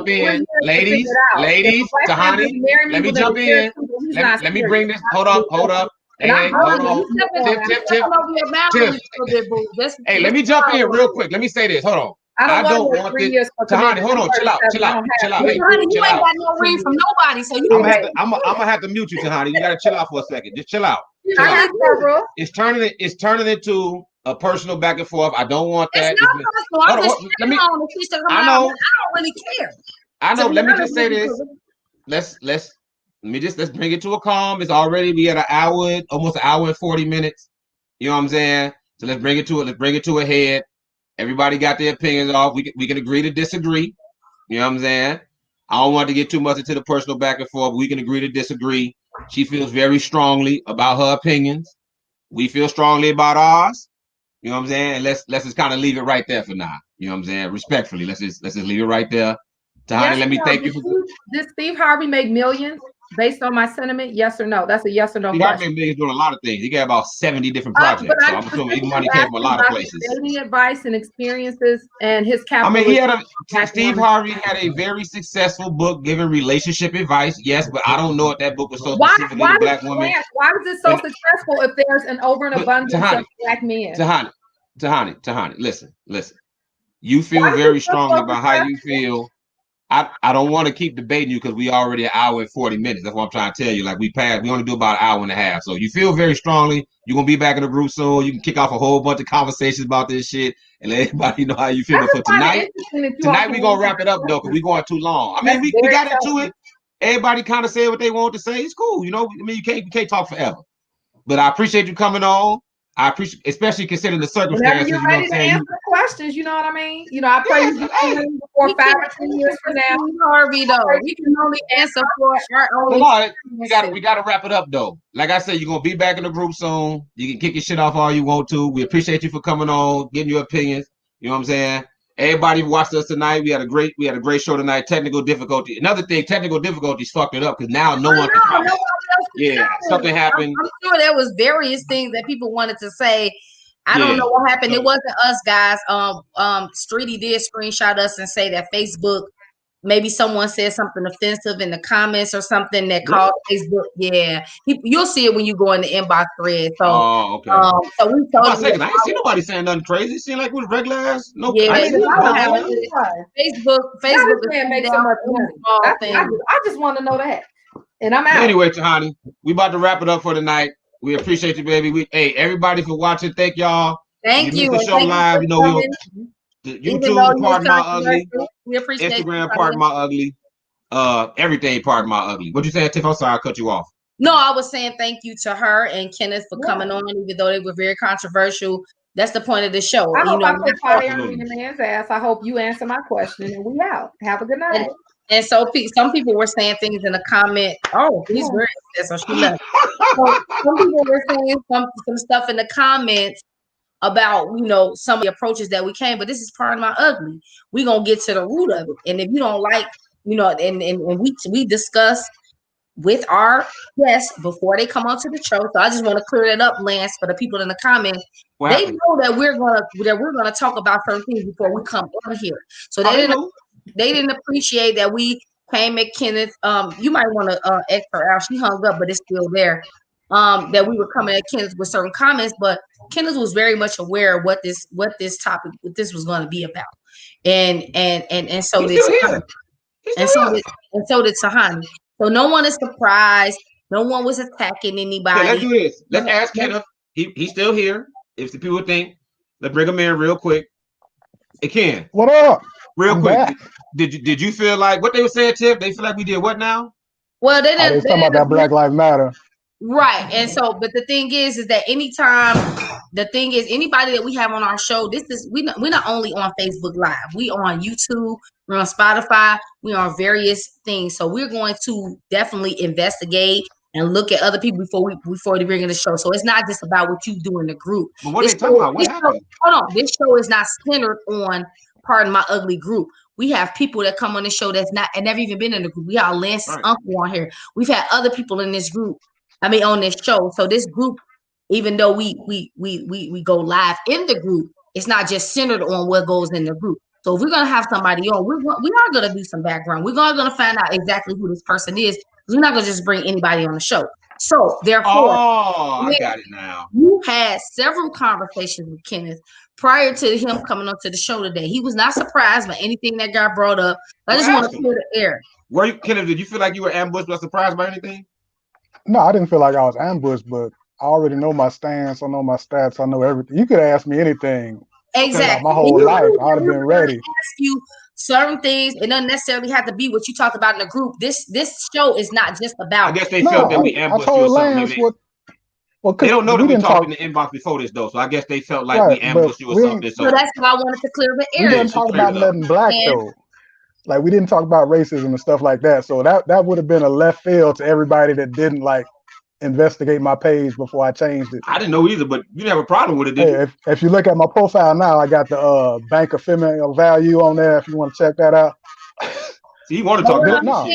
[SPEAKER 1] in. Ladies, Tahani, let me jump in. Let me bring this. Hold up. Hey, hold on. Tiff. Hey, let me jump in real quick. Let me say this. Hold on. I don't want this. Tahani, hold on. Chill out. Hey,
[SPEAKER 2] Tahani, you ain't got no ring from nobody, so you.
[SPEAKER 1] I'm gonna have to mute you, Tahani. You gotta chill out for a second. Just chill out. It's turning into a personal back and forth. I don't want that.
[SPEAKER 2] It's not personal. I know. I don't really care.
[SPEAKER 1] I know. Let me just say this. Let's bring it to a calm. It's already we at almost an hour and 40 minutes. You know what I'm saying? So let's bring it to a head. Everybody got their opinions off. We can agree to disagree. You know what I'm saying? I don't want to get too much into the personal back and forth. We can agree to disagree. She feels very strongly about her opinions. We feel strongly about ours. You know what I'm saying? And let's just kind of leave it right there for now. You know what I'm saying? Respectfully, let's just leave it right there. Tahani, let me thank you for.
[SPEAKER 4] Did Steve Harvey make millions based on my sentiment? Yes or no? That's a yes or no.
[SPEAKER 1] Steve Harvey made millions doing a lot of things. He got about 70 different projects. So I'm assuming his money came from a lot of places.
[SPEAKER 4] Dating advice and experiences and his capital.
[SPEAKER 1] I mean, Steve Harvey had a very successful book giving relationship advice. Yes, but I don't know if that book was so specific to black women.
[SPEAKER 4] Why was it so successful if there's an over and abundance of black men?
[SPEAKER 1] Tahani, listen. You feel very strongly about how you feel. I don't want to keep debating you because we already an hour and 40 minutes. That's what I'm trying to tell you. Like we only do about an hour and a half. So you feel very strongly. You're gonna be back in the group soon. You can kick off a whole bunch of conversations about this shit and let everybody know how you feel. For tonight we're gonna wrap it up though, because we're going too long. I mean, we got into it. Everybody kind of said what they wanted to say. It's cool, you know. I mean, you can't talk forever. But I appreciate you coming on. I appreciate, especially considering the circumstances.
[SPEAKER 4] Whenever you're ready to answer questions, you know what I mean? You know, I pray you before 5 or 10 years from now.
[SPEAKER 2] Harvey, though, we can only answer for our own.
[SPEAKER 1] We gotta wrap it up though. Like I said, you're gonna be back in the group soon. You can kick your shit off all you want to. We appreciate you for coming on, getting your opinions. You know what I'm saying? Everybody who watched us tonight, we had a great show tonight. Technical difficulty. Another thing, technical difficulties fucked it up because now no one can comment. Yeah, something happened.
[SPEAKER 2] I'm sure there was various things that people wanted to say. I don't know what happened. It wasn't us, guys. Streety did screenshot us and say that Facebook, maybe someone said something offensive in the comments or something that caused Facebook. Yeah, you'll see it when you go in the inbox thread. So,
[SPEAKER 1] okay.
[SPEAKER 2] So we told
[SPEAKER 1] I ain't seen nobody saying nothing crazy. It seemed like we was regular ass. No,
[SPEAKER 2] yeah,
[SPEAKER 1] I
[SPEAKER 2] Facebook.
[SPEAKER 4] This man makes so much money. I just want to know that. And I'm out.
[SPEAKER 1] Anyway, Tahani, we about to wrap it up for tonight. We appreciate you, baby. Hey, everybody for watching. Thank y'all.
[SPEAKER 2] Thank you.
[SPEAKER 1] The show live. You know, the YouTube part my ugly.
[SPEAKER 2] We appreciate
[SPEAKER 1] Instagram part my ugly. Everything part my ugly. What you saying, Tiff? I'm sorry, I cut you off.
[SPEAKER 2] No, I was saying thank you to her and Kenneth for coming on, even though they were very controversial. That's the point of the show.
[SPEAKER 4] I hope I put fire on your man's ass. I hope you answer my question and we out. Have a good night.
[SPEAKER 2] And so some people were saying things in the comment. Oh, he's very upset, so she left. So some people were saying some stuff in the comments about, some of the approaches that we came, but this is part of my ugly. We're gonna get to the root of it. And if you don't like, and we discuss with our guests before they come onto the show. So I just want to clear that up, Lance, for the people in the comments. They know that we're gonna talk about certain things before we come on here. So they didn't appreciate that we came at Kenneth. You might want to X her out. She hung up, but it's still there. That we were coming at Kenneth with certain comments, but Kenneth was very much aware of what this topic, what this was going to be about, and so did Tahani. So no one is surprised. No one was attacking anybody.
[SPEAKER 1] Okay, let's do this. Let's ask Kenneth. He's still here. If the people think, let's bring him in real quick. Hey, Ken.
[SPEAKER 3] What up?
[SPEAKER 1] Real quick. Did you feel like what they were saying, Tiff? They feel like we did what now?
[SPEAKER 2] Well, they didn't.
[SPEAKER 3] They talking about that Black Lives Matter.
[SPEAKER 2] Right. And so, but the thing is that anybody that we have on our show, we're not only on Facebook Live, we on YouTube, we're on Spotify, we're on various things. So we're going to definitely investigate and look at other people before they bring in the show. So it's not just about what you do in the group.
[SPEAKER 1] But what are they talking about? What happened?
[SPEAKER 2] Hold on. This show is not centered on Pardon My Ugly group. We have people that come on the show that's not and never even been in the group. We have Lance's uncle on here. We've had other people in this group. On this show. So this group, even though we go live in the group, it's not just centered on what goes in the group. So if we're gonna have somebody on, we are gonna do some background. We're gonna find out exactly who this person is. We're not gonna just bring anybody on the show. So therefore,
[SPEAKER 1] I got it now.
[SPEAKER 2] You had several conversations with Kenneth prior to him coming onto the show today. He was not surprised by anything that got brought up. I just want to clear the air.
[SPEAKER 1] Kenneth, did you feel like you were ambushed or surprised by anything?
[SPEAKER 3] No, I didn't feel like I was ambushed, but I already know my stance. I know my stats. I know everything. You could ask me anything.
[SPEAKER 2] Exactly.
[SPEAKER 3] My whole life, I'd have been ready.
[SPEAKER 2] Ask you certain things. It doesn't necessarily have to be what you talk about in the group. This show is not just about.
[SPEAKER 1] I guess they felt that we ambushed you or something. They don't know that we talked in the inbox before this though, so I guess they felt like we ambushed you or something.
[SPEAKER 2] So that's why I wanted to clear the air.
[SPEAKER 3] We didn't talk about nothing black though. Like we didn't talk about racism and stuff like that. So that would have been a left field to everybody that didn't like investigate my page before I changed it.
[SPEAKER 1] I didn't know either, but you didn't have a problem with it, did you?
[SPEAKER 3] If you look at my profile now, I got the Bank of Female Value on there. If you want to check that out.
[SPEAKER 1] So you want to talk about
[SPEAKER 3] no.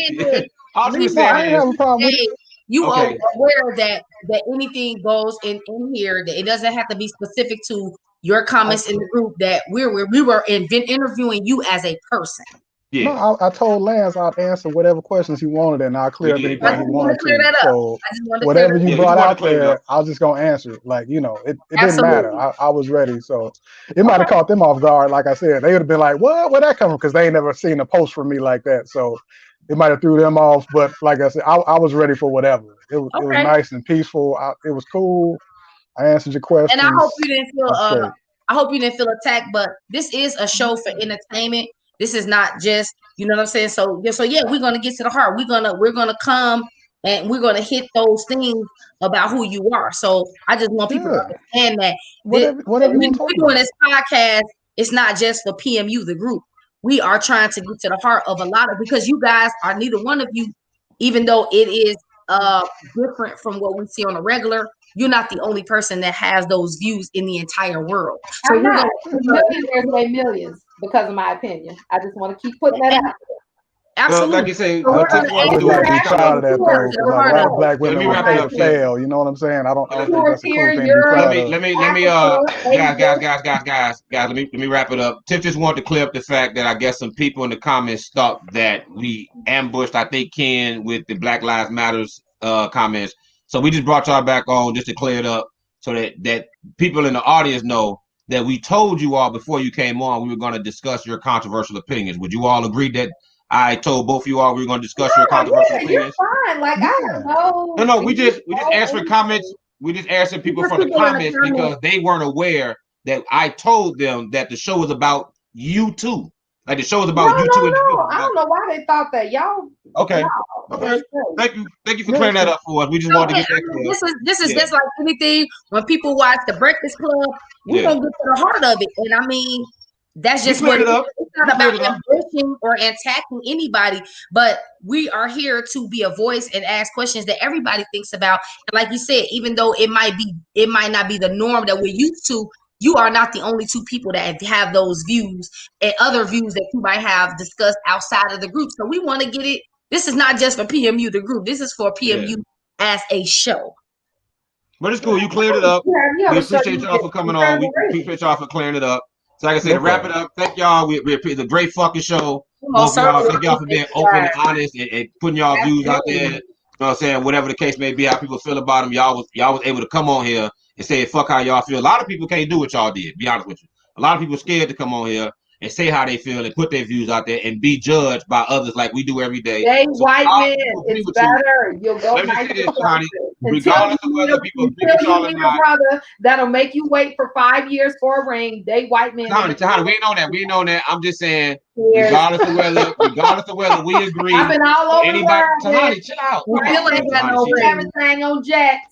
[SPEAKER 1] All you saying
[SPEAKER 3] I didn't have a problem with it.
[SPEAKER 2] You are aware that anything goes in here, that it doesn't have to be specific to your comments in the group, that we were interviewing you as a person.
[SPEAKER 1] Yeah.
[SPEAKER 3] No, I told Lance I'd answer whatever questions he wanted and I'll clear up anything he wanted to. So whatever you brought out there, I was just gonna answer it. Like, it didn't matter. I was ready. So it might have caught them off guard. Like I said, they would have been like, what? Where that come from? Because they ain't never seen a post from me like that. So it might have threw them off. But like I said, I was ready for whatever. It was nice and peaceful. It was cool. I answered your questions.
[SPEAKER 2] And I hope you didn't feel attacked, but this is a show for entertainment. This is not just, you know what I'm saying? So yeah, we're gonna get to the heart. We're gonna come and we're gonna hit those things about who you are. So I just want people to understand that
[SPEAKER 3] whatever
[SPEAKER 2] we're doing this podcast, it's not just for PMU, the group. We are trying to get to the heart of a lot of, because you guys are, neither one of you, even though it is different from what we see on a regular, you're not the only person that has those views in the entire world. So
[SPEAKER 4] millionaires made millions because of my opinion. I just want to keep putting that out there.
[SPEAKER 2] Absolutely.
[SPEAKER 1] Like you say,
[SPEAKER 2] So
[SPEAKER 3] I just like to be proud of that though, because like a lot of black women would pay to fail. You know what I'm saying? I don't think that's a cool thing to be proud of.
[SPEAKER 1] Let me guys, let me wrap it up. Tiff just wanted to clear up the fact that I guess some people in the comments thought that we ambushed, I think, Ken with the Black Lives Matters comments. So we just brought y'all back on just to clear it up so that people in the audience know that we told you all before you came on we were going to discuss your controversial opinions. Would you all agree that I told both of you all we were going to discuss your controversial opinions?
[SPEAKER 4] You're fine. Like I don't know.
[SPEAKER 1] No, we just answered comments. We just answered people from the comments because they weren't aware that I told them that the show was about you two. Like the show was about you two.
[SPEAKER 4] No. I don't know why they thought that. Y'all.
[SPEAKER 1] Okay. Okay. Thank you for clearing that up for us. We just wanted to get that clear.
[SPEAKER 2] This is just like anything. When people watch The Breakfast Club, we're gonna get to the heart of it. And I mean, that's just what it is. It's not about ambushing or attacking anybody, but we are here to be a voice and ask questions that everybody thinks about. And like you said, even though it might not be the norm that we're used to, you are not the only two people that have those views and other views that you might have discussed outside of the group. So we want to get it. This is not just for PMU, the group. This is for PMU as a show.
[SPEAKER 1] But it's cool. You cleared it up. We appreciate y'all for coming on. We appreciate y'all for clearing it up. So like I said, to wrap it up, thank y'all. We appreciate the great fucking show. Both y'all, thank y'all for being open and honest and putting y'all views out there. You know what I'm saying? Whatever the case may be, how people feel about them, y'all was able to come on here and say fuck how y'all feel. A lot of people can't do what y'all did, be honest with you. A lot of people scared to come on here and say how they feel and put their views out there and be judged by others like we do every day.
[SPEAKER 4] They white men, it's better. You'll go
[SPEAKER 1] nice to Tahani. Regardless of whether people agree with y'all or not.
[SPEAKER 4] Brother, that'll make you wait for 5 years for a ring. They white men.
[SPEAKER 1] Tahani, we ain't on that. We ain't on that. I'm just saying, regardless of whether we agree.
[SPEAKER 4] I've been all over
[SPEAKER 1] anybody. Tahani, chill out.
[SPEAKER 2] Still ain't got no ring.
[SPEAKER 4] Everything on jets.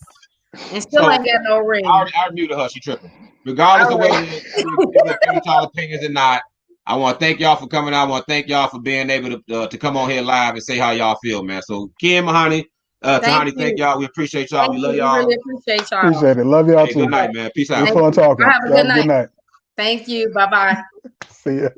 [SPEAKER 2] And still ain't got no ring.
[SPEAKER 1] I muted her. She tripping. Regardless of whether you agree with y'all opinions or not, I want to thank y'all for coming out. I want to thank y'all for being able to come on here live and say how y'all feel, man. So, Kim, Tahani, thank y'all. We appreciate y'all. We love y'all.
[SPEAKER 2] We really appreciate y'all.
[SPEAKER 3] Appreciate it. Love y'all too.
[SPEAKER 1] Good night, man. Peace out.
[SPEAKER 3] It was fun talking.
[SPEAKER 2] Have a good night.
[SPEAKER 3] Good night.
[SPEAKER 2] Thank you. Bye-bye.
[SPEAKER 3] See ya.